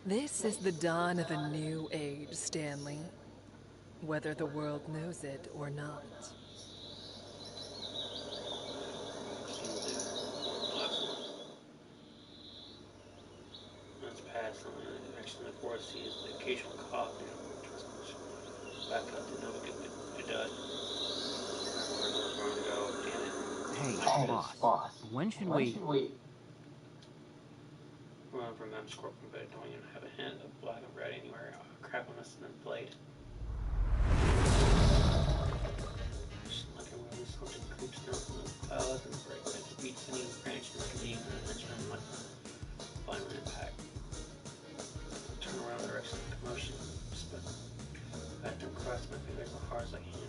This is the dawn of a new age, Stanley. Whether the world knows it or not. Months pass and the action of the forest sees the occasional cough back up to know what it does. Where it's going to go, damn it. Hey, boss. When should we... Run from that scorpion, but I don't even have a hint of black and red anywhere. Oh, crap, I must have been played. Just looking where this hunting creeps down from the clouds and break like speed sending branches like leaves and Henchman like violent impact. Turn around the direction of commotion. But I have to cross my fingers as hard as I can.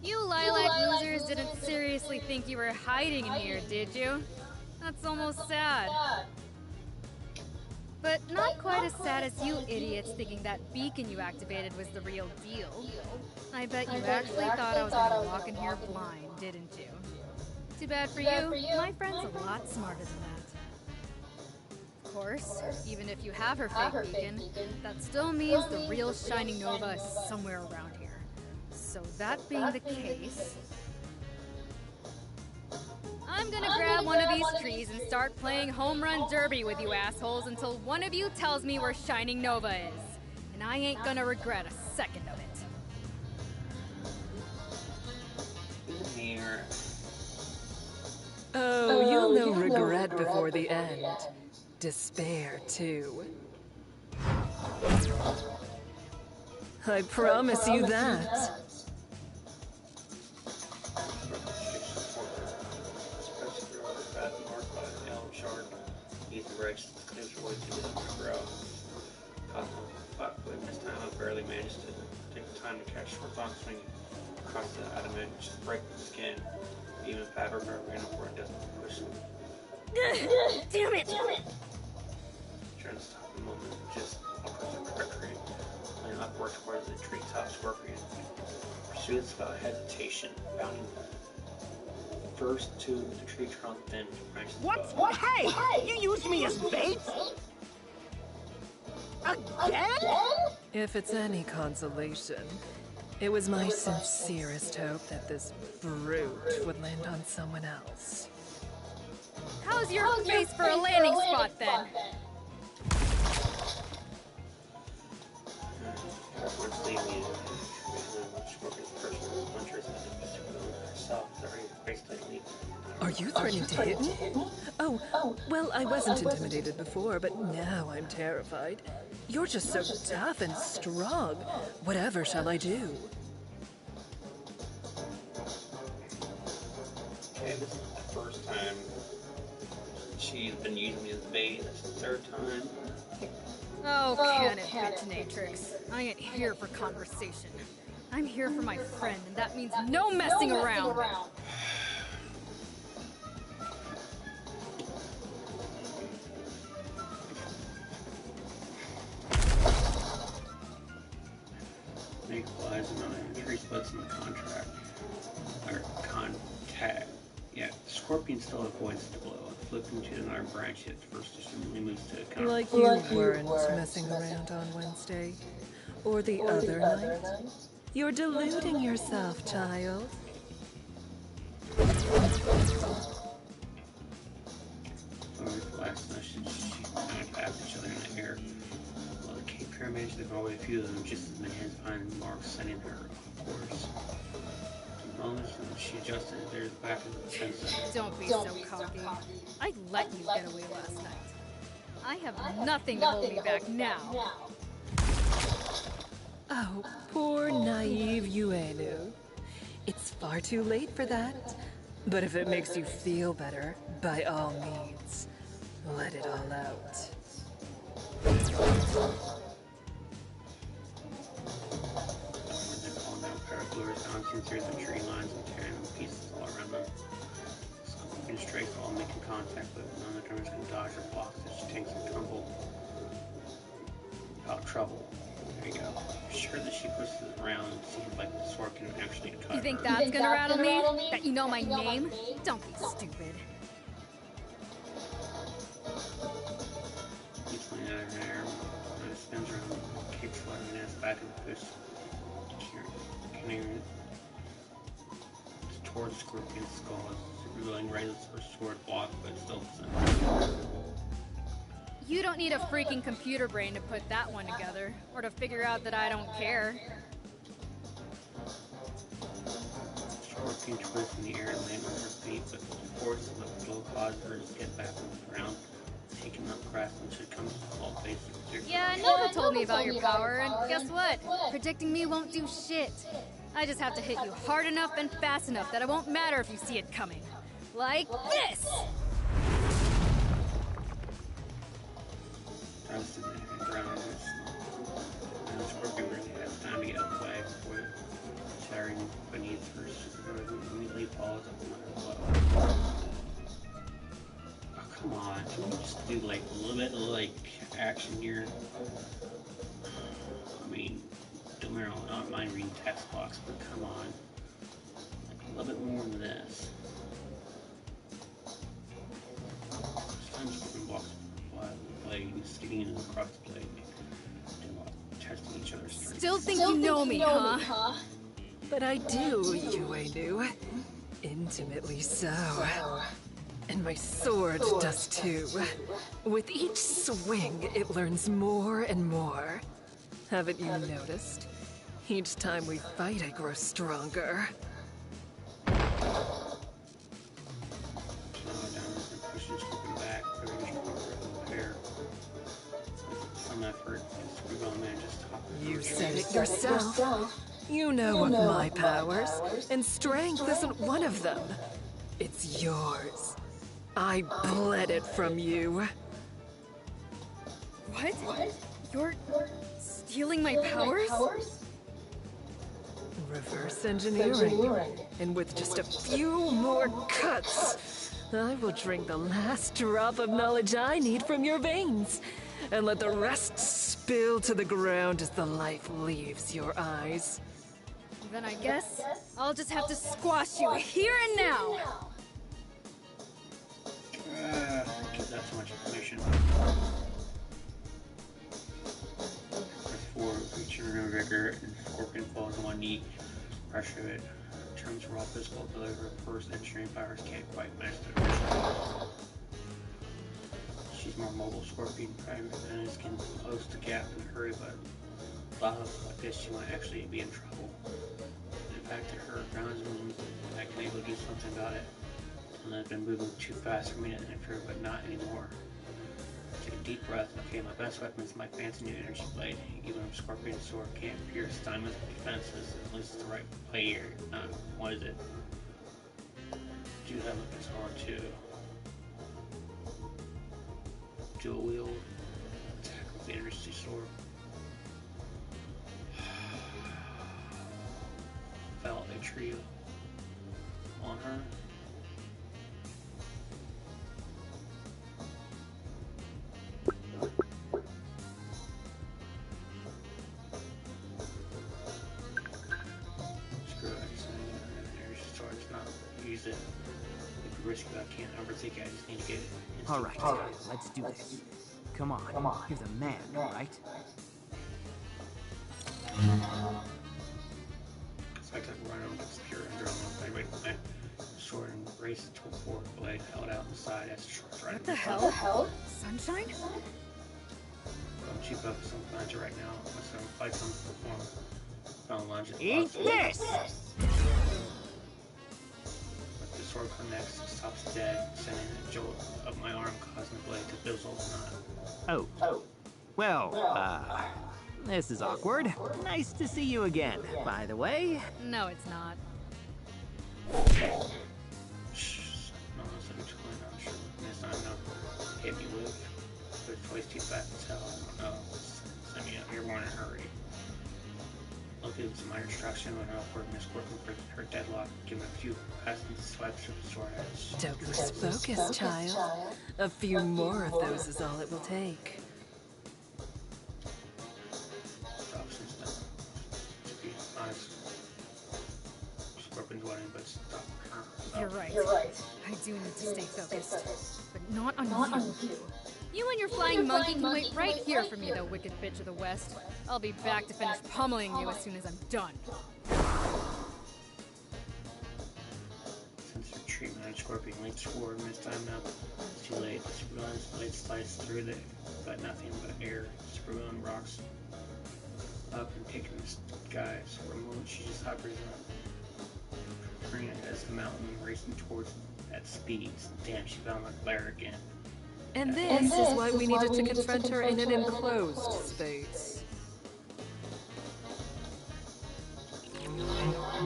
You lilac losers didn't seriously think you were hiding in here, did you? That's almost sad. But not quite as sad as you idiots thinking that beacon you activated was the real deal. I bet you actually thought I was gonna walk in here blind, didn't you? Too bad for you. My friend's a lot smarter than that. Of course, even if you have her fake beacon, that still means the real Shining Nova is somewhere around here. So that being the case... I'm gonna grab one of these trees and start playing home run derby with you assholes until one of you tells me where Shining Nova is. And I ain't gonna regret a second of it. Mirror. Oh, you'll know regret before the end. Despair, too. I promise you that. This time I barely managed to take the time to catch short on swing across the adamant, just break the skin. Even fabric I ran for and doesn't push. Damn it! Trying to stop the moment, just upwards the trajectory, and upward towards the treetop scorpion. Pursuits without hesitation, bounding first to the tree trunk, then branches above. What? Hey! You used me as bait? Again? If it's any consolation, it was my sincerest hope that this brute would land on someone else. How's your face for a landing spot, then? Once leaving you, scorpion's personal hunters herself, already basically. Are you threatening to hit me? Oh, well, I wasn't intimidated before, but now I'm terrified. You're just so tough and strong. Whatever shall I do? Okay, this is the first time she's been using me as bait. That's the third time. Oh, can it, Bitchinatrix? I ain't here for conversation. I'm here for my friend, and that means no messing around. Make flies and tree splits in the contract. Or contact. Yeah, the scorpion still avoids the blow. Flipping to another branch, it first assumably moves to a counter. Like you weren't messing around on Wednesday. Or the other night. You're deluding yourself, child. Last night, she kind of passed each other in the air. Well, the Cape Pyramids, there are always a few of them, just as many as fine marks sending her off course. Moments when she adjusted their back of the fence. Don't be so cocky. I let you get away last night. I have nothing to hold me back now. Oh, poor naive Uenu. It's far too late for that. But if it makes you feel better, by all means, let it all out. Paragliders bouncing through the tree lines and tearing them to pieces all around them. Scorpion strikes while making contact, but none of the drummers can dodge or block as she takes a tumble. Without trouble. There you go. Sure that she pushes it around and seems like the sword can actually cut her. You think that's gonna rattle me? That you know my name? Don't be stupid. Keeps laying out of her hair, and it spins around, kicks flying ass back and pushes. Towards Scorpion's skull, revealing raises her sword block, but still doesn't. You don't need a freaking computer brain to put that one together, or to figure out that I don't care. Scorpion twists in the air and lands on her feet, but the force of the blow causes her to get back on the ground, taking up grass until it comes to a halt base. Yeah, Nova told me about your power, and guess what? Predicting me won't do shit. I just have to hit you hard enough and fast enough that it won't matter if you see it coming. Like this! Toasted and ground and Scorpion really has time to get out of the way before shattering beneath her. She immediately falls up on her blow. Oh, come on. Can we just do like a little bit of like action here? I mean, don't get me wrong, I don't mind reading text box, but come on. Like a little bit more than this. Sometimes Scorpion blocks blade, skidding across the blade, testing each other's strength. Still think you know me, huh? But I do, Uenu. Intimately so. And my sword does too. With each swing, it learns more and more. Haven't you noticed? Each time we fight, I grow stronger. You said it yourself. You know of my powers, and strength isn't one of them. It's yours. I bled it from you. What? You're stealing my powers? Reverse engineering. And with just a few more cuts, I will drink the last drop of knowledge I need from your veins, and let the rest spill to the ground as the life leaves your eyes. Then I guess I'll just have to squash you here and now. Give that so much information. Press 4, reaching her vigor, and Scorpion falls on one knee. Pressure it. Turns her all physical ability, her first engineering powers can't quite match the original. She's more mobile. Scorpion primaries can close the gap in a hurry, but like this, she might actually be in trouble. In fact, her groundsman I can able to do something about it. And I've been moving too fast for me to interfere, but not anymore. Take a deep breath. Okay, my best weapon is my fancy new energy blade. Even if Scorpion's sword can't pierce diamonds defenses, at least it's the right play here. What is it? Do have a sword too. Dual wield. Attack with the energy sword. trio on her. Screw it, I just need to get an energy storage, not use it. If you risk it, I can't overthink it, I just need to get it. Alright, let's do this. Come on, you're the man, right? So I took a run over this pure adrenaline. I raised my sword and raced to a forward blade held out in the side as the short right. What the hell? Sunshine? I'm cheap up some punch right now. I'm gonna fight some perform. Found lunge at the Eat this! But the sword connects, stops dead, sending a jolt up my arm, causing the blade to fizzle. Oh. Well, this is awkward. Nice to see you again, by the way. No, it's not. Shh. No, it's like I'm sure. This time, no. Hit me with. But twice too fast to tell. I don't know. Send me out here, in a hurry. Looking to my instruction when upward misworking for her deadlock, giving a few passing swipes through the sword edge. Don't lose focus, child. A few more of those is all it will take. To be honest, Scorpion's winning, but stop her. You're right. I do need to stay focused. But not on you. You and your flying monkey can wait right here for me, the wicked bitch of the West. I'll be back to finish pummeling you as soon as I'm done. Since your treatment on Scorpion leaps forward and this time now, it's too late. The Supervillain's blade slices through the but nothing but air. Supervillain rocks up and taking the skies. For a moment she just hovers up. Turning as the mountain racing towards at speed. Damn, she found my glare again. And this is why we needed to confront her in an enclosed space.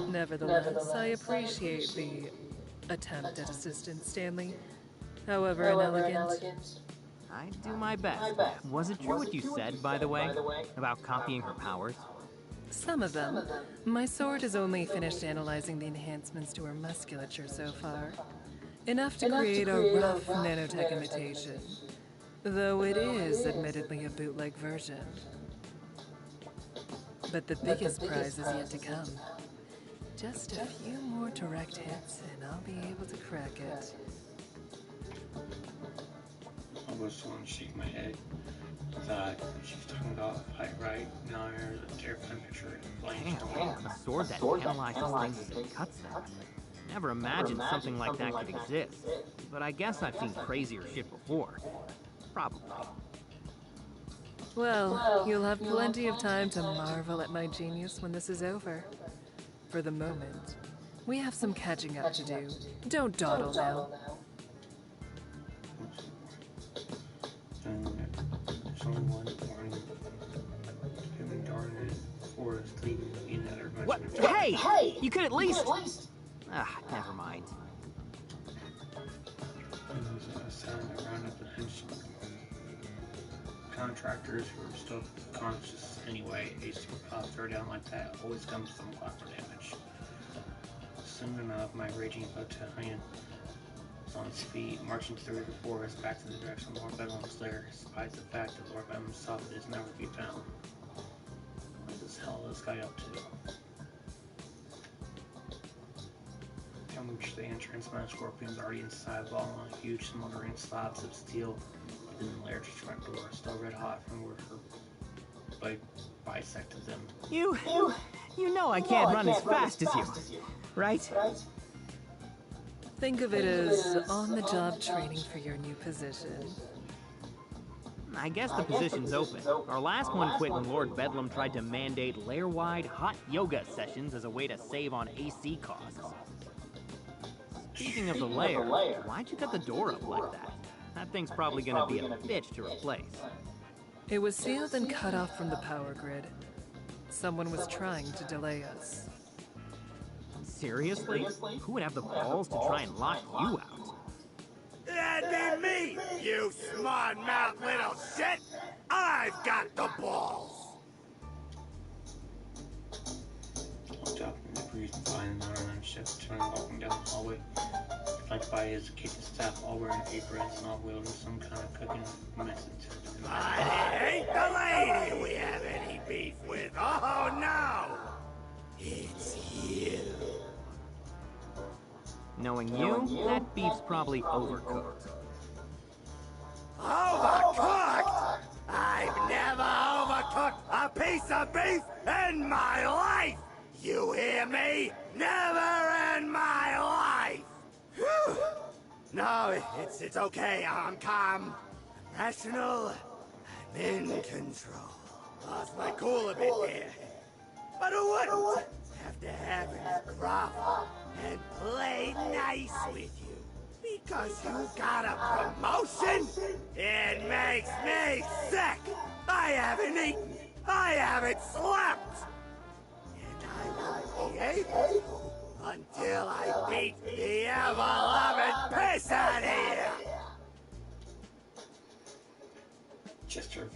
Nevertheless, I appreciate the attempt at assistance, Stanley. However inelegant. I do my best. Was it true what you said, by the way, about copying her powers? Some of them. My sword has only finished analyzing the enhancements to her musculature so far. Enough to create a rough nanotech imitation, though it is admittedly a bootleg version. But the biggest prize is yet to come. Just a few more direct hits and I'll be able to crack it. I was the one to shake my head. Thought she was talking about fight right. Now I heard a terrifying picture of flames. Damn, a sword that analyzes things and cuts them. Never imagined something like that could exist. But I guess I've seen crazier shit before. Probably. Well, you'll have plenty of time to marvel at my genius when this is over. For the moment, we have some catching up to do. Don't dawdle now. There's only one warning. Human darn it. Forest leaving in other What? Hey! You could at least... Ah, never mind. There was a sound around at the Henchman. Contractors who are still conscious anyway, a throw down like that always comes from collateral damage. Soon enough, my raging battalion was on its feet, marching through the forest back to the direction of Lord Bedlam's lair, despite the fact that Lord Bedlam himself is never to be found. What the hell is this guy up to? Reached the entrance, my scorpions already inside, falling on huge smoldering slabs of steel within the lair's front door, still red hot from where her blade bisected them. You know I can't run as fast as you, right? Think of it as on-the-job training for your new position. I guess the position's open. Our last one quit when Lord Bedlam tried to mandate lair-wide hot yoga sessions as a way to save on AC costs. Speaking of the lair, why'd you cut the door up like that? That thing's probably gonna be a bitch to replace. It was sealed and cut off from the power grid. Someone was trying to delay us. Seriously? Who would have the balls to try and lock you out? That'd be me, you smart-mouthed little shit! I've got the balls! Looked up and reason behind the running shift, turning walking down the hallway, flanked by his kitchen staff, all wearing aprons and all wielding some kind of cooking method. But it ain't the lady we have any beef with. Oh no! It's you. Knowing you, that beef's probably overcooked. Overcooked? I've never overcooked a piece of beef in my life! You hear me? Never in my life! Whew. No, it's okay. I'm calm. I'm rational. I'm in control. Lost my cool a bit there. But who wouldn't? After having a gruff and play nice with you. Because you got a promotion? It makes me sick! I haven't eaten! I haven't slept! And I won't be able to until I beat the ever-loving piss out of here! Chester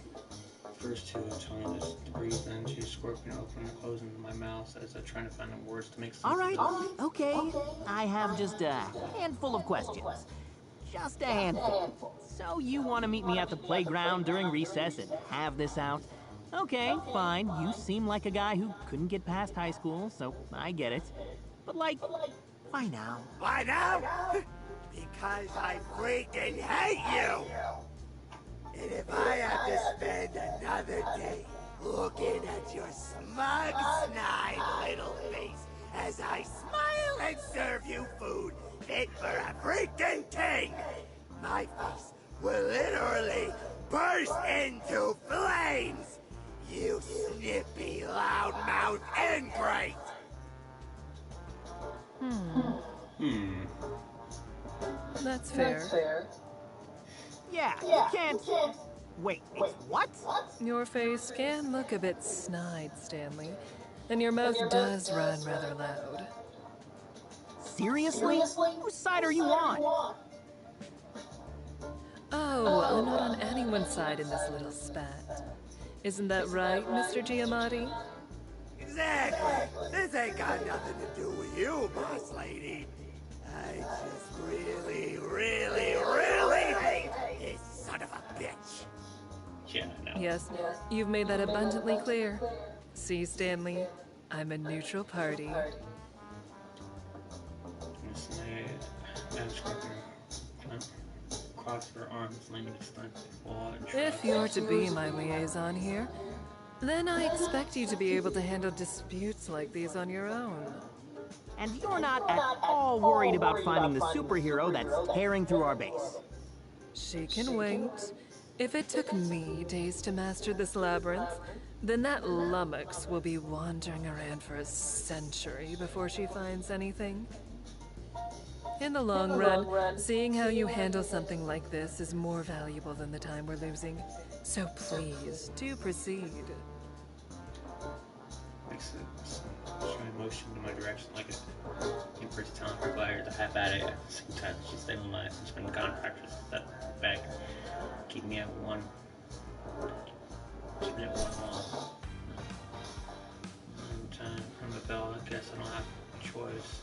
first to Tony just breathed into Scorpion, opening and closing my mouth as I'm trying to find the words to make sense. All right, okay. I have just a handful of questions. Just a handful. So you want to meet me at the playground during recess and have this out? Okay, fine. You seem like a guy who couldn't get past high school, so I get it. But like, why now? Why now? Because I freaking hate you! And if I have to spend another day looking at your smug, snide little face as I smile and serve you food fit for a freaking king, my face will literally burst into flames! You snippy, loudmouth ingrate! That's fair. Yeah, you can't... Wait, it's what? Your face can look a bit snide, Stanley. And your mouth does run rather loud. Seriously? Whose side are you on? Oh, I'm not on anyone's side in this little spat. Isn't that right, Mr. Giamatti? Exactly! This ain't got nothing to do with you, boss lady. I just really hate this son of a bitch. Yeah, I know. Yes, you've made that abundantly clear. See, Stanley, I'm a neutral party. Scorpion crossed her arms, leaning against the wall. If you're to be my liaison here, then I expect you to be able to handle disputes like these on your own. And you're not at all worried about finding the superhero that's tearing through our base. She can wait. If it took me days to master this labyrinth, then that lummox will be wandering around for a century before she finds anything. In the long run, seeing how you handle something like this is more valuable than the time we're losing. So please, do proceed. Makes it showing motion in my direction like a impress telling her player to have at it. At the same time, she's staying alive and spending contractors that back, keeping me at one. Keeping it one wall. Time from the bell, I guess I don't have a choice.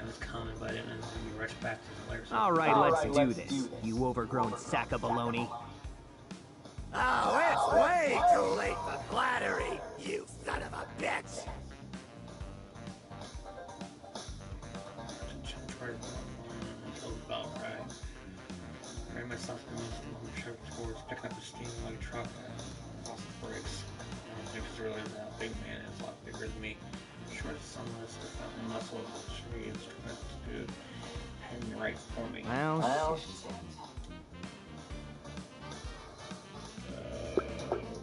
I was coming, but I didn't know we rushed back to the lair. All right, let's do this, you overgrown sack of baloney. Oh, it's way too late for flattery, you son of a bitch! Until about right. I ran myself in the sharp towards picking up the steam like a truck. Lost the brakes. It was really that big man is a lot bigger than me. Short, sunless, without muscle, tree instrument to do heading right for me. Well,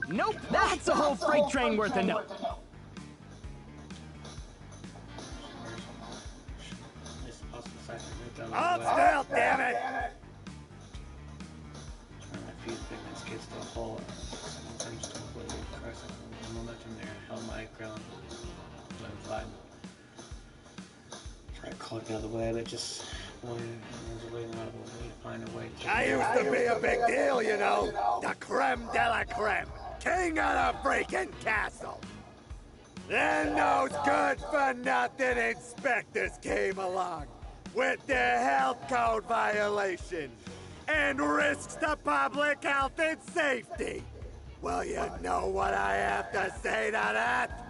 nope, that's a whole freight train worth of note. Hold still, damn it! Trying my feet thickness gets to a hole. Sometimes to avoid pressing the momentum there. Held my ground. Let it flatten. Tried to call it the other way, but just wanted to wait out of the way to find a way to I used to be a big deal, you know. The creme de la creme. King of the freaking castle. Then those good-for-nothing inspectors came along with their health code violation and risks to public health and safety. Well, you know what I have to say to that?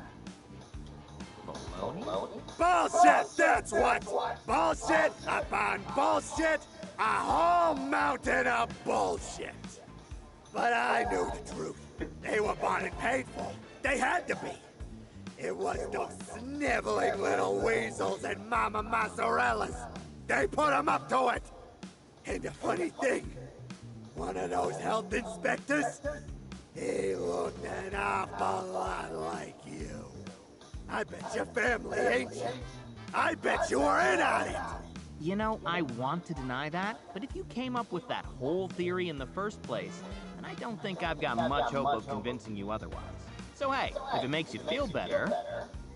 Bullshit, that's what! Bullshit upon bullshit, a whole mountain of bullshit. But I knew the truth. They were bought and paid for. They had to be. It was those sniveling little weasels and Mama Mozzarellas. They put them up to it. And the funny thing, one of those health inspectors, he looked an awful lot like you. I bet your family ain't you. I bet you were in on it. You know, I want to deny that, but if you came up with that whole theory in the first place, then I don't think I've got much hope of convincing you otherwise. So hey, if it makes you feel better...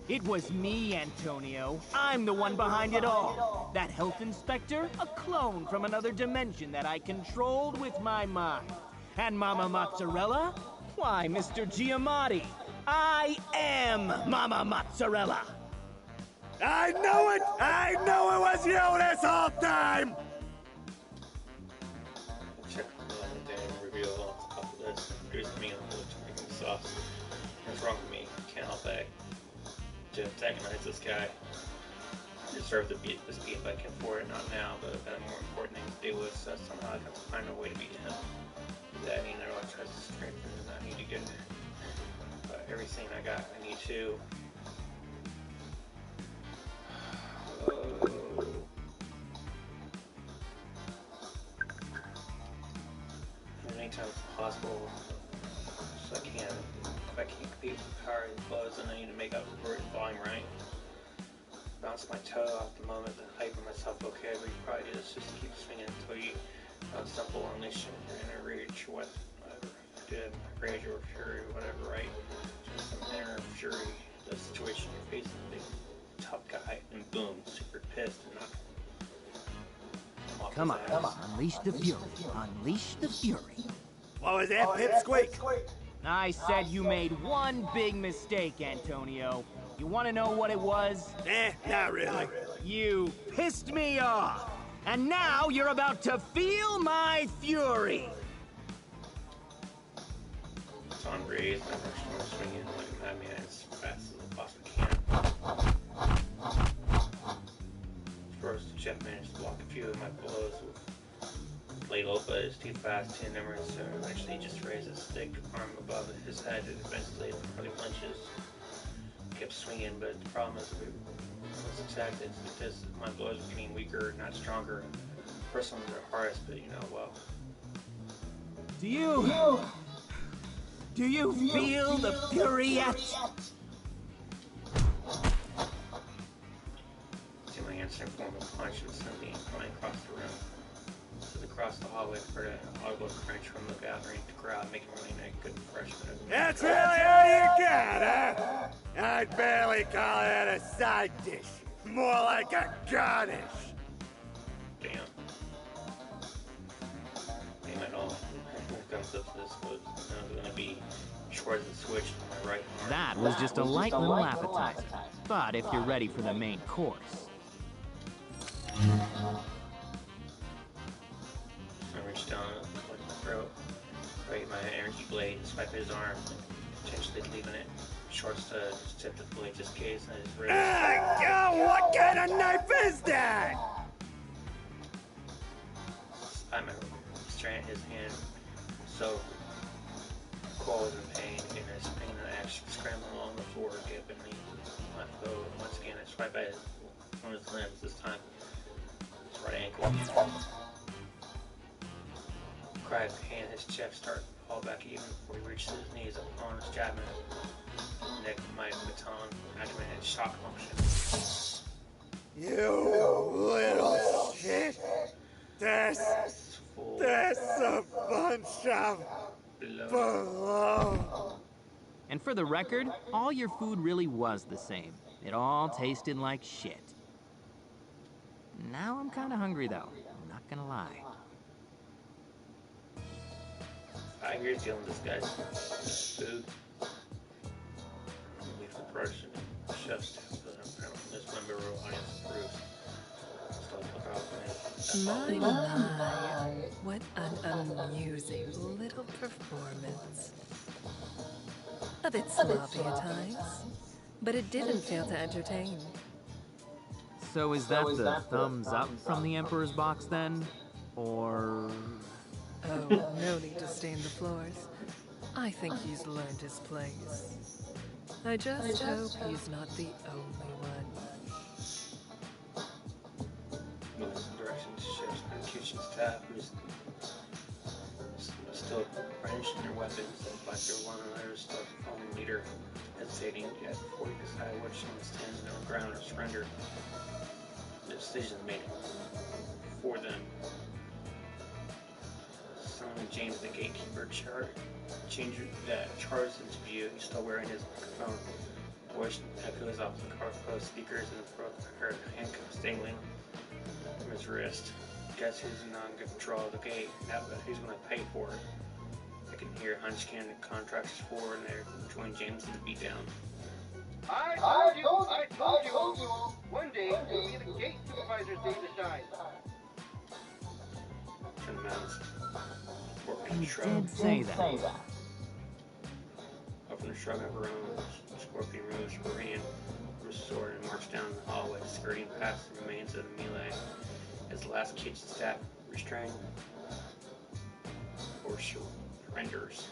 It was me, Antonio. I'm the one behind it all. That health inspector, a clone from another dimension that I controlled with my mind. And Mama Mozzarella? Why, Mr. Giamatti, I am Mama Mozzarella. I knew it! I knew it was you this whole time! Check the day and reveal on top of this. Introduce me on the tomato sauce. What's wrong with me? Can't help it. To antagonize this guy. I deserve to beat this beat if I can afford it, not now, but I've got more important things to do with, so somehow I have to find a way to beat him. That I need to try to strengthen and I need to get everything I got. I need to anytime it's possible, so I can. If I can't compete with the power of the clothes, then I need to make up for it in volume, right? Bounce my toe off the moment, then hyper myself, okay, but you probably do this just to keep swinging until you stumble on this shit and inner rage, whatever I did, rage or fury, whatever, right? Just some inner fury, the situation you're facing, big tough guy, and boom, super pissed and not. Come on, unleash the fury, unleash the fury. What was that, Pipsqueak? I said you made one big mistake, Antonio. You want to know what it was? Not really. You pissed me off, and now you're about to feel my fury. It's on raise, my first one swinging like a madman as fast as I possibly can. First, Jeff managed to block a few of my blows with blade low, but it's too fast, too numerous, so eventually he just raised his thick arm above his head and eventually probably flinches. Kept swinging, but the problem is we was attacked it's because my blows were getting weaker, not stronger. First ones are hardest, but you know, well. Do you feel the fury yet? See my answer in form of punch was sending flying across the room. Across the hallway for an audible crunch from the gathering crowd, making really a good impression. That's really all you got, huh? I'd barely call that a side dish. More like a garnish. Damn. Damn it all. When it comes up to this, it's gonna be short as a switch on my right arm. That was just a light little appetizer. But if you're ready for the main course. I reached down like my throat, right my energy blade, and swipe his arm, potentially leaving it short to just tip the blade just in case, and I just raised. What kind of knife is that? I remember staring at his hand, so cold and pain, and I spring the axe scrambling along the floor, giving me my foe. Once again, I swipe at one of his limbs, this time his right ankle. Cry of pain, his chest started to fall back even before he reached his knees upon his jabbing neck of my baton, activated shock function. You little shit! That's a bunch of below. And for the record, all your food really was the same. It all tasted like shit. Now I'm kinda hungry though, I'm not gonna lie. 5 years dealing with this guy's food. Only for production. chef's table that apparently this member audience approves. So look out, man. My, what an amusing little performance. A bit sloppy at times, but it didn't fail to entertain. So is that the thumbs up from the Emperor's box then? Or... Oh, no need to stain the floors. I think he's learned his place. I just hope he's not the only one. Moving some directions shifts from kitchen staff who's still brandishing their weapons like they're one another's still the fallen leader, hesitating yet before you decide which one stands their ground or surrender. The decision made for them. Suddenly James, the gatekeeper, charges into view. He's still wearing his microphone. Voice echoes off the car closed speakers and heard handcuffs dangling from his wrist. Guess who's not in control of the gate? Now, but who's going to pay for it? I can hear Henchman and contractors forward and there join James in the beatdown. I told you, one day will be the gate supervisor's day to shine. From the mountains. You did say that. Open the shrug of her own, Scorpion removes her hand from his sword and marched down the hallway, skirting past the remains of the melee. As the last kitchen staff restrained or surrenders.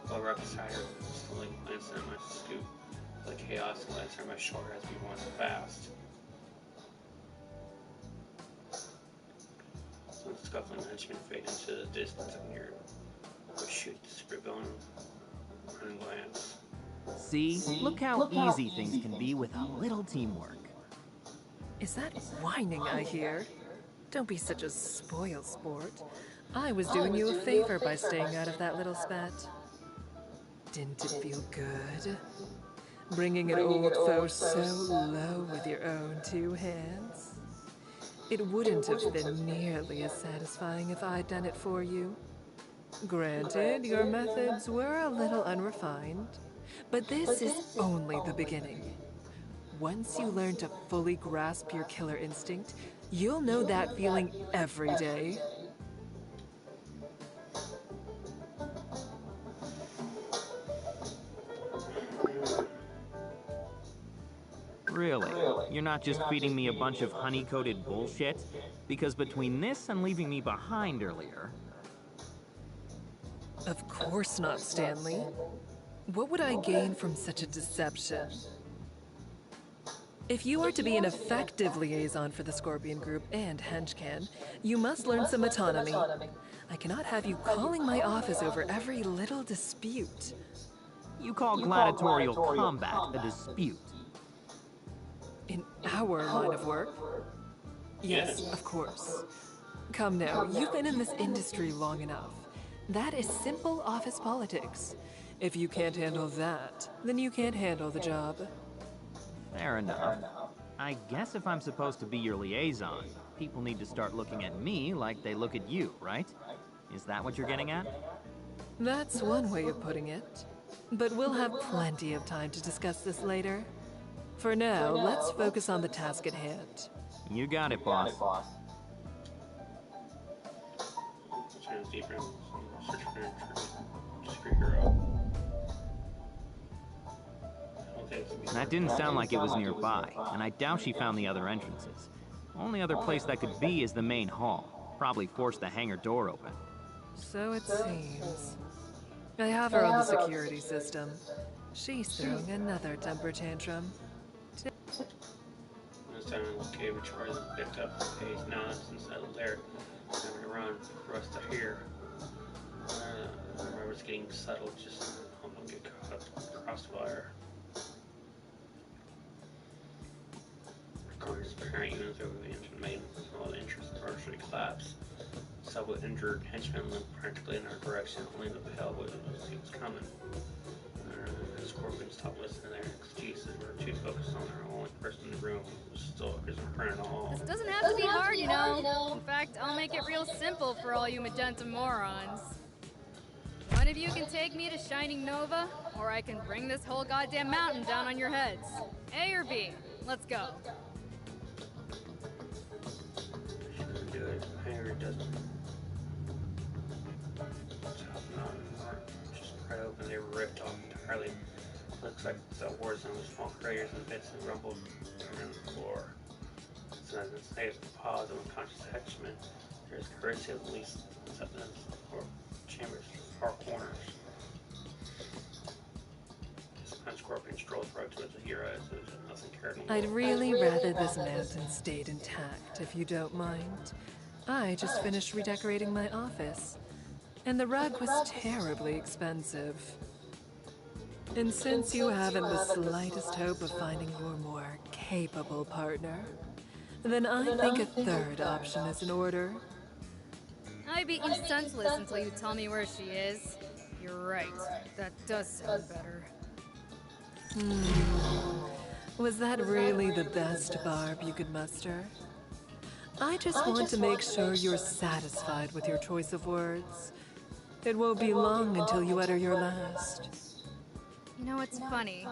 While right beside her, slowly glancing at my scoop, the chaos glancing at my shoulder as we went fast. Some scuffling henchmen fade into the distance and near would shoot the supervillain running glance. See? Look how easy things can be with a little teamwork. Is that whining I hear? Don't be such a spoil sport. I was doing you a favor by staying out of that little spat. Didn't it feel good? Bringing an old foe so low with your own two hands? It wouldn't have been nearly as satisfying if I'd done it for you. Granted, your methods were a little unrefined, but this is only the beginning. Once you learn to fully grasp your killer instinct, you'll know that feeling every day. Really? You're not just feeding me a bunch of honey-coated bullshit? Because between this and leaving me behind earlier... Of course not, Stanley. What would I gain from such a deception? If you are to be an effective liaison for the Scorpion Group and Henchman, you must learn some autonomy. I cannot have you calling my office over every little dispute. You call gladiatorial combat a dispute? In our line of work? Yes, of course. Come now, you've been in this industry long enough. That is simple office politics. If you can't handle that, then you can't handle the job. Fair enough. I guess if I'm supposed to be your liaison, people need to start looking at me like they look at you, right? Is that what you're getting at? That's one way of putting it. But we'll have plenty of time to discuss this later. For now, let's focus on the task at hand. You got it, boss. Turns deeper in search for a discreet hero. That didn't sound like it was nearby, and I doubt she found the other entrances. Only other place that could be is the main hall. Probably forced the hangar door open. So it seems. I have her on the security system. She's throwing another temper tantrum. This time in the cave, Charlie picked up the page now and settled there. Having to run for us to hear. I was getting settled, just don't get caught crossfire. Congress apparent units over the engine made all the interest partially collapse. Several injured henchmen limped practically in our direction, only the pale was coming. The Scorpion stopped listening to their excuses. We were too focused on our only person in the room who was still prison print all. This doesn't have to be hard, you know. In fact, I'll make it real simple for all you magenta morons. One of you can take me to Shining Nova, or I can bring this whole goddamn mountain down on your heads. A or B? Let's go. Shouldn't do it. I hear it doesn't. Top mountain heart just spread open. They were ripped off entirely. Looks like it's a war zone with small craters and bits and rumbled around the floor. So as it's safe to pause of unconscious henchman, there's courtesy of at least something or chambers or corners. This scorpion strolls right towards the hero as if nothing cared anymore. I'd really rather this mountain stayed intact, if you don't mind. I just finished redecorating my office, and the rug was terribly expensive. And since you haven't the slightest hope of finding your more capable partner, then I think a third option is in order. I beat you senseless until you tell me where she is. You're right. That does sound better. Was that really the best barb you could muster? I just want to make sure you're satisfied with your choice of words. It won't be long until you utter your last. You know, it's funny.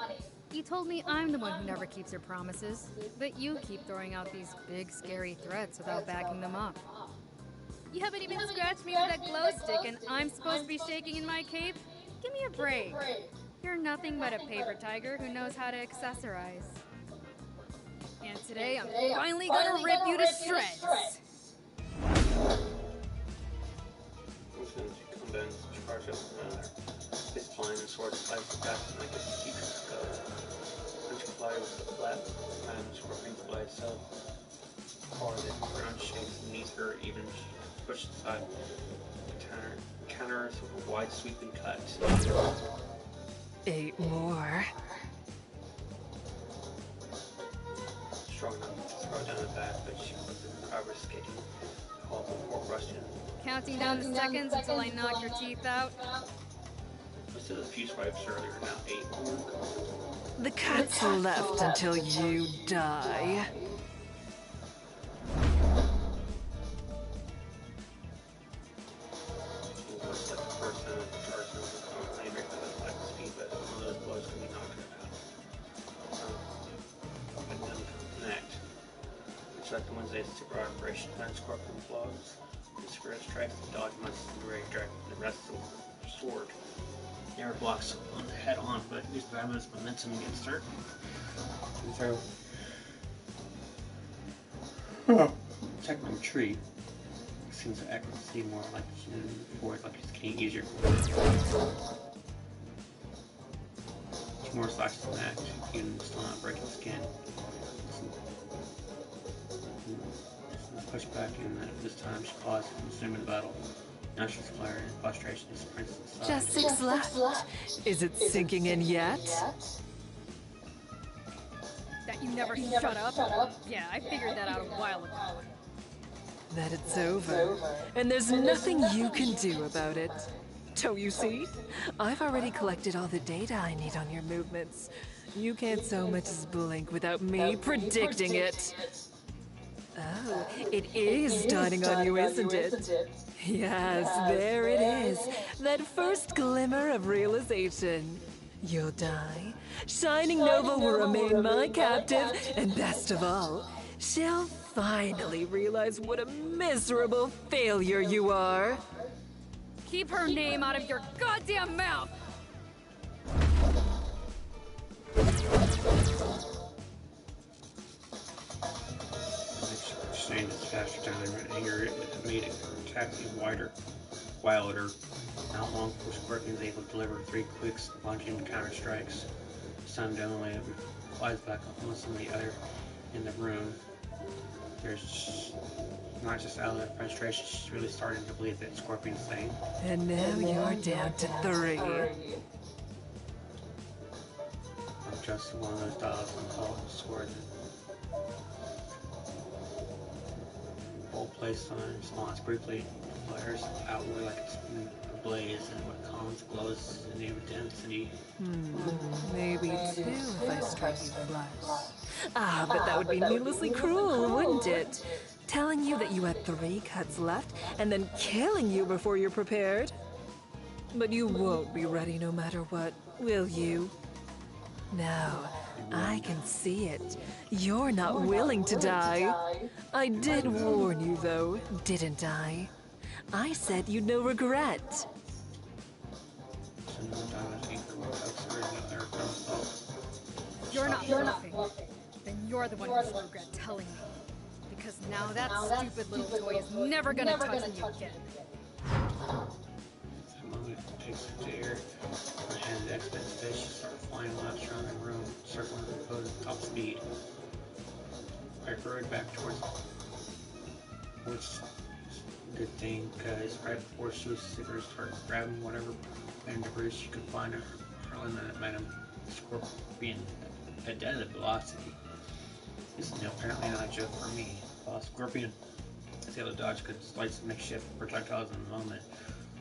You told me I'm the one who never keeps her promises, but you keep throwing out these big, scary threats without backing them up. You haven't even scratched me with that glow stick, and I'm supposed to be shaking in my cape? Give me a break. You're nothing but a paper tiger who knows how to accessorize. And today, I'm finally gonna rip you to shreds! As soon as you come down, charge up another. His blind and sword slices back and like a secret skull. Punch fly with the flat, round scorpion fly itself. Hard and round shapes beneath her, even pushed aside. Counters with a wide sweeping cut. 8 more. Strong enough to throw down the back, but she was in progress skating. All before rushing. Counting down the seconds until I knock your teeth out. Most of the few swipes earlier, now 8 more. The cat's left until you die. It looks like the first time that the person was on neighbor with like speed, but one of those blows can be knocked out. But none connect. It's like the Wednesday super operation and scorpion blows. The spirit strikes the dog must be ready to drag the rest of the sword. Never blocks on the head on, but uses that much momentum against her. And throw. Technical tree. Seems to act see more like forward, like it's getting easier. More slashes than that, even still not breaking skin. Push back, and this time she paused and resumed the battle. Now she's flaring in frustration and sprints inside. Just 6 left. Is it sinking in yet? That you never shut up? Yeah, I figured that out a while ago. That it's over. And there's nothing you can do about it. Don't you see? I've already collected all the data I need on your movements. You can't so much as blink without me predicting it. Oh, it is dawning on you, isn't it? Yes, there it is. That first glimmer of realization. You'll die. Shining Nova will remain my captive, and best of all, she'll finally realize what a miserable failure you are. Keep her name out of your goddamn mouth! Shane is faster down and anger it made it attack even wilder. Not long before Scorpion is able to deliver 3 quick lunging counter strikes. Sun definitely flies back almost on the other in the room. There's not just out of that frustration, she's really starting to believe that Scorpion's saying. And now you're down to 3. I'm just one of those dials on call sword. Bolt placed on in response briefly flares outward like it's ablaze, and what calms glows in the intensity. Maybe 2 if I strike you flush. Ah, but that would be needlessly cruel, wouldn't it? Telling you that you had 3 cuts left, and then killing you before you're prepared. But you won't be ready no matter what. Will you? Now, I can see it. You're not willing to die. I did warn you, though, didn't I? I said you'd no regret. You're not bluffing. Then you're the one who should regret telling me. Because now that stupid little toy is never gonna touch me again. The moment takes her to air, her hand expands fish, start flying laps around the room, circling the code at top speed. I hurried back towards which good thing, because right before she was to start grabbing whatever and debris she could find, hurling that momentum, scorpion at deadly velocity. This is apparently not a joke for me. While Scorpion was able to dodge good slice of makeshift projectiles in the moment,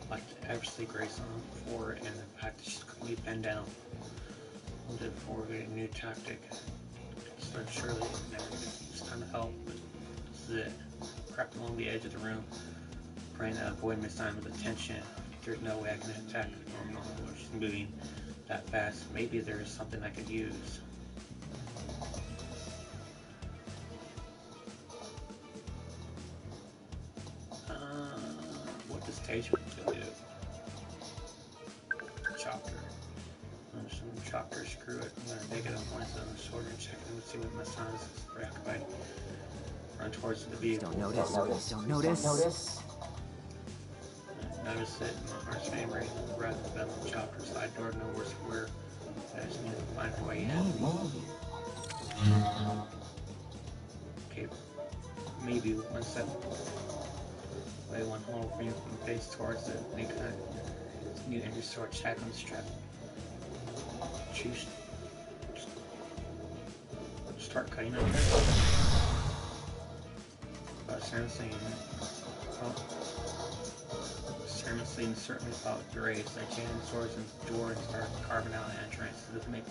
like Ashley Grace on the floor, and the fact that she's completely pinned down. We'll do before we get a new tactic. So surely it's time to help, but this is it. Crept along the edge of the room, praying that avoid my sign with attention. There's no way I can attack normal while she's moving that fast. Maybe there's something I could use. What does Taser do? Chopper. Some chopper, screw it. I'm gonna take it on points on the shoulder and check it and see what my son is preoccupied. Run towards the vehicle. Don't notice. Don't notice. Notice it in my heart's fame rate. Rather than the chopper side door, nowhere square. I just need to find a way in. Okay, maybe one step away, one whole frame from the face towards it. They kind of need to restore check on the strap. Choose. Start cutting up there. Seriously, certainly felt grace. I jammed swords in the door and started carving out an entrance to make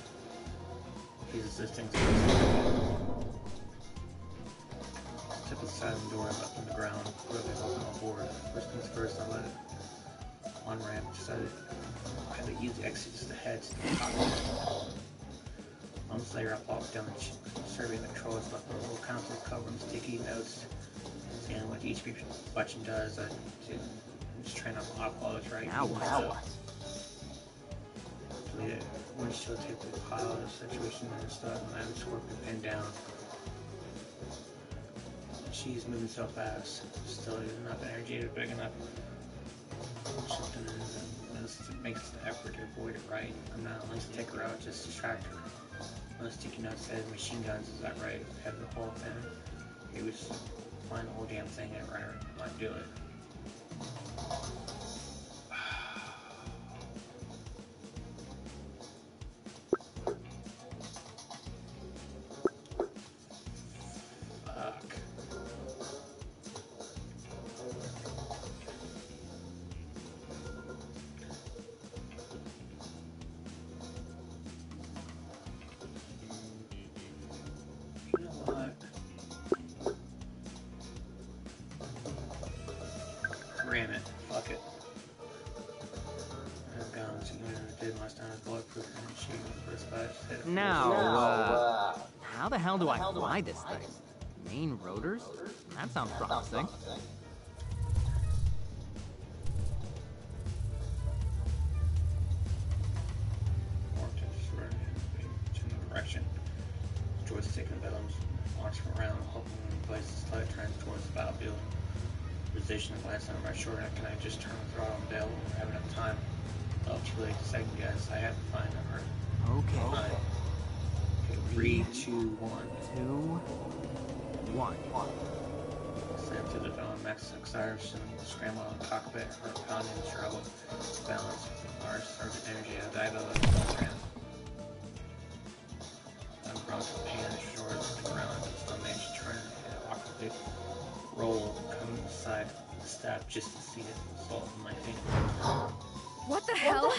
these things. Took the side of the door and left on the ground, quickly open on board. First things first, I let it on ramp, decided I had to use the exits to head to the cockpit. Moments later, I walked down the survey controls, left the little console covering sticky notes, and what each button does. I'm just trying to upload it right now. Delete it. Windshield tape the pile of the situation and stuff, and I'm scorpion pinned down. She's moving so fast. Still enough energy to big enough. Something that makes the effort to avoid it right. I'm not only to take her out, just distract her. Most sticky notes said machine guns, is that right? Have the whole thing. It was find the whole damn thing and run her, not do it. Ram it. Fuck it. Guns, you know, did last time I was bulletproof and she was first Now, how the hell do I fly this thing? Main rotors? That sounds promising. Direction. Joystick and bellows launch around, hoping in place to slide trying towards the battlefield. Position and glance on my shoulder. Can I just turn the throttle and bail when we have enough time? Oh, too late to second guess. I have to find her. Okay. Okay, 3, 2, 1. 2, 1. Slam to the dawn. Max acceleration. Scramble on the cockpit. Heart pounding. Struggle. Balance. Large surge of energy. I dive out of the program. I'm grown to pain and short to the ground. I managed to turn and awkwardly roll, come inside the staff just to see it salt in my finger. What the hell?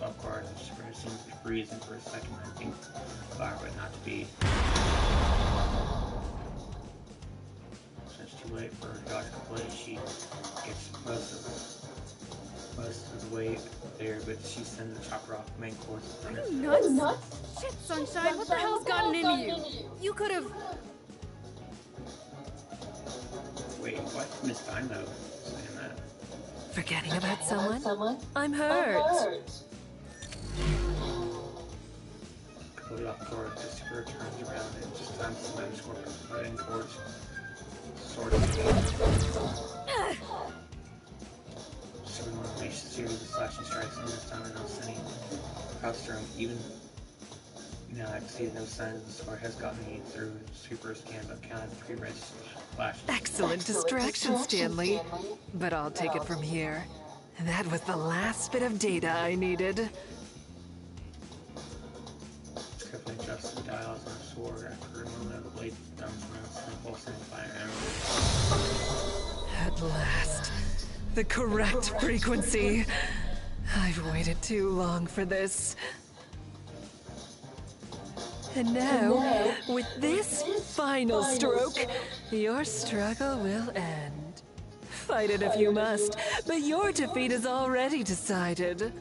Off guard, the spring seems to be freezing for a second. I think fire, but not to be. Since it's too late for her to dodge completely, she gets closer. most of the way there, but she sent the chopper off the main course. Are you nuts? Shit, Sunshine, what the hell's gotten into you? You could have... Wait, what? Miss Dino saying that? Forgetting about someone? I'm hurt. Completely off course, the super turns around and just times the main score heading towards sort of Superman unleashed a series of slashing strikes, and this time now sending Hellstrom. Even now, I can see no signs of the sword has gotten me through Super scan, but counted 3 red flashes. Excellent distraction, Stanley. But I'll take it from here. That was the last bit of data I needed. Carefully adjust the dials on the sword after removing the blade thumbs around simple fire arrow. At last. The correct frequency. I've waited too long for this. And now, with this final stroke, your struggle will end. Fight it if you must, but your defeat is already decided.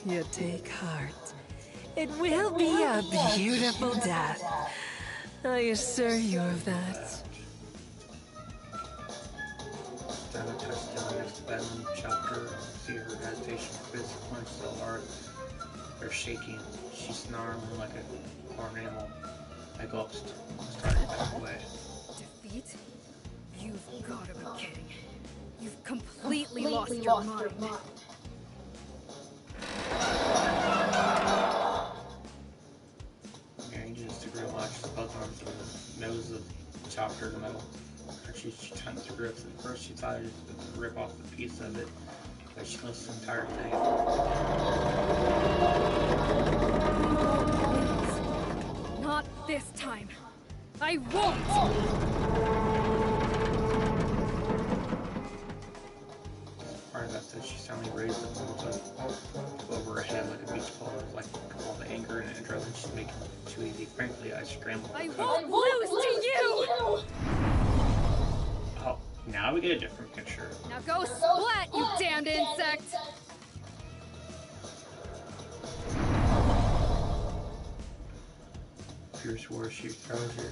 You take heart. It will be a beautiful death. I assure you of that. Dino touched down next to Batman chopper. See her hesitation fist clenched so hard. They're shaking. She's snarling like a corn animal. I gulped, starting to back away. Defeat? You've gotta be kidding. You've completely lost your mind. Mary uses the grill latch both arms from the nose of the chopper to metal. She tightened the grips. At first she thought it would rip off a piece of it, but she lifts the entire thing. Not this time. I won't! Part of that said she suddenly raised the pole over her head like a beach ball, like all the anger and adrenaline she's making too easy. Frankly, I scrambled. I won't lose to you! Oh, now we get a different picture. Now go splat, you damned insect! Fierce war she throws her.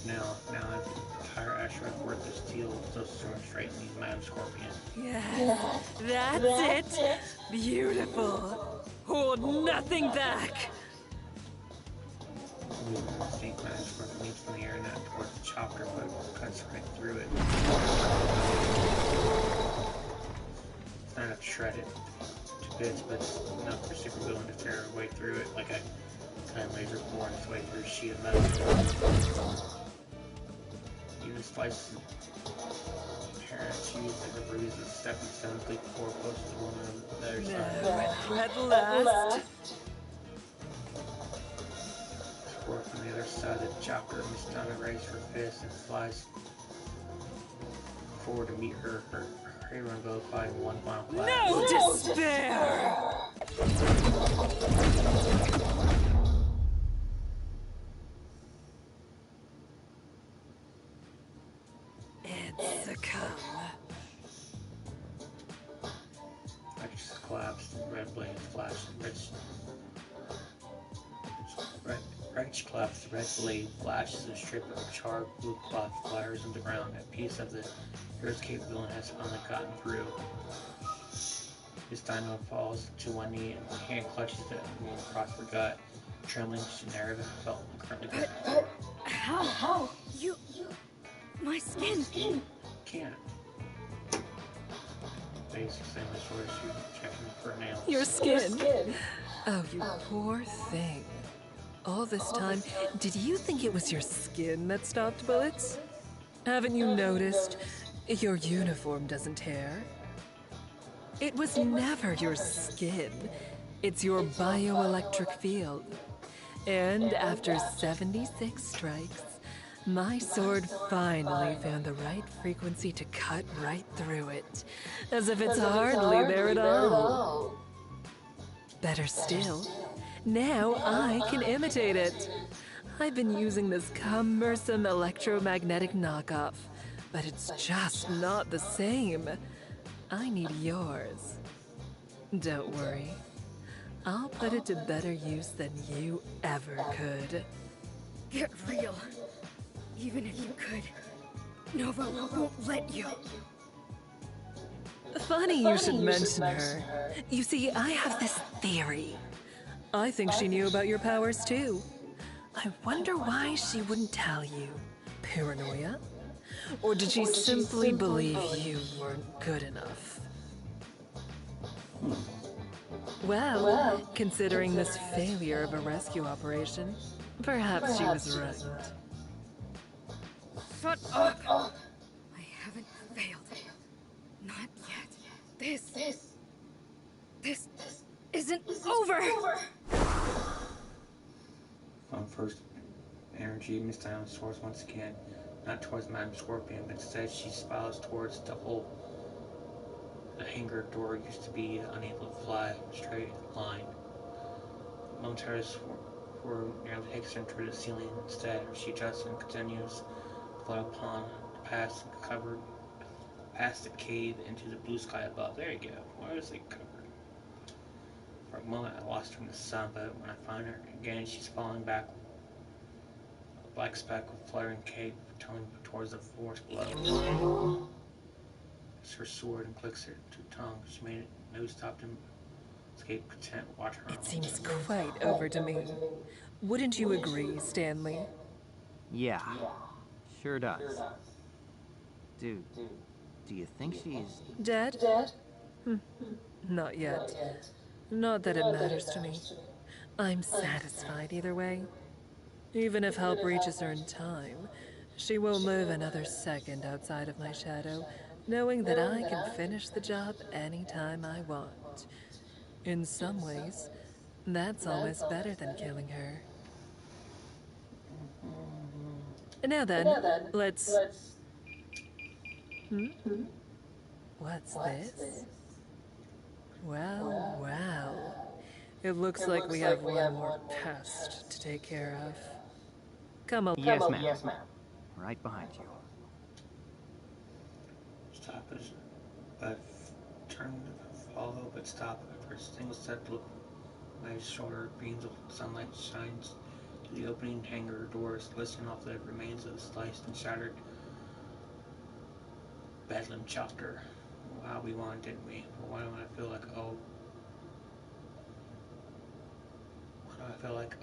Now an entire asteroid worth of steel still storm straight in these mad scorpion. Yes, that's it. Beautiful. Hold nothing back. Moving the distinct mad scorpion leaps in the air, not towards the chopper, but cuts right through it. It's not enough to shred it to bits, but it's enough for supervillain to tear her way through it like a kind laser boring its way through a sheet of metal. Even slices parents use the bruise as stepping stones leap forward close to one on the other side. At last. Squirt from the other side of the chopper, Miss Donna raises her fist and flies forward to meet her. Her hero vilified in one final blast. No despair! Collapsed, red blades flashed, Right collapsed, the red blade flashes, a strip of charred blue cloth flares on the ground. A piece of the hero's capability has finally gotten through. His Dino falls to one knee and hand clutches the wound across the gut. Trembling, she never felt incredibly good. How? You... My skin. Can't. Basically, my sword is checking for nails. Your skin. Oh, you poor thing. All this time, did you think it was your skin that stopped bullets? Haven't you noticed? Your uniform doesn't tear. It was never your skin. It's your bioelectric field. And after 76 strikes, my sword finally found the right frequency to cut right through it, as if it's hardly there at all. Better still, now I can imitate it. I've been using this cumbersome electromagnetic knockoff, but it's just not the same. I need yours. Don't worry. I'll put it to better use than you ever could. Get real. Even if you could, Nova won't let you. Funny you should mention her. You see, I have this theory. I think she knew about your powers too. I wonder why she wouldn't tell you. Paranoia? Or did she simply believe you weren't good enough? Well, considering this failure of a rescue operation, perhaps she was right. Shut up! I haven't failed. Not yet. This isn't over! First, energy Miss Diamond soars once again, not towards Madame Scorpion, but instead she spirals towards the hole. The hangar door used to be unable to fly in a straight line. Momentarily for nearly takes her to the ceiling. Instead, she adjusts and continues to float upon the past covered past the cave into the blue sky above. There you go. Where is it covered? For a moment I lost her in the sun, but when I find her again she's falling back. A black speck with fluttering cape tumbling towards the forest below. It's her sword and clicks her to tongue. She made it no stop to escape content. Watch her. It seems quite over to me. Wouldn't you agree, Stanley? Yeah, sure does. Dude, do you think she's... Dead? Not yet. Not that it matters to me. I'm satisfied either way. Even if help reaches her in time, she won't move another second outside of my shadow, knowing that I can finish the job anytime I want. In some ways, that's almost better than killing her. Now then, let's... What's this? Well. It looks like we have one more pest to take care of. Come along. Yes, ma'am. Right behind you. Stop it. But turn to follow, but stop it. For a single step, look. My shoulder beams of sunlight shines to the opening hangar doors, listing off the remains of the sliced and shattered bedlam chopper. Wow, we won, didn't we? But why don't I feel like,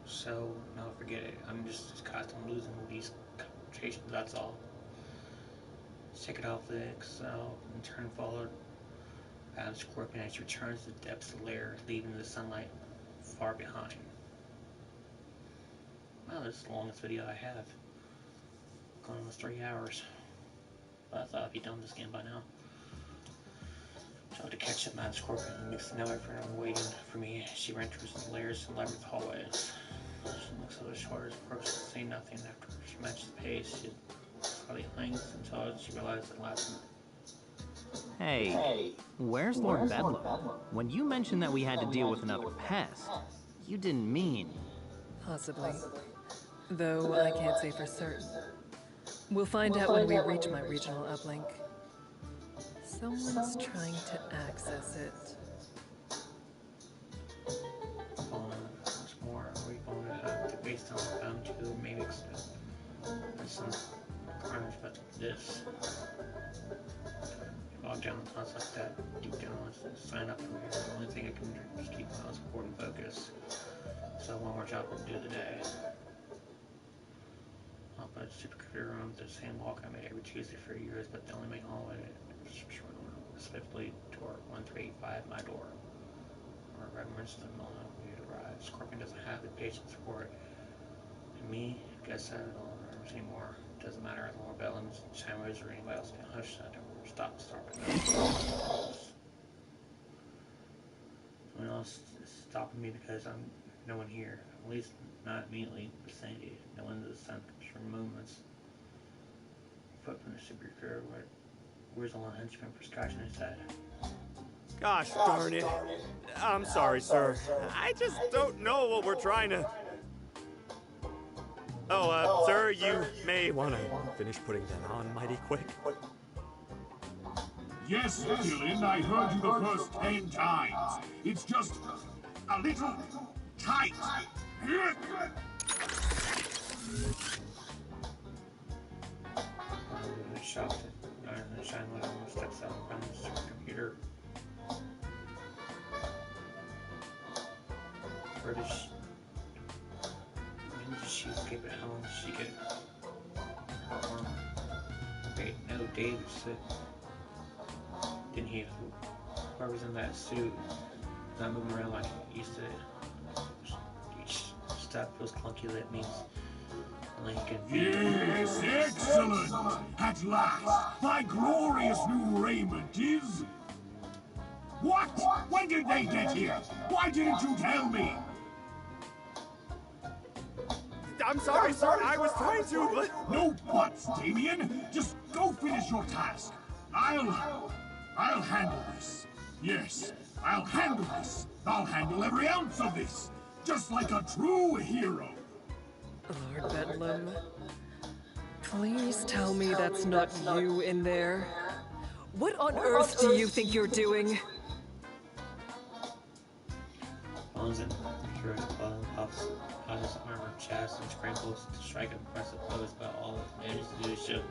so, no, forget it. I'm just constantly losing these conversations, that's all. Check it off the Excel and turn followed Madame Scorpion as she returns to the depths of the lair, leaving the sunlight far behind. Wow, this is the longest video I have. Gone almost 3 hours. But I thought I'd be done with this game by now. So to catch up, Madame Scorpion makes no effort on waiting for me. She ran through the lairs and labyrinth hallways. She looks over the shoulders, approached, saying nothing. After she matched the pace, she probably lengths until she realized at last minute. Hey, where's Lord Bedlam? When you mentioned that we had to deal with another pest, you didn't mean... Possibly. Though I can't say for certain. We'll find out when we reach my regional uplink. Someone's trying to access it. Once more, we're going to have to based on bound to maybe expect some carnage, but this. Log down the thoughts like that, deep down, let's sign up for here. The only thing I can do is keep my support and focus. So one more job will do today. I'll put a supercomputer room to the same walk I made every Tuesday for years, but the only main hallway swiftly toward 1385 my door. Or remembrance of the moment we had arrived. Scorpion doesn't have the patience for it. And me, guess I don't remember anymore. Doesn't matter as more Bellums, Sandwich, or anybody else can hush that or stop Someone else is stopping me because I'm no one here. At least not immediately vicinity. No one in the sun for moments. Footprint of superhero. Where's the one henchman for scratching his head? Gosh darn it. I'm sorry, sir. I just don't know what we're trying to... Oh, sir, you may want to finish putting that on mighty quick. Yes, Dylan, I heard you the first 10 times. It's just a little tight. I'm shocked that Shine Light almost steps out from the computer. Where did she... When did she escape it? How long did she get her arm? Wait, no, Dave said... Didn't he... Whoever's in that suit, not moving around like he used to. Each step feels clunky, that means only he can be. Yes, excellent! At last, my glorious new raiment is... What? When did they get here? Why didn't you tell me? I'm sorry, sir. I was trying to, but... No buts, Damien. Just go finish your task. I'll handle this. Yes, I'll handle this. I'll handle every ounce of this. Just like a true hero. Lord Bedlam, please tell me that's not you in there. What on earth do you think you're doing? Bones and Hero's Club pops out his armored chest and scrambles to strike an impressive pose, but all it manages to do is show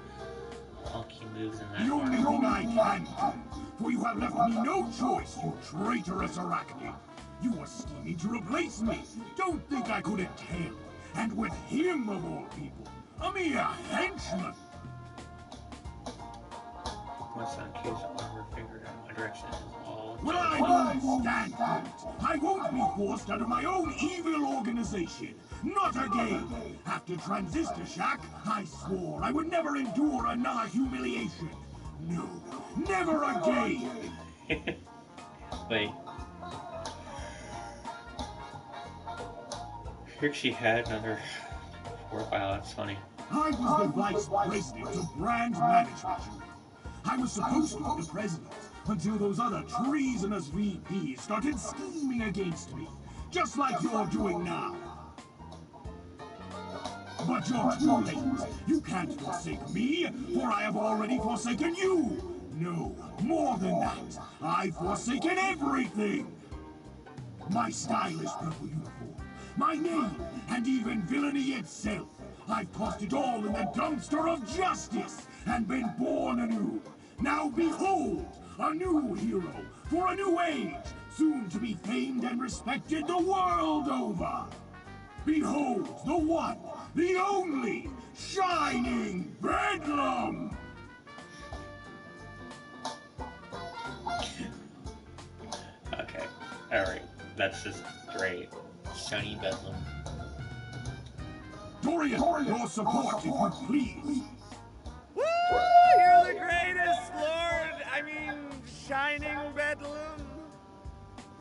funky moves in that The only armor. thing I can do, for you have left me no choice, you traitorous arachnid. You were scheming to replace me. Don't think I couldn't tell. And with him, of all people, a mere henchman. My son keeps armor fingered in my direction is all. Well, I won't stand for it. I won't be forced out of my own evil organization. Not again. After Transistor Shack, I swore I would never endure another humiliation. No, never again. Wait. Here she had another profile. That's funny. I was the vice president of brand management. I was supposed to be the president until those other treasonous VPs started scheming against me, just like you're doing now. But you're too late. You can't forsake me, for I have already forsaken you. No, more than that. I've forsaken everything. My stylish purple uniform, my name, and even villainy itself. I've tossed it all in the dumpster of justice and been born anew. Now behold, a new hero for a new age, soon to be famed and respected the world over. Behold, the one, the only, shining Bedlam! Okay, alright. That's just great. Shiny Bedlam. Dorian, your support, if you please. Woo! You're the greatest, Lord! I mean, shining Bedlam.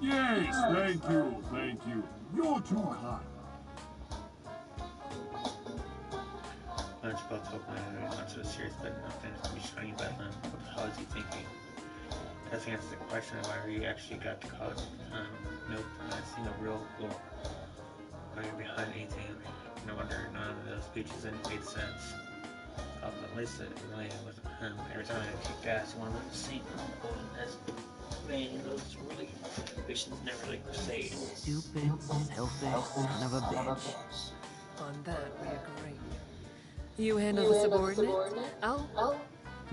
Yes, thank you, thank you. You're too kind. Lunchbox open not so serious, but nothing to be shiny Bedlam. What the hell is he thinking? That's answers the question of why he actually got the cause. Nope, I see no real why you're behind anything. No wonder none of those speeches made sense. But at least it really wasn't him. Every time I kicked ass, one of them sing. That's vain. Those really visions never really crusade. Stupid, selfish son of a bitch. On that, we agree. You handle the subordinate?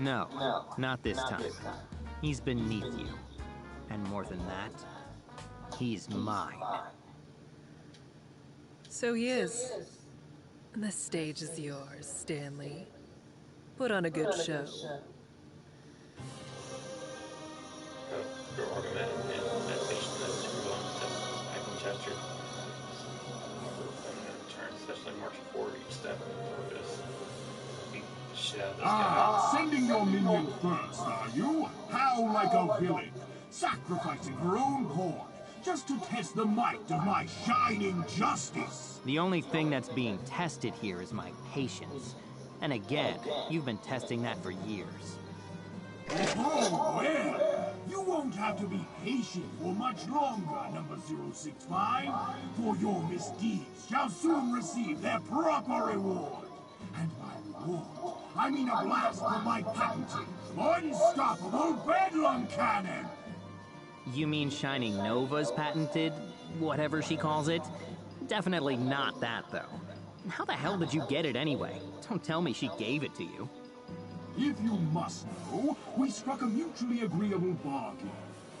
No, not this time. He's beneath you. And more than that, he's mine. So he is. The stage is yours, Stanley. Put on a good show. Your argument and meditation is too long to I can gesture. Turn, especially marching forward each step of purpose. Beat the shit out of this guy. Sending your minion first, are you? How like a villain, sacrificing her own pawn, just to test the might of my shining justice. The only thing that's being tested here is my patience. And again, you've been testing that for years. Oh, well, you won't have to be patient for much longer, number 065, for your misdeeds shall soon receive their proper reward. And my reward, I mean a blast from my patented, unstoppable Bedlam cannon! You mean Shining Nova's patented, whatever she calls it? Definitely not that, though. How the hell did you get it anyway? Don't tell me she gave it to you. If you must know, we struck a mutually agreeable bargain.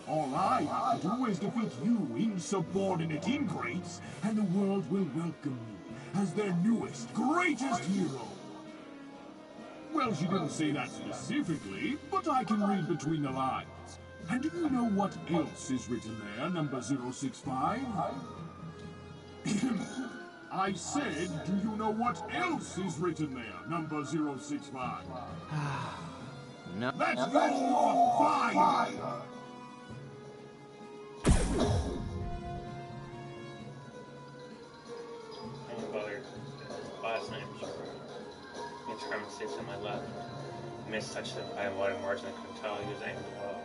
All I have to do is defeat you insubordinate ingrates, and the world will welcome me as their newest, greatest hero. Well, she didn't say that specifically, but I can read between the lines. And do you know what else is written there, number 065? I said, do you know what else is written there, number 065? No. That's your fire! Last name Henchman sits on my left. Missed touched it by a wide margin. I couldn't tell he was angry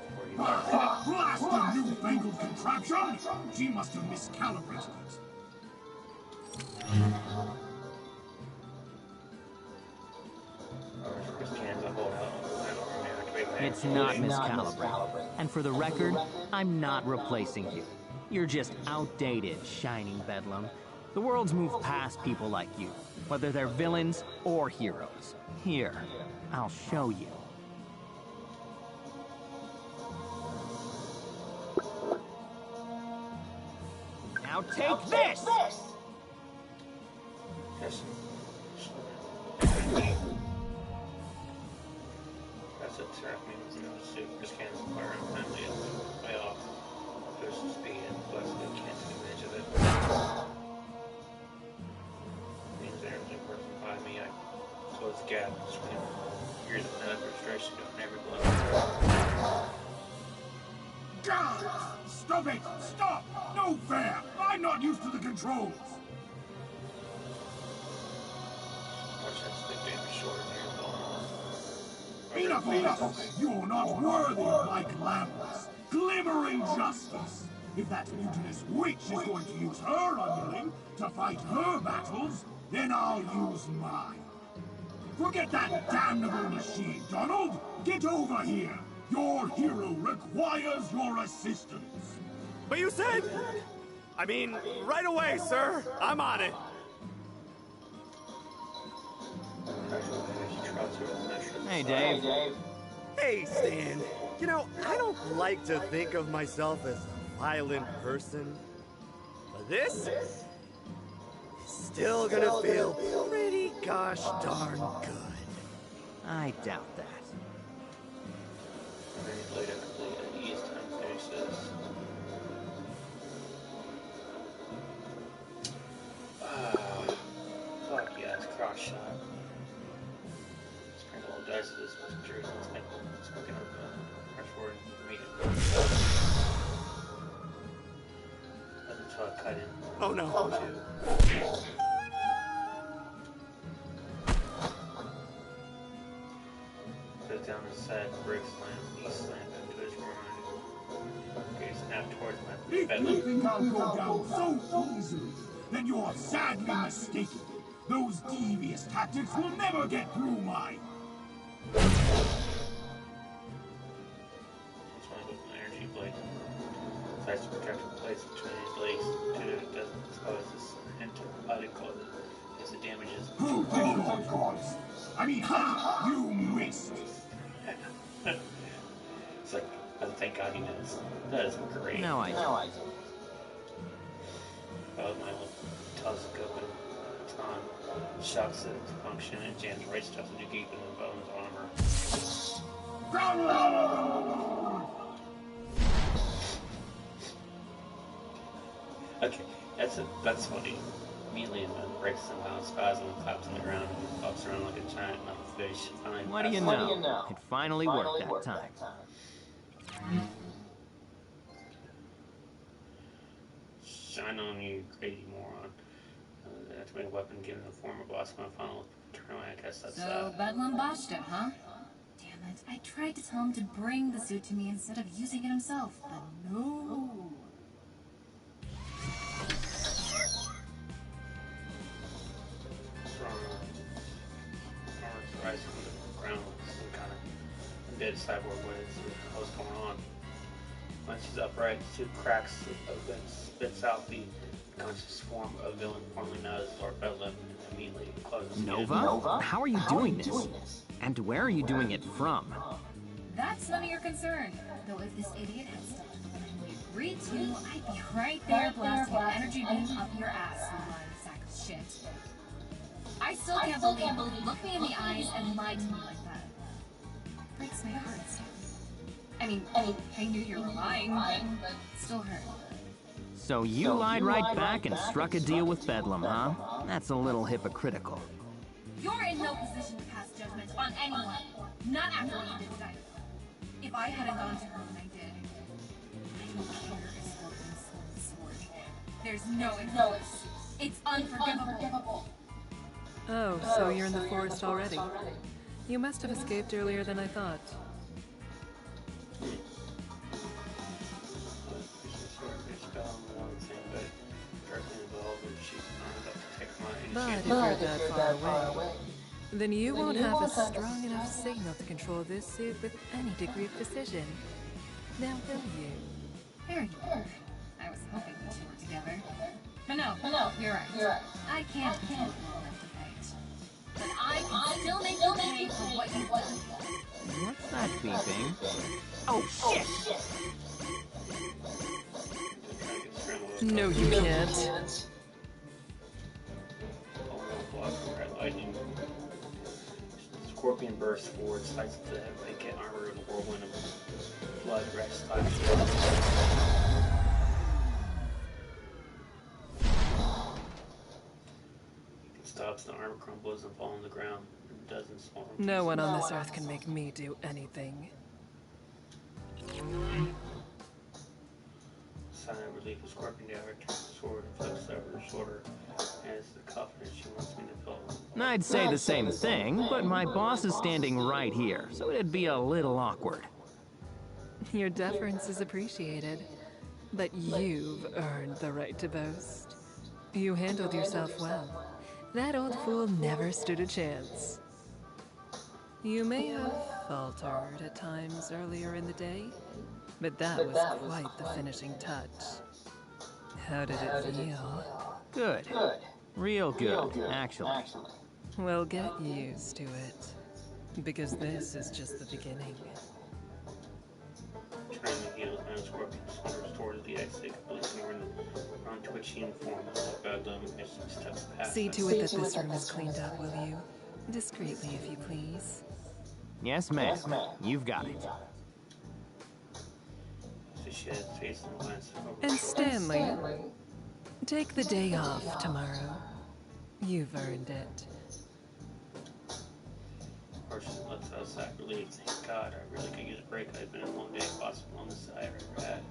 before he started. Blast a newfangled contraption! She must have miscalibrated it. It's not miscalibrated. And for the record, I'm not replacing you. You're just outdated, Shining Bedlam. The world's moved past people like you, whether they're villains or heroes. Here, I'll show you. Now take this! Yes. That's a track means no suit. Just can't fire and family way off. There's some speed and plus they can't take advantage of it. Means there's a person by me. I close the gap between years of medical frustration to every blow. God! Stop it! Stop! No fair! I'm not used to the controls! Enough! You're not worthy of my glamorous, glimmering justice! If that mutinous witch is going to use her underling to fight her battles, then I'll use mine. Forget that damnable machine, Donald! Get over here! Your hero requires your assistance! But you said... I mean, right away, sir. I'm on it. Hey, Dave. Hey, Stan. You know, I don't like to think of myself as a violent person. But this is still gonna feel pretty gosh darn good. I doubt that. Fuck yes, cross shot. Sprinkle dice of this jersey. Let's make smoking up rush forward and meet it. Until I cut in. Oh no. Goes down the side, bricks slam, east slam into his rear. Okay, snap towards my If bedroom. you think I'll go down so easily, then you're sadly mistaken. Those devious tactics will never get through my... That's why I put my energy blade. Tries to protect the place between his legs to it doesn't expose this into body code. Because the damages. Who did your gods? I mean, ha! You missed! It's like, oh, thank God he knows. That is great. No, I don't. Oh, my little telescope and baton shocks it to function and jams right stuff into deep in the bones armor. Okay, that's funny. Immediately, the breaks somehow spasm and claps on the ground and pops around like a giant metal fish. Finally, What do you know? It finally worked that time. Shine on you, crazy moron. That's my weapon given the form of boss my final turn. I guess that's So, Bedlam botched it, huh? Damn it. I tried to tell him to bring the suit to me instead of using it himself, but no. Armor rise from ground with some kind of dead cyborg with it, see what's going on. Once he's upright, the suit cracks and spits out the conscious form of villain formerly known as Lord Bedlam and immediately closes Nova? again. How are you doing this? And where are you doing it from? That's none of your concern. Though if this idiot had stopped when we agreed to, I'd be right there blasting an energy beam up your ass, you lying sack of shit. I still can't believe you looked me in the eyes and lied to me like that. Breaks my heart, Sam. I mean, I knew you were lying, but still hurt. So you lied right back and struck a deal with Bedlam, huh? That's a little hypocritical. You're in no position to pass judgment on anyone. Not after what you did to Dinah. If I hadn't gone to her when I did, I don't care if Scorpion stole the sword. There's no excuse. It's unforgivable. Oh, so you're in the forest already. You must have escaped earlier than I thought. But if you're that far away, then you won't have a strong enough signal to control this suit with any degree of precision. Now will you? There you are. I was hoping the two were together. But no, you're right. I can't hold long enough to fight. But I can still make you pay for what you've done. What's that beeping? Oh, shit! No, you can't. Scorpion bursts forward, slices the blanket armor in a whirlwind of blood, red splash. He stops, the armor crumbles and falls on the ground. Dozens more. No one on this earth can make me do anything. Sign of relief, a Scorpion Dagger turns the sword and flips over her shoulder, and it's the confidence she wants me to feel. I'd say the same thing, but my boss is standing right here, so it'd be a little awkward. Your deference is appreciated, but you've earned the right to boast. You handled yourself well. That old fool never stood a chance. You may have faltered at times earlier in the day, but that was quite the finishing touch. How did it feel? Good. Real good, actually. Well, get used to it, because this is just the beginning. Turning the heels and Scorpion slithers towards the exit, ignoring the non-twitching form of Bedlam as she steps past. See to it that this room is cleaned up, will you? Discreetly, if you please. Yes, ma'am. You've got it. So she has face and glance over And her shoulder. Stanley, take the day off tomorrow. You've earned it. Horses lets out a sigh of relief. Thank God, I really could use a break. I've been a long day, possible on the side I've ever had.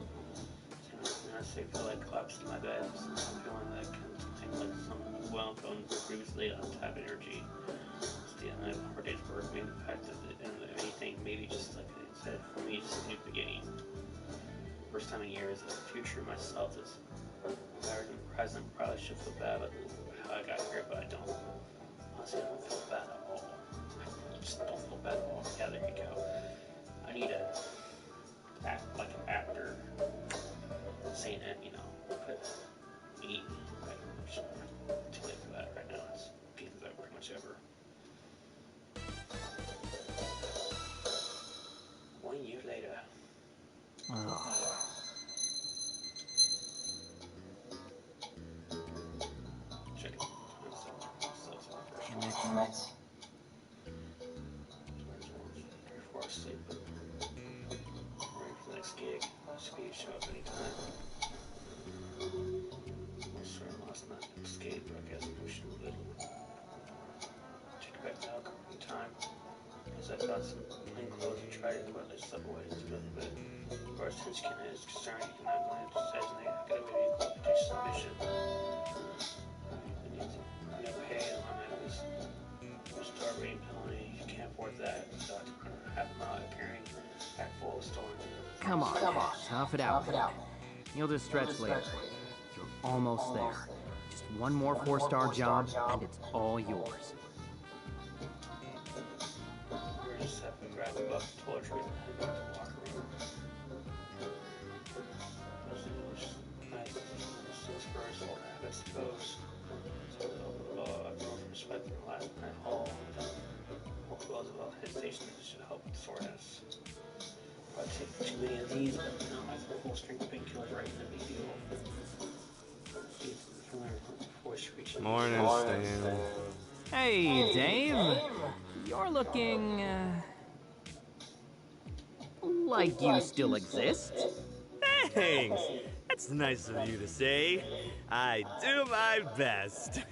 And I say, feel like collapsing in my bed. I'm feeling that kind of thing like some well done previously on tap energy. Still, I have a hard day's work. Maybe the fact that anything, maybe just like I said, for me, just a new beginning. First time in years, the future myself is better than the present. Probably should feel bad about how I got here, but I don't. Honestly, I don't feel bad at all. I just don't feel bad at all. Yeah, there you go. I need to act like an actor saying it, you know, but me, I'm just too late for that right now. It's pieces that pretty much ever. 1 year later. Check it. Damn it. Before I sleep. Ready for the next gig. Speed show up anytime. Sorry, last night. Escape, but I guess pushing a little. Check it back now, in time. As I got some plain clothes and tried to quietly slip away just a little bit. As far as Henchman is concerned, he cannot go into decision they get away with competition submission. We need no pay on it. We start reading penalty. You can't afford that. So I run half a mile carrying back full of stolen. Come on, tough it out. You'll just stretch later. You're almost there. Just one more 4-star job, and it's all yours. about the toiletries and head back to the locker room. Since first old habits goes. So everyone respect from last night hall. What was about hesitation should help with soreness. I take too many of these, but now I have full strength painkillers right in the big deal. Morning, Stan. Hey, Dave. You're looking, like you still exist. Thanks. That's nice of you to say. I do my best.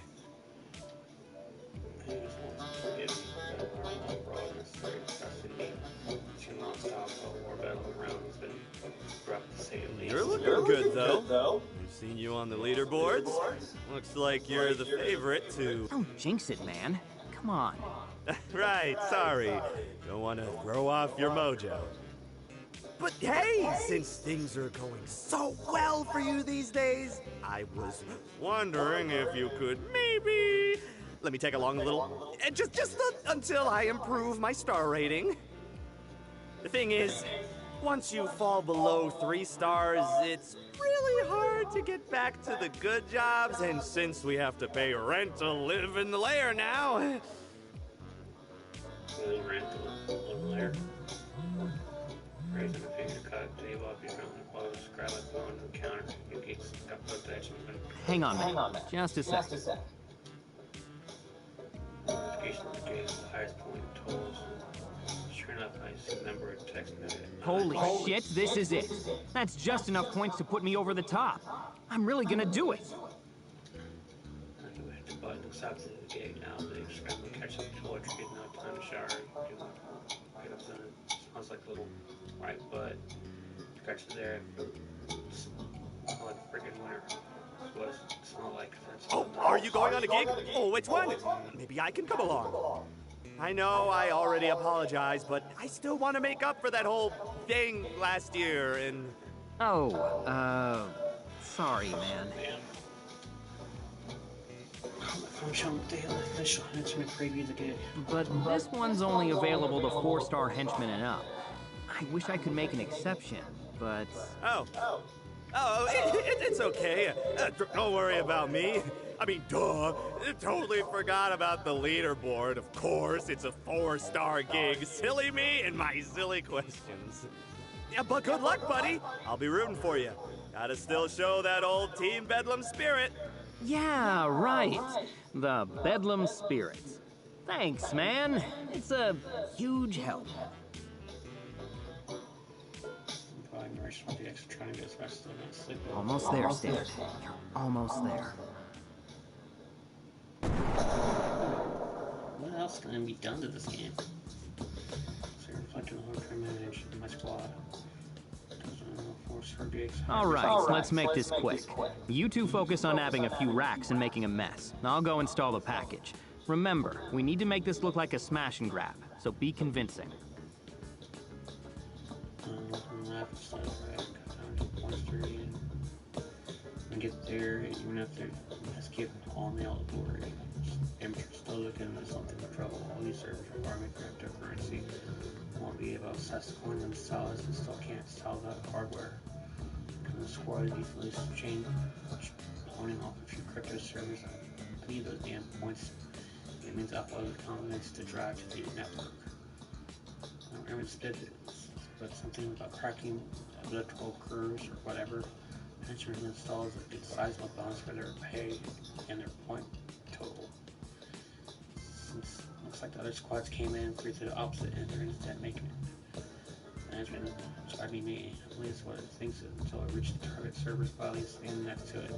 You're looking good, though. I've seen you on the leaderboards. Looks like you're the favorite to... Don't jinx it, man. Come on. Right, sorry. Don't want to throw off your mojo. But hey, since things are going so well for you these days, I was wondering if you could maybe let me tag along a little, just until I improve my star rating. The thing is, once you fall below 3 stars, it's really hard to get back to the good jobs, and since we have to pay rent to live in the lair now... Really rent to live in the lair? Raising a finger to cut a table up your mountain clothes, grab a phone to the counter, you geeks got put that you Hang on, man. Just a sec. Education of the gate is the highest point of tolls. Sure enough, I see the number of text noted. Holy shit, this is it. That's just enough points to put me over the top. I'm really gonna do it. I do hit the button to stop to the gate now. They scramble to catch up the toiletries, no time to shower. Get up on it. Smells like a little white butt. Scratch it there. Smell like friggin' winter. What does it smell like? Oh, are you going on a gig? Oh, which one? Maybe I can come along. I know I already apologized, but I still want to make up for that whole thing last year, and... Oh, sorry, man. I'm showing the official henchman preview the gig. But this one's only available to 4-star henchmen and up. I wish I could make an exception, but... It's okay. Don't worry about me. I mean, duh. Totally forgot about the leaderboard. Of course, it's a 4-star gig. Silly me and my silly questions. Yeah, but good luck, buddy. I'll be rooting for you. Gotta still show that old Team Bedlam spirit. Yeah, right. The Bedlam spirit. Thanks, man. It's a huge help. Almost there, Stan. You're almost there. What else can be done to this game? So reflecting on how to manage my squad. Alright, let's make this quick. You two focus on nabbing a few racks and making a mess. I'll go install the package. Remember, we need to make this look like a smash and grab, so be convincing. Get there, even if they escape all the outdoor amateurs still looking at something of trouble. All these servers requirement cryptocurrency won't be able to assess the coin themselves and still can't install the hardware. The squad is easily chain pointing off a few crypto servers that need those damn points. It means upload comments to drive to the network. I don't remember but something about cracking electrical curves or whatever. Henchman installs a good sizable bonus for their pay and their point total. Since it looks like the other squads came in through the opposite end, they're instead making it. Management tried me, at least what it thinks until it reached the target server's body standing next to it.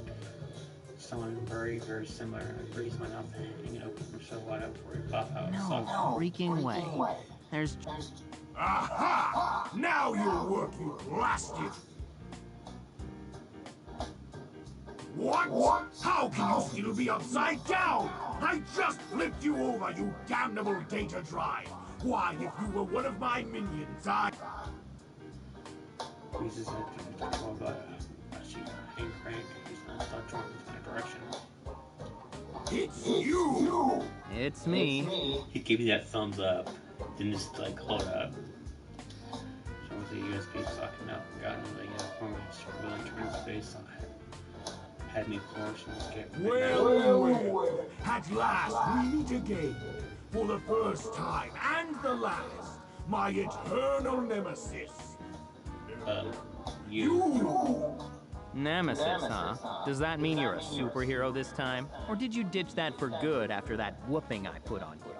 Someone very, very similar agrees my mouth hanging open, so why don't we pop out? No freaking way. There's... Aha! Now you're working, blasted! What? How can you still be upside down? I just flipped you over, you damnable data drive. Why, if you were one of my minions, I... Squeezes it to control the hang crank. He's not stuck drawn in that direction. It's you! It's me. He gave you that thumbs up. Didn't just like hold up. the USB socket out and got into the uniform and really turned his face on it. Had me flourished and scared. Well, at last we meet again. For the first time and the last, my eternal nemesis. You! Nemesis, huh? Does that mean you're a superhero this time? Or did you ditch that for good after that whooping I put on you?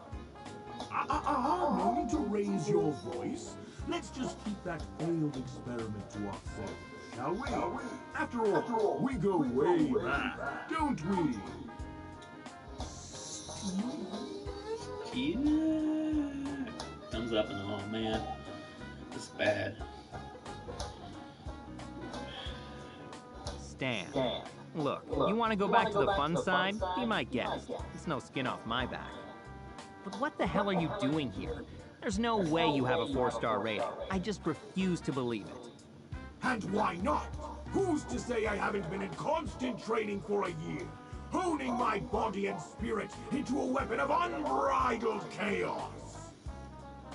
No need to raise your voice. Let's just keep that failed experiment to ourselves, shall we? After all, we go way back, don't we? Yeah. Thumbs up and all, man. This is bad. Stan. Look, you want to go back to the fun side? Be my guest. It's no skin off my back. But what the hell are you doing here? There's no way you have a 4-star rating. I just refuse to believe it. And why not? Who's to say I haven't been in constant training for a year, honing my body and spirit into a weapon of unbridled chaos?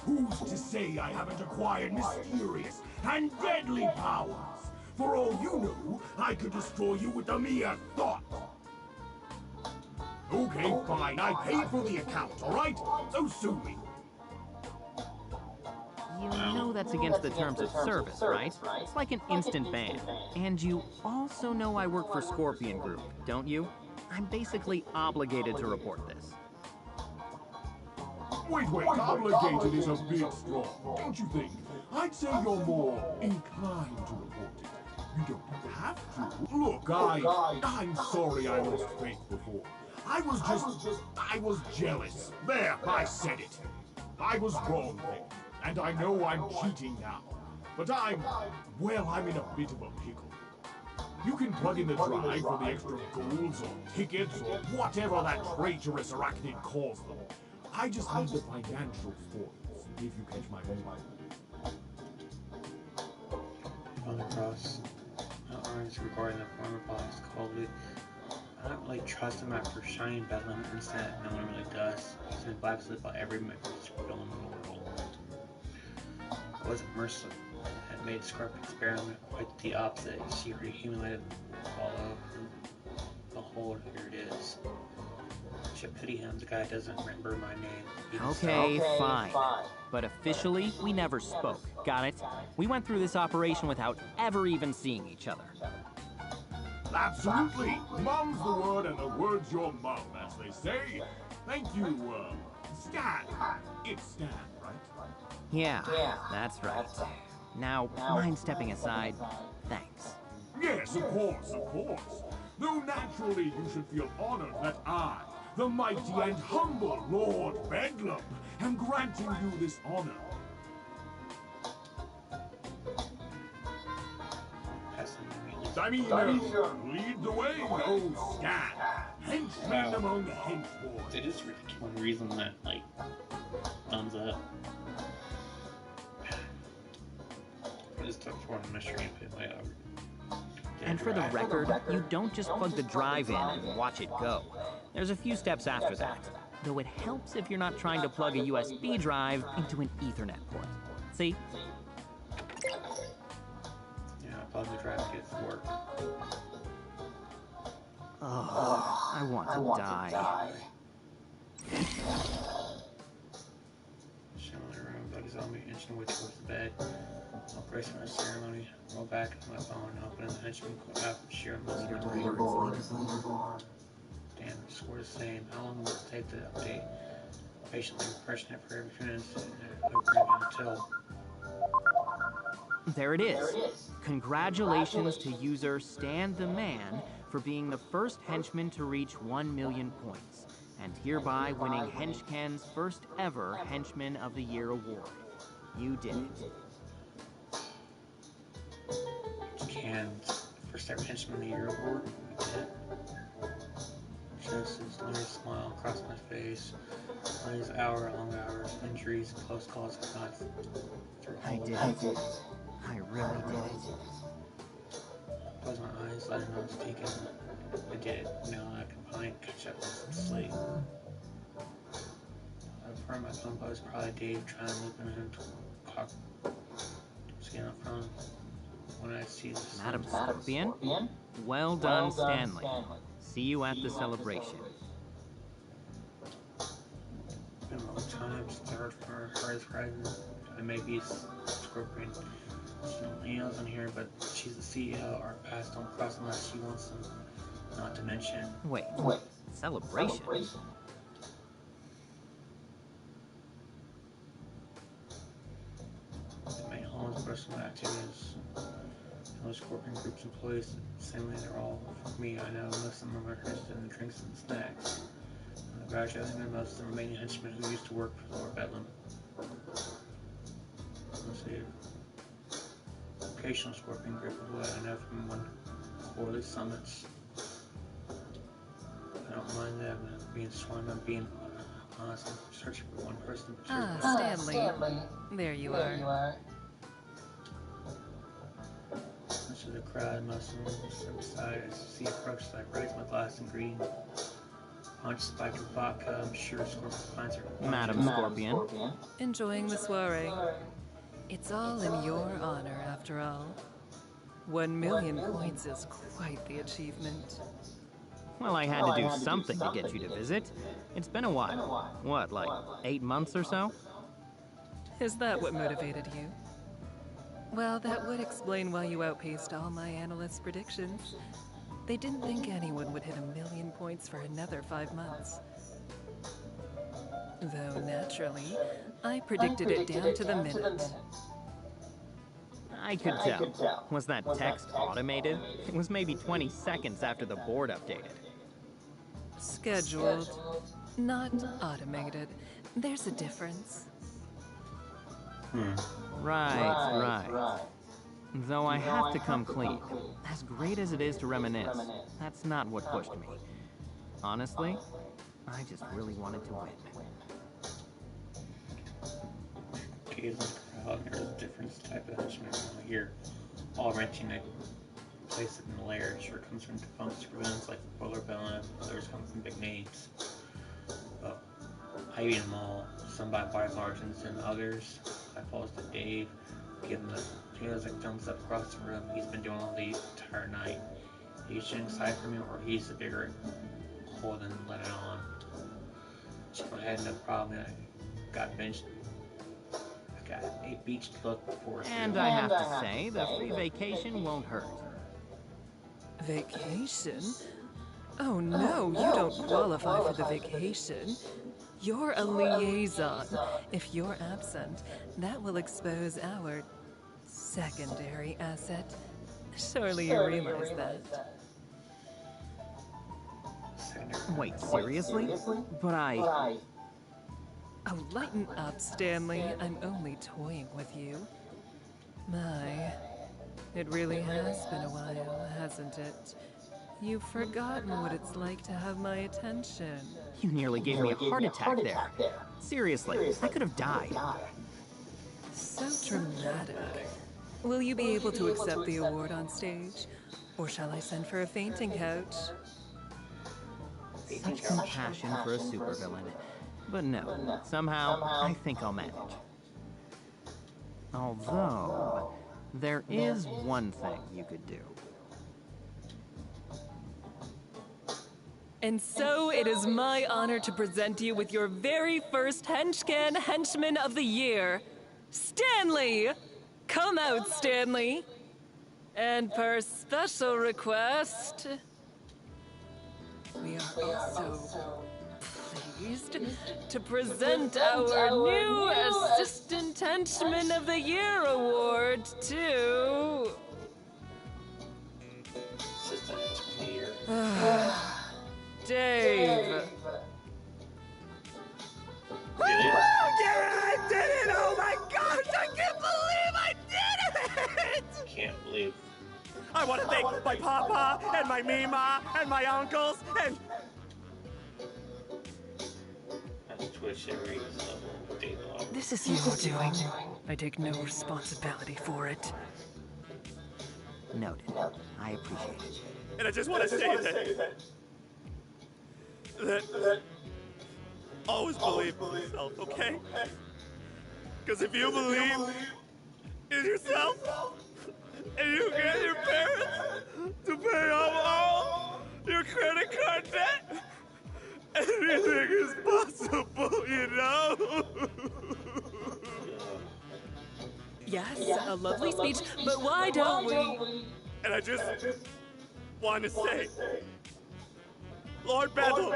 Who's to say I haven't acquired mysterious and deadly powers? For all you know, I could destroy you with a mere thought. Okay, fine. I paid for the account, all right? So sue me. You know that's against the terms of service, right? It's like an instant ban. And you also know I work for Scorpion Group, don't you? I'm basically obligated to report this. Wait, obligated is a bit strong, don't you think? I'd say you're more inclined to report it. You don't have to. Look, I'm sorry I lost faith before. I was jealous. There, I said it. I was wrong then, and I know I'm cheating now. But I'm in a bit of a pickle. You can plug in the drive for the extra golds or tickets or whatever that traitorous arachnid calls them. I just need the financial spoils, if you catch my meaning. On across Orange regarding the former boss coldly. I don't really trust him after Shining Bedlam instead. No one really does. He's been blacklisted by every major villain in the world. I wasn't merciful. Had made Scorpion experiment quite the opposite. She accumulated all over the hole. Here it is. Should pity him. The guy doesn't remember my name. Okay, fine. But officially, we never spoke. Got it? We went through this operation without ever even seeing each other. Absolutely. Mum's the word and the word's your mum, as they say. Thank you, Stan. It's Stan, right? Yeah, that's right. Now, mind stepping aside? Thanks. Yes, of course. Though naturally you should feel honored that I, the mighty and humble Lord Bedlam, am granting you this honor. Lead the way, oh Stan. Henchman among henchboys. It is ridiculous reason that, like, thumbs up. I just took for a mystery and put my And for the record, you don't just plug the drive in and watch it go. There's a few steps after that, though it helps if you're not trying to plug a USB drive into an Ethernet port. See? Yeah, plug the drive to get it to work. Oh, I want to die. Showing the room, Buddy's on me, inching away towards the bed. I'll brace for the ceremony, roll back on my phone, and open the henchman app, share and listen to words. Damn, it's the same. How long will it take to update? Patiently refreshing it for every few minutes, until. There it is. Congratulations to user Stan the Man for being the first henchman to reach 1 million points, and hereby winning HenchCan's first ever Henchman of the Year award. You did it. Can's first ever Henchman of the Year award. We did it. Shows his leery smile across my face. All these long hours, injuries, close calls, and knives. I did it. I really did it. Close my eyes, letting know it's taken. I did it. Now I can finally catch up with some sleep. I've heard my compost probably Dave trying to loop him into cock. stand up front when I see this. Madam Scorpion? Well done, Stanley. See you at the celebration. It's been a long time since I heard from her as president. I may be Scorpion. She don't emails in here, but she's the CEO. Our paths don't cross unless she wants them. Not to mention. Wait. Celebration? The main Holland's personal activities. Those Scorpion Group's employees, same way they're all for me. I know most of them are interested in drinks and snacks. Congratulating them, most of the remaining henchmen who used to work for Lord Bedlam. Let's see. Occasional Scorpion Group is what I know from one quarterly summits. I don't mind them being sworn. I'm being honest. I'm searching for one person. Stanley. There you are. Much of the crowd, most of them sit beside. I see approaches. I raise my glass and green. Punch spike of vodka. I'm sure Scorpion finds her. Madam Scorpion. Enjoying the soiree. It's all in your honor, after all. 1 million points is quite the achievement. Well, I had to do something to get you to visit. It's been a while. What, like 8 months or so? Is that what motivated you? Well, that would explain why you outpaced all my analysts' predictions. They didn't think anyone would hit 1 million points for another 5 months. Though, naturally, I predicted it down to the minute. I could tell. Was that text automated? It was maybe 20 seconds after the board updated. Scheduled, not automated. There's a difference. Right. Though I have to come clean. As great as it is to reminisce, that's not what pushed me. Honestly, I just really wanted to win. Gaze in the crowd, there's a different type of henchmen here. All renting a place in the lair. Sure comes from defunct supervillains like the Polar Bellin, others come from big names. But I beat them all, some by wide margins and others. I falls to Dave, give him the tails like jumps up across the room. He's been doing all the entire night. He's shooting side for me, or he's the bigger hole than let it on. Check my head, no problem. I got benched. I got a beach look before. And I have to say, the free vacation won't hurt. Vacation? Oh no, you don't qualify for the vacation. You're a liaison. If you're absent, that will expose our secondary asset. Surely you realize that. Wait, seriously? But I... Oh, lighten up, Stanley. I'm only toying with you. My, it really has been a while, hasn't it? You've forgotten what it's like to have my attention. You nearly gave me a heart attack there. Seriously, I could have died. So dramatic. Will you be able to accept the award on stage? Or shall I send for a fainting couch? Such compassion for a supervillain. But no, somehow, I think I'll manage. Although, there is one thing you could do. And so it is my honor to present you with your very first Henchman of the Year, Stanley! Come out, Stanley! And per special request, we are also pleased to present our new Assistant Henchman of the Year award to... Assistant Henchman of the Year. Dave. Oh, yeah, I did it! Oh my gosh, I can't believe I did it! Can't believe. I want to thank my papa and my mima and my uncles and... That's Twitch every day long. This is your doing. I take no responsibility for it. Noted. I appreciate it. And I just want to say that always believe in yourself, okay? Because if you believe in yourself, and you get your parents to pay off all your credit card debt. Anything is possible, you know? Yes, a lovely speech, but why don't we? And I just want to say, Lord Bethel,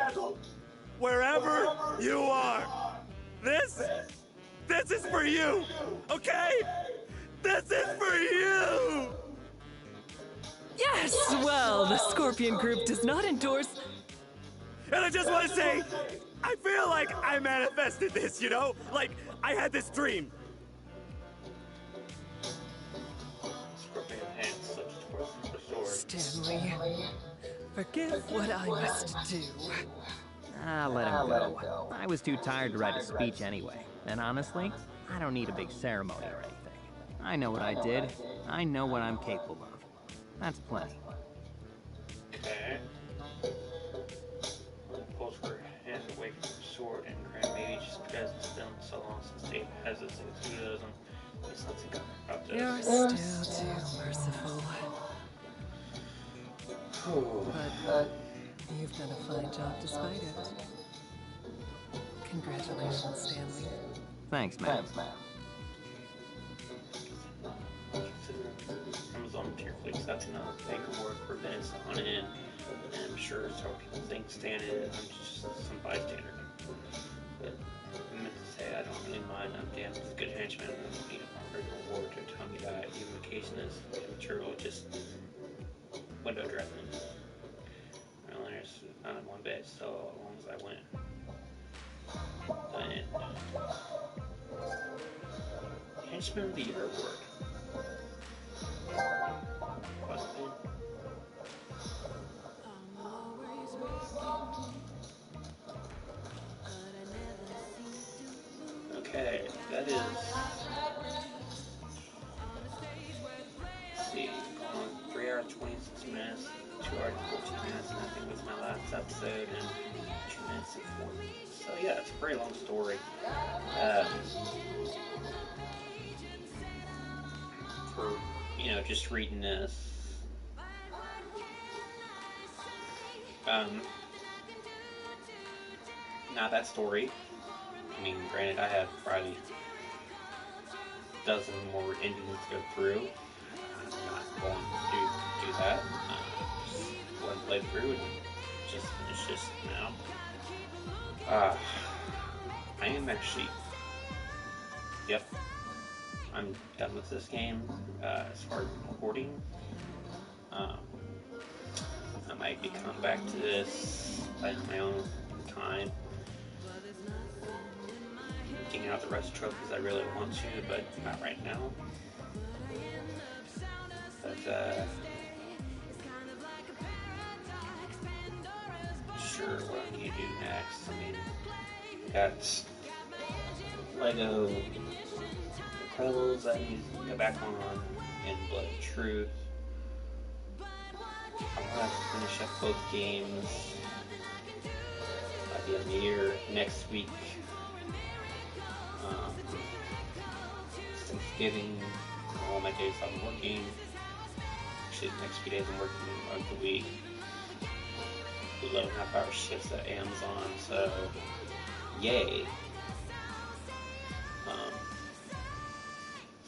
wherever you are, this is for you, okay? This is for you! Yes! Well, the Scorpion Group does not endorse... And I just want to say, I feel like I manifested this, you know? Like, I had this dream. Stanley, forgive what I must do. Let him go. I was too tired to write a speech anyway. And honestly, I don't need a big ceremony or anything. I know what I did. I know what I'm capable of. That's plenty. Okay. Pulls her hand away from her sword, and Grant, maybe just because it's been so long since Dave has this, he doesn't. He's not thinking about this. You're still too merciful. But you've done a fine job despite it. Congratulations, Stanley. Thanks, man. Amazon tearfully accepting a paperwork for minutes on it, and I'm sure some people think Stan is I'm just some bystander. But I meant to say I don't really mind. I'm damn good henchman. I don't need a great reward to tell me that even vacation is immaterial, just window dressing. Well, there's not in one bit, so as long as I win. And Henchman of the Year award. Okay, that is. Let's see, 3 hours 26 minutes, 2 hours 14 minutes, and I think was my last episode, and 2 minutes and 4 minutes. So yeah, it's a very long story. For just reading this. Not that story. I mean, granted, I have probably a dozen more endings to go through. I'm not going to do that. Just go and play through and just finish this now. I am actually. Yep. I'm done with this game as far as recording. I might be coming back to this at my own time. Getting out the rest of the trophies I really want to, but not right now. But sure, what I need to do next. I mean, got Lego Incredibles I need to go back on, and Blood and Truth. I want to finish up both games by the end of the year. Next week, Thanksgiving, all my days I'm working. Actually, the next few days I'm working of the week. 11.5-hour shifts at Amazon, so yay.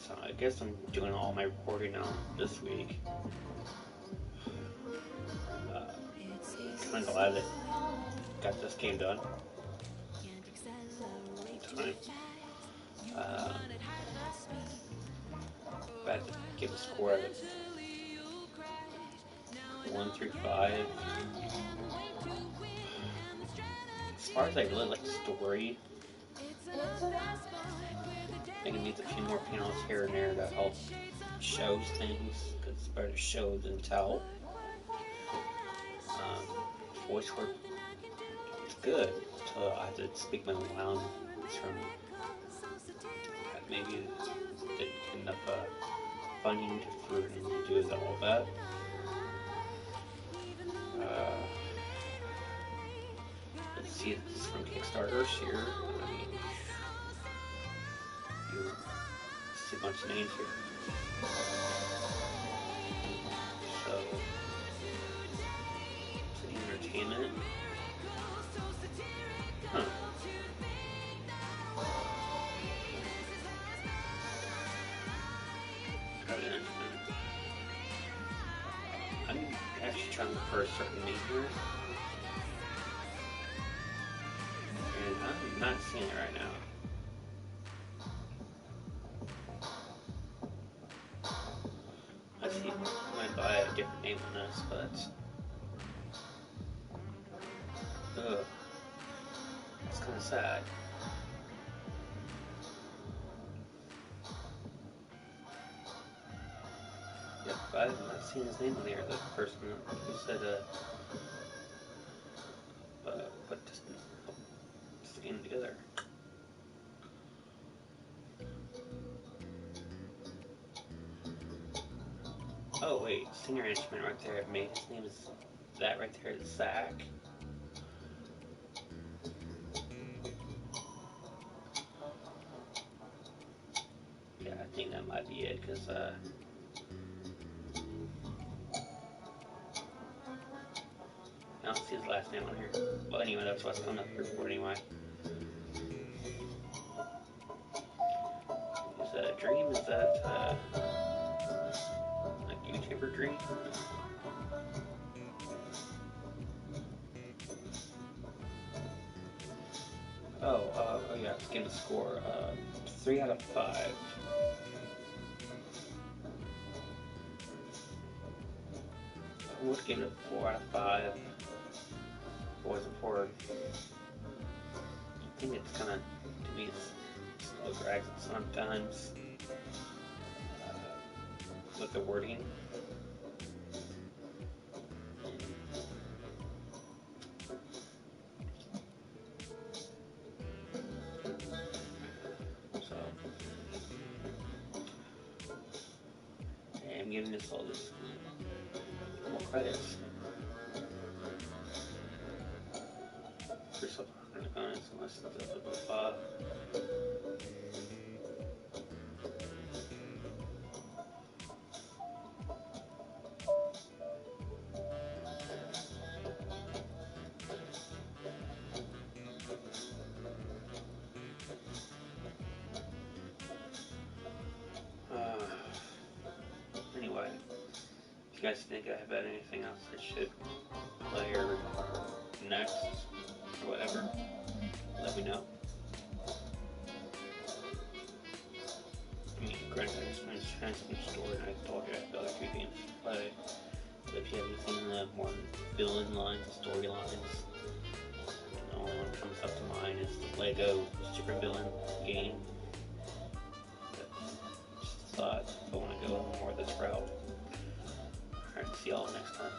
So I guess I'm doing all my recording now this week. I'm glad that got this game done. Time. If I had to give a score of it, 1 through 5. As far as I really like the story, I think it needs a few more panels here and there to help show things, because it's better to show than tell. Voice work, it's good, so I have to speak my own lines from maybe didn't get enough funding for him to do all that. Let's see, this is from Kickstarters here. I mean, see a bunch of names here. So, City Entertainment. Huh. I'm actually trying to look for a certain name here. And I'm not seeing it right now. I see I might buy a different name on this, but ugh, it's kind of sad. Yep, I'm not seeing his name on here. The person who said put this game together. Oh wait, Singer Henchman right there. Made his name is that right there. Zach. Yeah, I think that might be it, because I don't see his last name on here. Well, anyway, that's what's coming up here for anyway. Is that a dream? Is that a YouTuber dream? Oh yeah, let's give him a score. 3 out of 5. I would give it a 4 out of 5. Boys and 4. I think it's kind of, to me, it's a little drags sometimes with the wording. So, I'm giving this all this more credits for something I'm not gonna unless it's above. Anyway, if you guys think I have anything else I should play or next or whatever, let me know. I mean, granted, I just mentioned Henchman Story, and I told you I have the other 2 games to play. But if you have anything more villain lines, storylines, the only one that comes up to mind is the Lego Super Villain game. But just a thought, if I want to go more this route. Alright, see y'all next time.